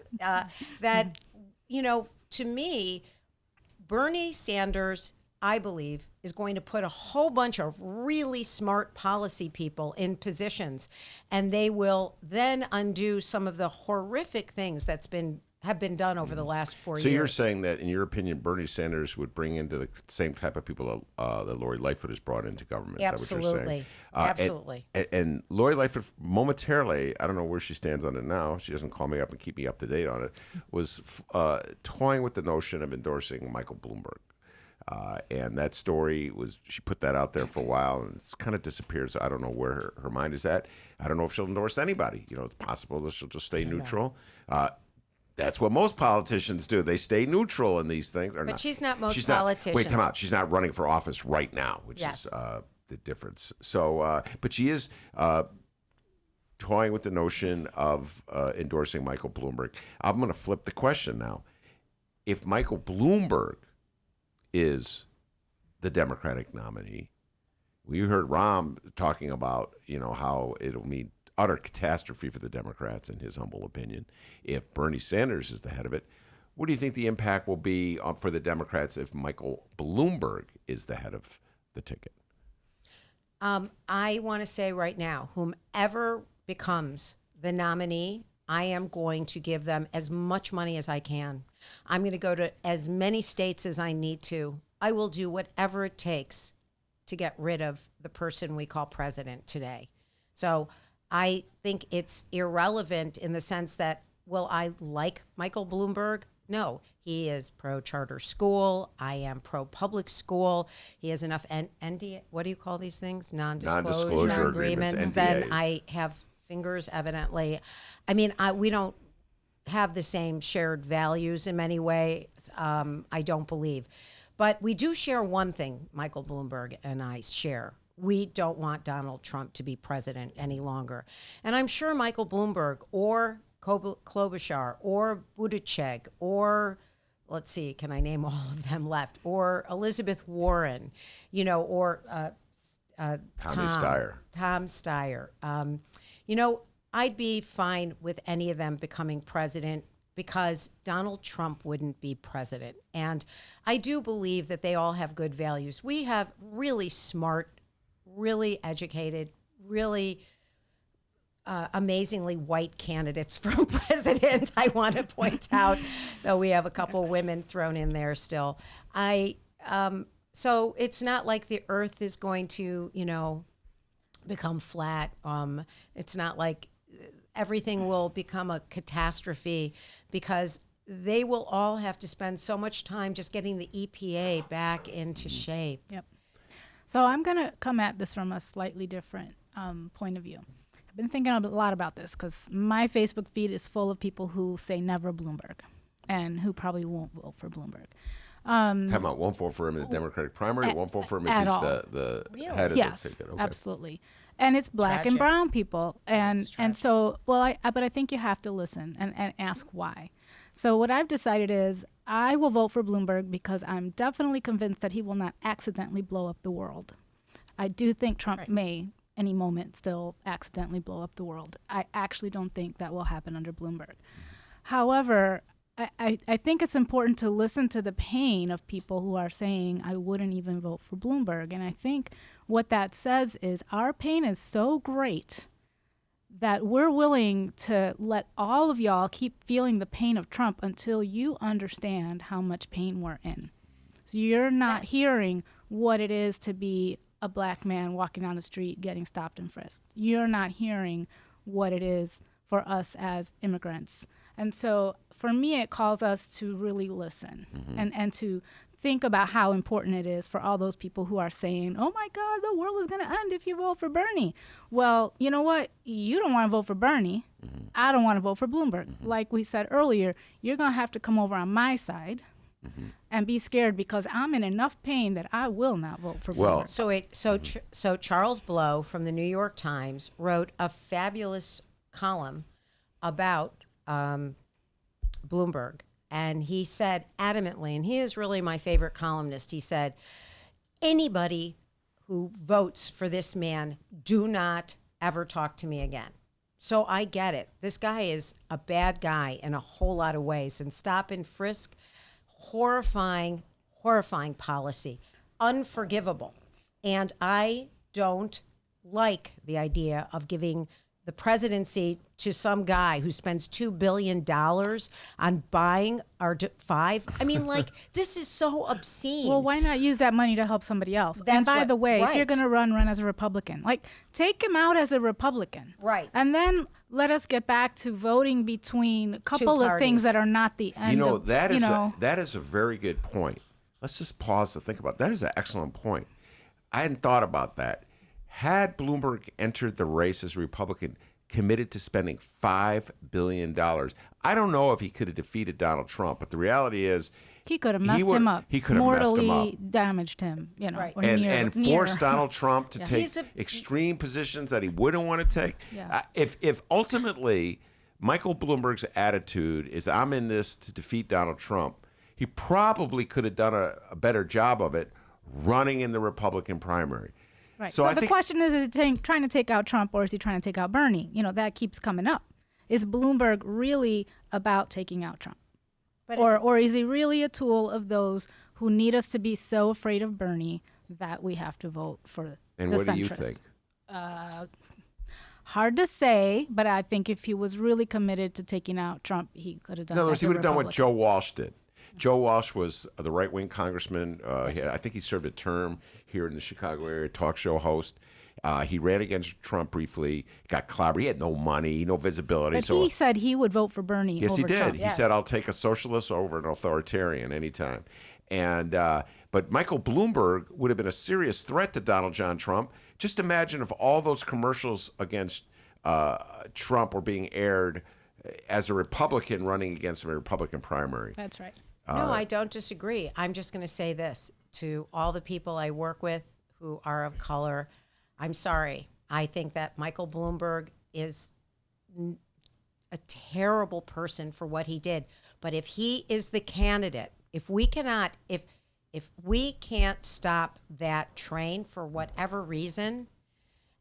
to me, Bernie Sanders, I believe, is going to put a whole bunch of really smart policy people in positions, and they will then undo some of the horrific things that have been done over the last 4 years. So you're saying that, in your opinion, Bernie Sanders would bring into the same type of people that Laurie Lightfoot has brought into government? Absolutely. Is that what you're saying? Absolutely. And Laurie Lightfoot, momentarily, I don't know where she stands on it now. She doesn't call me up and keep me up to date on it. Was toying with the notion of endorsing Michael Bloomberg. And that story she put that out there for a while, and it's kind of disappeared. So I don't know where her mind is at. I don't know if she'll endorse anybody. It's possible that she'll just stay neutral. That's what most politicians do. They stay neutral in these things. But she's not most She's politicians. Wait, time out. She's not running for office right now, which Yes. is the difference. So, but she is toying with the notion of endorsing Michael Bloomberg. I'm going to flip the question now. If Michael Bloomberg is the Democratic nominee, we heard Rahm talking about, how it'll mean utter catastrophe for the Democrats, in his humble opinion. If Bernie Sanders is the head of it, what do you think the impact will be for the Democrats if Michael Bloomberg is the head of the ticket? I want to say right now, whomever becomes the nominee, I am going to give them as much money as I can. I'm going to go to as many states as I need to. I will do whatever it takes to get rid of the person we call president today. So I think it's irrelevant in the sense that, will I like Michael Bloomberg? No, he is pro-charter school. I am pro-public school. He has enough what do you call these things? Non-disclosure agreements. Then I have fingers, evidently. I mean, we don't have the same shared values in many ways, I don't believe. But we do share one thing, Michael Bloomberg and I share. We don't want Donald Trump to be president any longer. And I'm sure Michael Bloomberg or Klobuchar or Buttigieg or, let's see, can I name all of them left? Or Elizabeth Warren, or Tom Steyer. I'd be fine with any of them becoming president because Donald Trump wouldn't be president. And I do believe that they all have good values. We have really smart, really educated, really amazingly white candidates for president, I want to point out, though we have a couple women thrown in there still. So it's not like the earth is going to, become flat. It's not like everything will become a catastrophe because they will all have to spend so much time just getting the EPA back into shape. Yep. So I'm going to come at this from a slightly different point of view. I've been thinking a lot about this because my Facebook feed is full of people who say never Bloomberg and who probably won't vote for Bloomberg. Time out. Won't vote for him in the Democratic primary? Won't vote for him if he's the head of the ticket? Okay. Absolutely. And it's black and brown people. And so, but I think you have to listen and ask why. So what I've decided is I will vote for Bloomberg because I'm definitely convinced that he will not accidentally blow up the world. I do think Trump may any moment still accidentally blow up the world. I actually don't think that will happen under Bloomberg. However, I think it's important to listen to the pain of people who are saying, I wouldn't even vote for Bloomberg. And I think what that says is our pain is so great that we're willing to let all of y'all keep feeling the pain of Trump until you understand how much pain we're in. So you're not hearing what it is to be a black man walking down the street getting stopped and frisked. You're not hearing what it is for us as immigrants. And so for me, it calls us to really listen and to think about how important it is for all those people who are saying, oh my God, the world is going to end if you vote for Bernie. Well, you know what? You don't want to vote for Bernie. I don't want to vote for Bloomberg. Like we said earlier, you're going to have to come over on my side and be scared because I'm in enough pain that I will not vote for Bloomberg. So Charles Blow from the New York Times wrote a fabulous column about Bloomberg. And he said adamantly, and he is really my favorite columnist, he said, anybody who votes for this man, do not ever talk to me again. So I get it. This guy is a bad guy in a whole lot of ways. And stop and frisk, horrifying policy, unforgivable. And I don't like the idea of giving the presidency to some guy who spends $2 billion on buying our five. I mean, like, this is so obscene. Well, why not use that money to help somebody else? And by the way, if you're going to run as a Republican, like, take him out as a Republican. Right. And then let us get back to voting between a couple of things that are not the end of, that is a very good point. Let's just pause to think about it. That is an excellent point. I hadn't thought about that. Had Bloomberg entered the race as a Republican, committed to spending $5 billion. I don't know if he could have defeated Donald Trump, but the reality is he could have messed him up. He could have messed him up. Mortally damaged him, you know, Right. or And near. forced Donald Trump to take extreme positions that he wouldn't want to take. Yeah. If ultimately Michael Bloomberg's attitude is I'm in this to defeat Donald Trump, he probably could have done a better job of it running in the Republican primary. Right. So the question is he trying to take out Trump or is he trying to take out Bernie? You know, that keeps coming up. Is Bloomberg really about taking out Trump? Or is he really a tool of those who need us to be so afraid of Bernie that we have to vote for and the what centrist? do you think? Hard to say, but I think if he was really committed to taking out Trump, he could have done. In other words, as he a would have done what Republican. Joe Walsh did. Joe Walsh was the right-wing congressman. I think he served a term here in the Chicago area, talk show host. He ran against Trump briefly, got clobbered. He had no money, no visibility. But he said he would vote for Bernie Yes, over he did. Trump. He said, I'll take a socialist over an authoritarian anytime. And but Michael Bloomberg would have been a serious threat to Donald John Trump. Just imagine if all those commercials against Trump were being aired as a Republican running against him in a Republican primary. That's right. No, I don't disagree. I'm just going to say this to all the people I work with who are of color. I'm sorry. I think that Michael Bloomberg is a terrible person for what he did. But if he is the candidate, if we can't stop that train for whatever reason,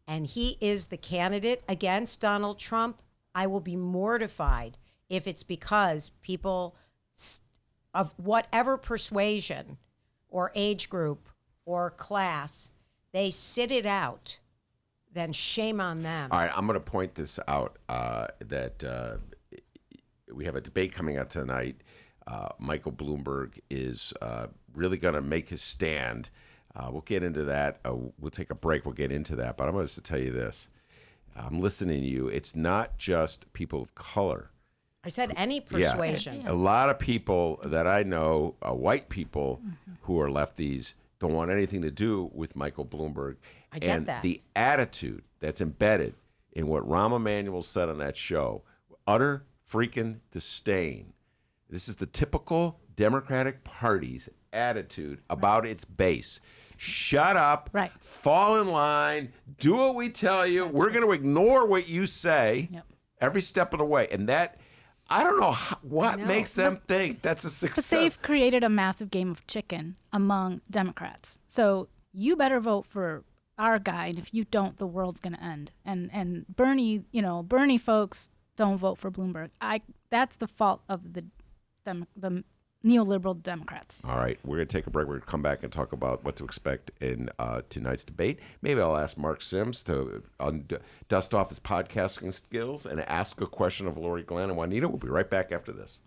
and he is the candidate against Donald Trump, I will be mortified if it's because people of whatever persuasion or age group or class, they sit it out, then shame on them. All right, I'm going to point this out that we have a debate coming out tonight. Michael Bloomberg is really going to make his stand. We'll get into that. We'll take a break. We'll get into that. But I'm going to tell you this. I'm listening to you. It's not just people of color. I said any persuasion. Yeah. A lot of people that I know, white people who are lefties, don't want anything to do with Michael Bloomberg. I get and that. The attitude that's embedded in what Rahm Emanuel said on that show, utter freaking disdain. This is the typical Democratic Party's attitude about its base. Shut up, fall in line, do what we tell you. We're going to ignore what you say every step of the way. And that, I don't know what makes them think that's a success. But they've created a massive game of chicken among Democrats. So you better vote for our guy, and if you don't, the world's going to end. And Bernie, Bernie folks don't vote for Bloomberg. That's the fault of the neoliberal Democrats. All right, we're going to take a break. We're going to come back and talk about what to expect in tonight's debate. Maybe I'll ask Marc Sims to dust off his podcasting skills and ask a question of Laurie, Glenn, and Juanita. We'll be right back after this.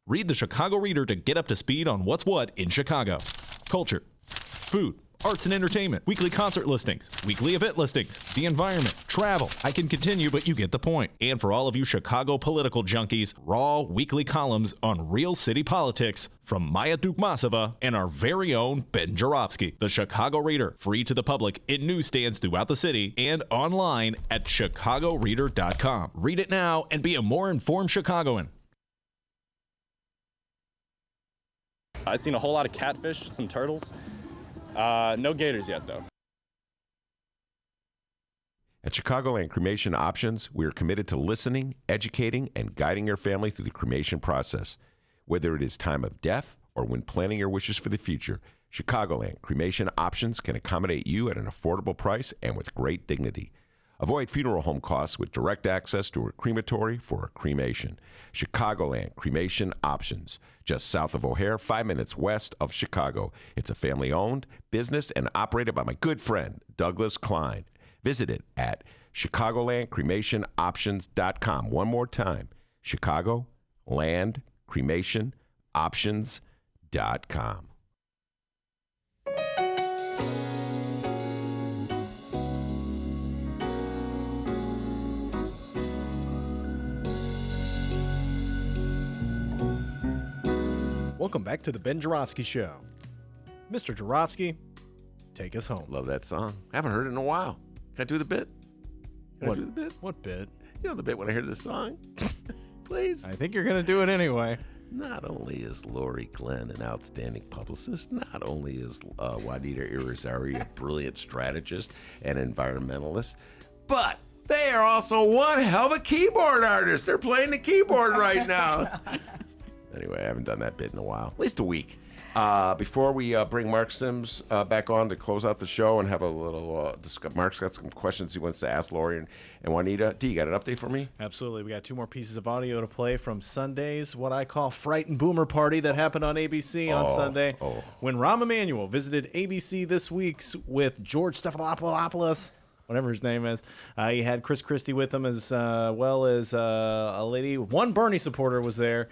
Read the Chicago Reader to get up to speed on what's what in Chicago. Culture, food, arts and entertainment, weekly concert listings, weekly event listings, the environment, travel. I can continue, but you get the point. And for all of you Chicago political junkies, raw weekly columns on real city politics from Maya Dukmasova and our very own Ben Joravsky. The Chicago Reader, free to the public in newsstands throughout the city and online at chicagoreader.com. Read it now and be a more informed Chicagoan. I've seen a whole lot of catfish, some turtles. No gators yet, though. At Chicagoland Cremation Options, we are committed to listening, educating, and guiding your family through the cremation process. Whether it is time of death or when planning your wishes for the future, Chicagoland Cremation Options can accommodate you at an affordable price and with great dignity. Avoid funeral home costs with direct access to a crematory for a cremation. Chicagoland Cremation Options, just south of O'Hare, 5 minutes west of Chicago. It's a family-owned business and operated by my good friend, Douglas Klein. Visit it at ChicagolandCremationOptions.com. One more time, ChicagolandCremationOptions.com. Welcome back to the Ben Joravsky Show. Mr. Joravsky, take us home. Love that song. Haven't heard it in a while. Can I do the bit? What do the bit? What bit? You know the bit when I hear this song? Please. I think you're going to do it anyway. Not only is Laurie Glenn an outstanding publicist, not only is Juanita Irizarry a brilliant strategist and environmentalist, but they are also one hell of a keyboard artist. They're playing the keyboard right now. Anyway, I haven't done that bit in a while, at least a week. Before we bring Marc Sims back on to close out the show and have a little discuss, Marc's got some questions he wants to ask Laurie and Juanita. D, you got an update for me? Absolutely. We got 2 more pieces of audio to play from Sunday's what I call Frightened Boomer Party that happened on ABC on Sunday. When Rahm Emanuel visited ABC this week with George Stephanopoulos, whatever his name is. He had Chris Christie with him as well as a lady. One Bernie supporter was there.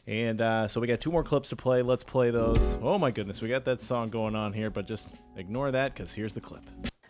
And so we got 2 more clips to play. Let's play those. Oh, my goodness. We got that song going on here, but just ignore that because here's the clip.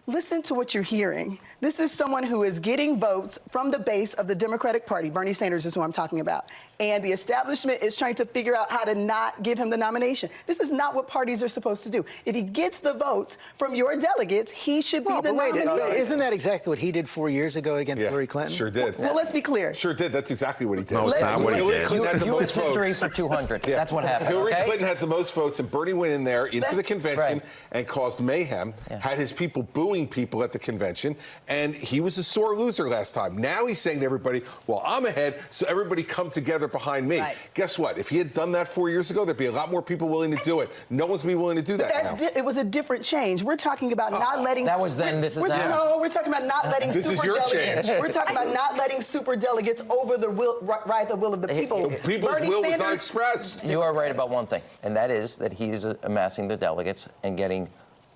Listen to what you're hearing. This is someone who is getting votes from the base of the Democratic Party. Bernie Sanders is who I'm talking about. And the establishment is trying to figure out how to not give him the nomination. This is not what parties are supposed to do. If he gets the votes from your delegates, he should be the nominee. Isn't that exactly what he did 4 years ago against Hillary Clinton? Sure did. Well, let's be clear. Sure did. That's exactly what he did. No, it's not what he did. Clinton had the most votes. history for 200. That's what happened. Hillary okay? Clinton had the most votes, and Bernie went in there into the convention and caused mayhem, had his people booing people at the convention, and he was a sore loser last time. Now he's saying to everybody, well, I'm ahead, so everybody come together behind me. Right. Guess what? If he had done that 4 years ago, there'd be a lot more people willing to do it. No one's going to be willing to do that now. It was a different change. We're talking about not letting... That was then, this is now. No, we're talking about not letting This is your superdelegates... change. We're talking about not letting superdelegates over the will of the people. The people's will was not expressed. You are right about one thing, and that is that he is amassing the delegates and getting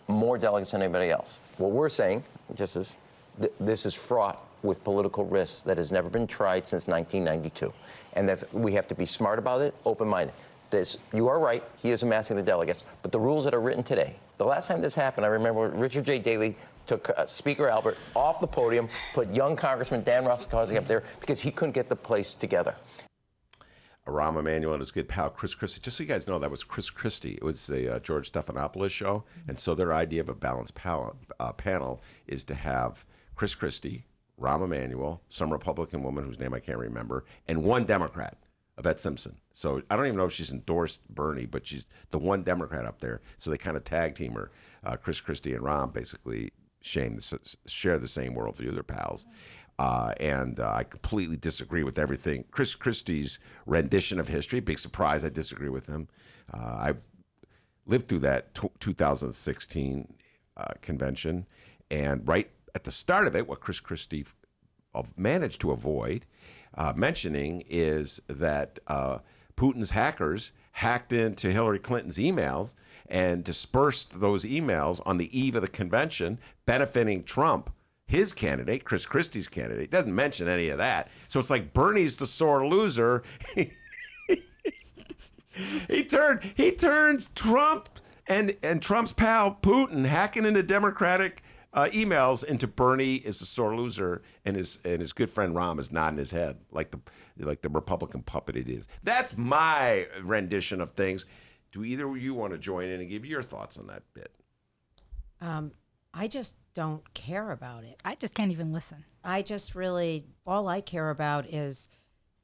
more delegates than anybody else. What we're saying, just as this is fraught with political risks that has never been tried since 1992, and that we have to be smart about it, open-minded. You are right, he is amassing the delegates, but the rules that are written today, the last time this happened, I remember Richard J. Daley took Speaker Albert off the podium, put young Congressman Dan Roszkowski up there because he couldn't get the place together. Rahm Emanuel and his good pal Chris Christie. Just so you guys know, that was Chris Christie. It was the George Stephanopoulos show, and so their idea of a balanced panel is to have Chris Christie, Rahm Emanuel, some Republican woman whose name I can't remember, and one Democrat, Yvette Simpson. So I don't even know if she's endorsed Bernie, but she's the one Democrat up there. So they kind of tag team her. Chris Christie and Rahm basically share the same worldview. They're pals. And I completely disagree with everything. Chris Christie's rendition of history, big surprise, I disagree with him. I lived through that 2016 convention, and right at the start of it, what Chris Christie managed to avoid mentioning is that Putin's hackers hacked into Hillary Clinton's emails and dispersed those emails on the eve of the convention, benefiting Trump. His candidate, Chris Christie's candidate, doesn't mention any of that. So it's like Bernie's the sore loser. He turns Trump and Trump's pal Putin hacking into Democratic emails into Bernie is a sore loser, and his good friend Rahm is nodding his head like the Republican puppet it is. That's my rendition of things. Do either of you want to join in and give your thoughts on that bit? I just don't care about it. I just can't even listen. I just really, all I care about is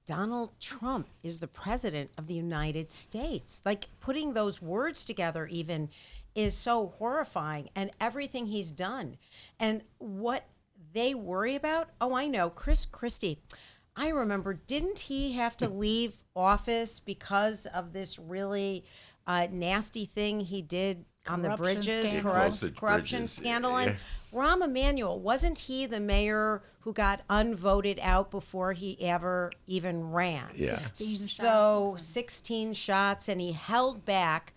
Donald Trump is the president of the United States. Like, putting those words together even is so horrifying, and everything he's done. And what they worry about, oh, I know, Chris Christie. I remember, didn't he have to leave office because of this really nasty thing he did on the bridges, corruption scandal? And Rahm Emanuel, wasn't he the mayor who got unvoted out before he ever even ran? Yeah. 16 shots. So 16 shots, and he held back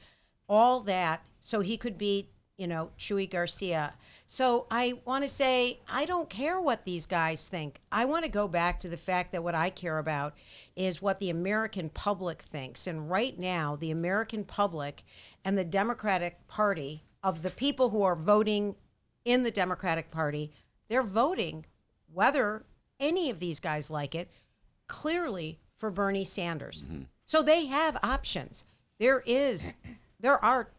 all that so he could beat, Chuy Garcia. So I want to say, I don't care what these guys think. I want to go back to the fact that what I care about is what the American public thinks. And right now, the American public and the Democratic Party, of the people who are voting in the Democratic Party, they're voting, whether any of these guys like it, clearly for Bernie Sanders. Mm-hmm. So they have options. There are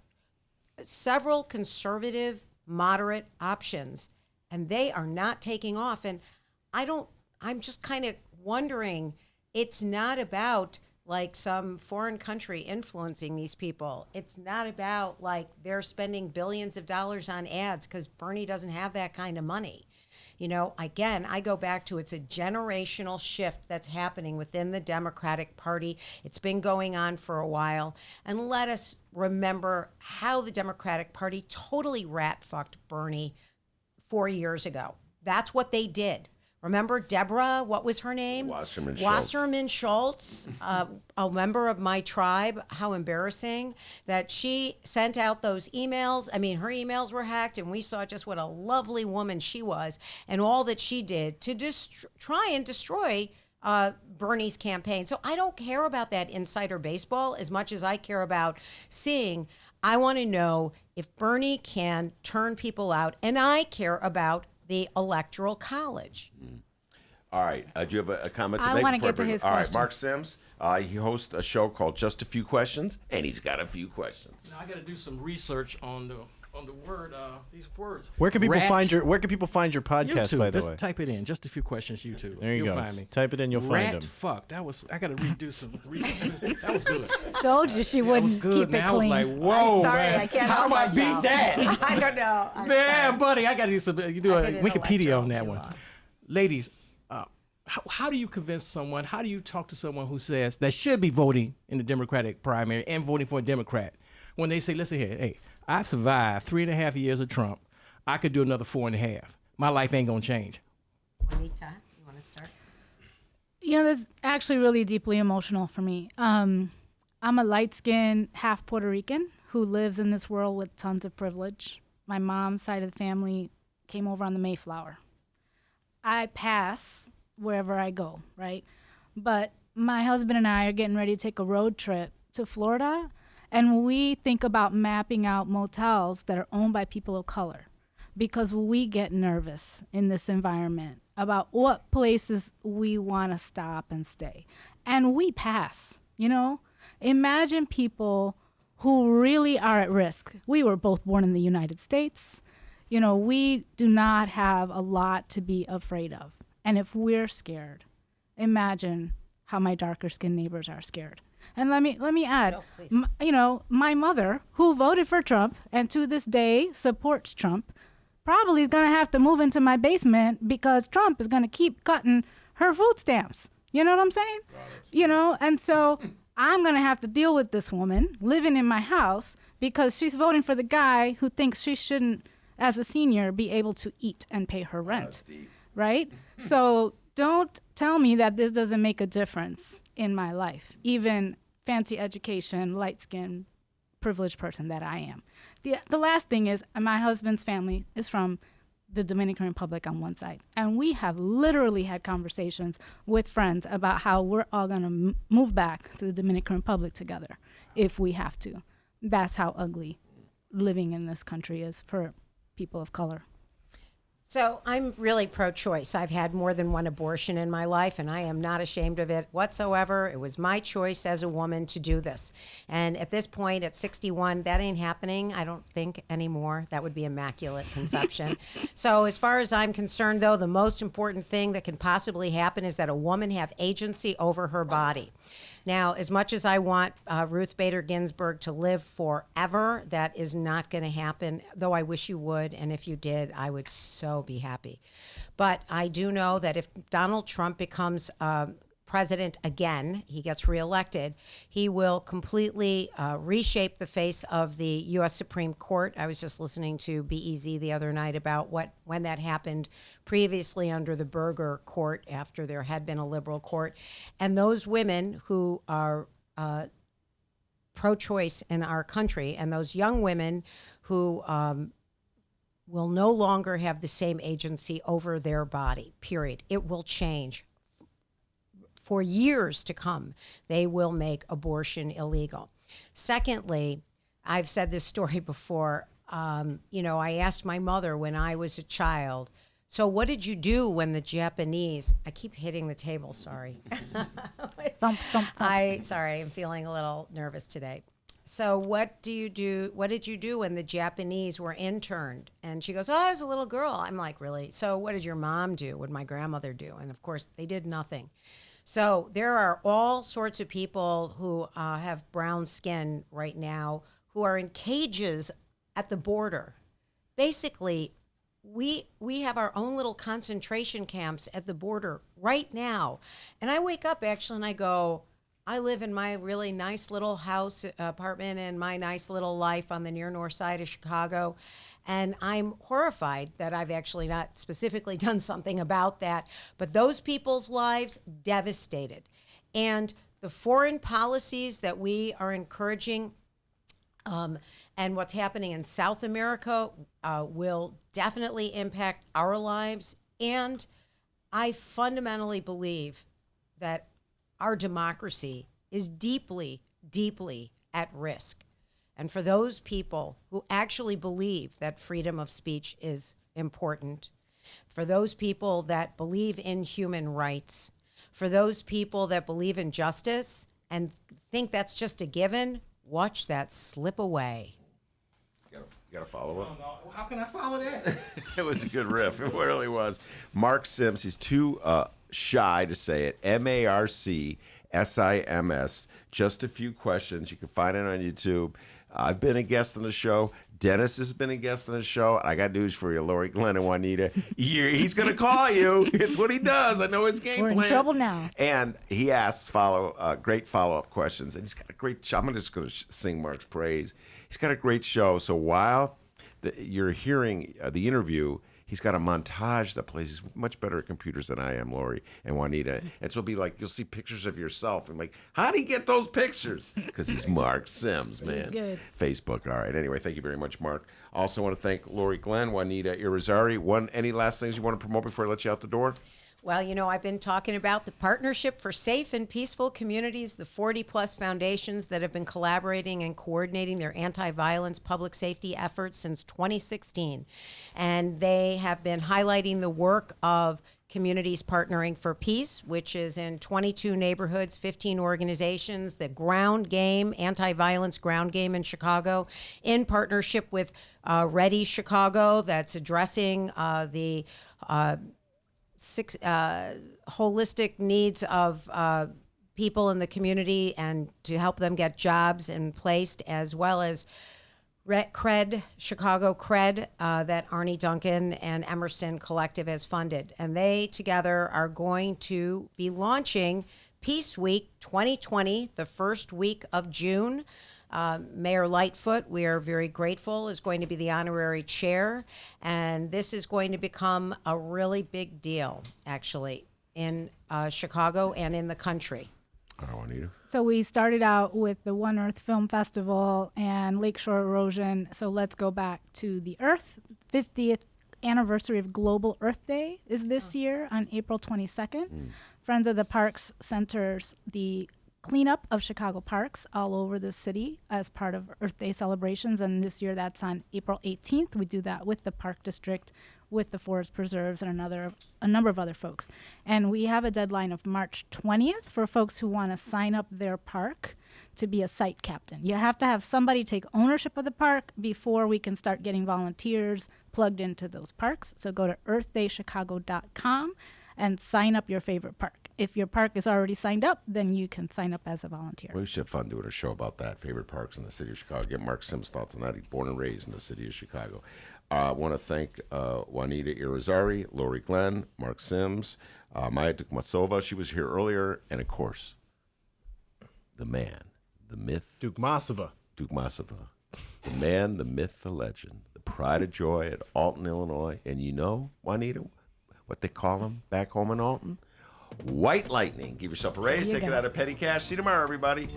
several conservative, moderate options, and they are not taking off. And I'm just kind of wondering, it's not about like some foreign country influencing these people. It's not about like they're spending billions of dollars on ads because Bernie doesn't have that kind of money. You know, again, I go back to it's a generational shift that's happening within the Democratic Party. It's been going on for a while. And let us remember how the Democratic Party totally rat-fucked Bernie 4 years ago. That's what they did. Remember Deborah, what was her name? Wasserman Schultz, a member of my tribe. How embarrassing that she sent out those emails. I mean, her emails were hacked, and we saw just what a lovely woman she was and all that she did to try and destroy Bernie's campaign. So I don't care about that insider baseball as much as I care about seeing. I want to know if Bernie can turn people out, and I care about the Electoral College. All right. Do you have a comment to make? I want to get to his question. All right, Marc Sims. He hosts a show called Just a Few Questions, and he's got a few questions. Now, I got to do some research on the word, these words. Where can people find your podcast, YouTube, by the way? Just type it in. Just a Few Questions, YouTube. There you'll go. Find me. Type it in, you'll find them. Fuck. I got to redo some research. That was good. Told you she wouldn't keep it I clean. was like, whoa, Sorry, man. I can't How help do I myself. beat that? I don't know. Man, buddy, I got to do some. You do a did an Wikipedia on that electoral one. too long. Ladies, how do you convince someone? How do you talk to someone who says that should be voting in the Democratic primary and voting for a Democrat when they say, listen here, hey, I've survived 3.5 years of Trump. I could do another 4.5. My life ain't gonna change. Juanita, you want to start? You know, that's actually really deeply emotional for me. I'm a light-skinned, half Puerto Rican who lives in this world with tons of privilege. My mom's side of the family came over on the Mayflower. I pass wherever I go, right? But my husband and I are getting ready to take a road trip to Florida, and we think about mapping out motels that are owned by people of color because we get nervous in this environment about what places we want to stop and stay. And we pass, you know? Imagine people who really are at risk. We were both born in the United States. You know, we do not have a lot to be afraid of. And if we're scared, imagine how my darker skinned neighbors are scared. And let me add, you know, my mother, who voted for Trump and to this day supports Trump, probably is going to have to move into my basement because Trump is going to keep cutting her food stamps. You know what I'm saying? You know, and so I'm going to have to deal with this woman living in my house because she's voting for the guy who thinks she shouldn't, as a senior, be able to eat and pay her rent. Right? So don't tell me that this doesn't make a difference in my life, even fancy education, light-skinned, privileged person that I am. The last thing is my husband's family is from the Dominican Republic on one side, and we have literally had conversations with friends about how we're all going to move back to the Dominican Republic together if we have to. That's how ugly living in this country is for people of color. So I'm really pro-choice. I've had more than one abortion in my life, and I am not ashamed of it whatsoever. It was my choice as a woman to do this. And at this point, at 61, that ain't happening, I don't think, anymore. That would be immaculate conception. So as far as I'm concerned, though, the most important thing that can possibly happen is that a woman have agency over her body. Now, as much as I want Ruth Bader Ginsburg to live forever, that is not going to happen, though I wish you would, and if you did, I would so be happy. But I do know that if Donald Trump becomes president again, he gets reelected, he will completely reshape the face of the U.S. Supreme Court. I was just listening to BEZ the other night about when that happened previously under the Berger court after there had been a liberal court. And those women who are pro-choice in our country and those young women who will no longer have the same agency over their body, period. It will change. For years to come, they will make abortion illegal. Secondly, I've said this story before. You know, I asked my mother when I was a child, so what did you do when the Japanese, I keep hitting the table, sorry. Thump, thump, thump. Sorry, I'm feeling a little nervous today. so what do you do? What did you do when the Japanese were interned? And she goes, oh, I was a little girl. I'm like, really? So what did your mom do? What did my grandmother do? And of course, they did nothing. So there are all sorts of people who have brown skin right now who are in cages at the border. Basically, we have our own little concentration camps at the border right now. And I wake up actually and I go, I live in my really nice little house, apartment, and my nice little life on the near north side of Chicago. And I'm horrified that I've actually not specifically done something about that. But those people's lives, devastated. And the foreign policies that we are encouraging and what's happening in South America will definitely impact our lives. And I fundamentally believe that our democracy is deeply, deeply at risk. And for those people who actually believe that freedom of speech is important, for those people that believe in human rights, for those people that believe in justice and think that's just a given, watch that slip away. You got to follow up? No. How can I follow that? It was a good riff. It really was. Marc Sims, he's too shy to say it. MarcSims. Just a few questions. You can find it on YouTube. I've been a guest on the show. Dennis has been a guest on the show. I got news for you, Laurie, Glenn, and Juanita. He's going to call you. It's what he does. I know his game plan. We're in trouble now. And he asks great follow-up questions. And he's got a great show. I'm just going to sing Marc's praise. He's got a great show. So while you're hearing the interview, he's got a montage that plays. He's much better at computers than I am, Laurie and Juanita. And so it'll be like, you'll see pictures of yourself. And like, how do you get those pictures? Because he's Marc Sims, man. He's good. Facebook. All right. Anyway, thank you very much, Marc. Also want to thank Laurie Glenn, Juanita Irizarry. Any last things you want to promote before I let you out the door? Well, you know, I've been talking about the Partnership for Safe and Peaceful Communities, the 40-plus foundations that have been collaborating and coordinating their anti-violence public safety efforts since 2016. And they have been highlighting the work of Communities Partnering for Peace, which is in 22 neighborhoods, 15 organizations, the ground game, anti-violence ground game in Chicago, in partnership with Ready Chicago, that's addressing the holistic needs of people in the community and to help them get jobs and placed, as well as Chicago Cred, that Arnie Duncan and Emerson Collective has funded. And they together are going to be launching Peace Week 2020, the first week of June. Mayor Lightfoot, we are very grateful, is going to be the honorary chair. And this is going to become a really big deal, actually, in Chicago and in the country. Juanita. So we started out with the One Earth Film Festival and Lakeshore Erosion. So let's go back to the Earth. 50th anniversary of Global Earth Day is this year on April 22nd. Friends of the Parks centers the cleanup of Chicago parks all over the city as part of Earth Day celebrations. And this year that's on April 18th. We do that with the Park District, with the Forest Preserves, and a number of other folks. And we have a deadline of March 20th for folks who want to sign up their park to be a site captain. You have to have somebody take ownership of the park before we can start getting volunteers plugged into those parks. So go to earthdaychicago.com and sign up your favorite park. If your park is already signed up, then you can sign up as a volunteer. We should have fun doing a show about that, favorite parks in the city of Chicago. Get Marc Sims' thoughts on that. He's born and raised in the city of Chicago. I want to thank Juanita Irizarry, Laurie Glenn, Marc Sims, Maya Dukmasova. She was here earlier. And, of course, the man, the myth. Dukmasova. The man, the myth, the legend, the pride of joy at Alton, Illinois. And you know, Juanita, what they call him back home in Alton? White Lightning. Give yourself a raise. Take it out of petty cash. See you tomorrow, everybody.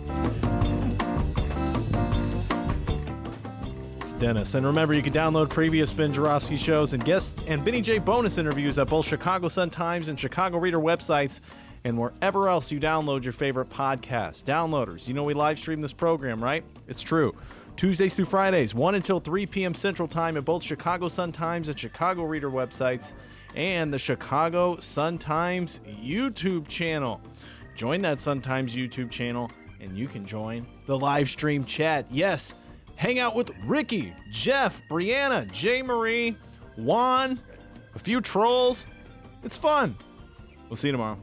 It's Dennis. And remember, you can download previous Ben Joravsky shows and guest and Benny J bonus interviews at both Chicago Sun-Times and Chicago Reader websites and wherever else you download your favorite podcasts. Downloaders, you know we live stream this program, right? It's true. Tuesdays through Fridays, 1 until 3 p.m. Central Time at both Chicago Sun-Times and Chicago Reader websites, and the Chicago Sun-Times YouTube channel. Join that Sun-Times YouTube channel and you can join the live stream chat. Yes, hang out with Ricky, Jeff, Brianna, J. Marie, Juan, a few trolls. It's fun. We'll see you tomorrow.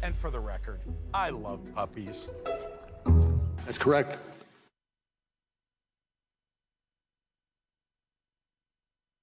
And for the record, I love puppies. That's correct.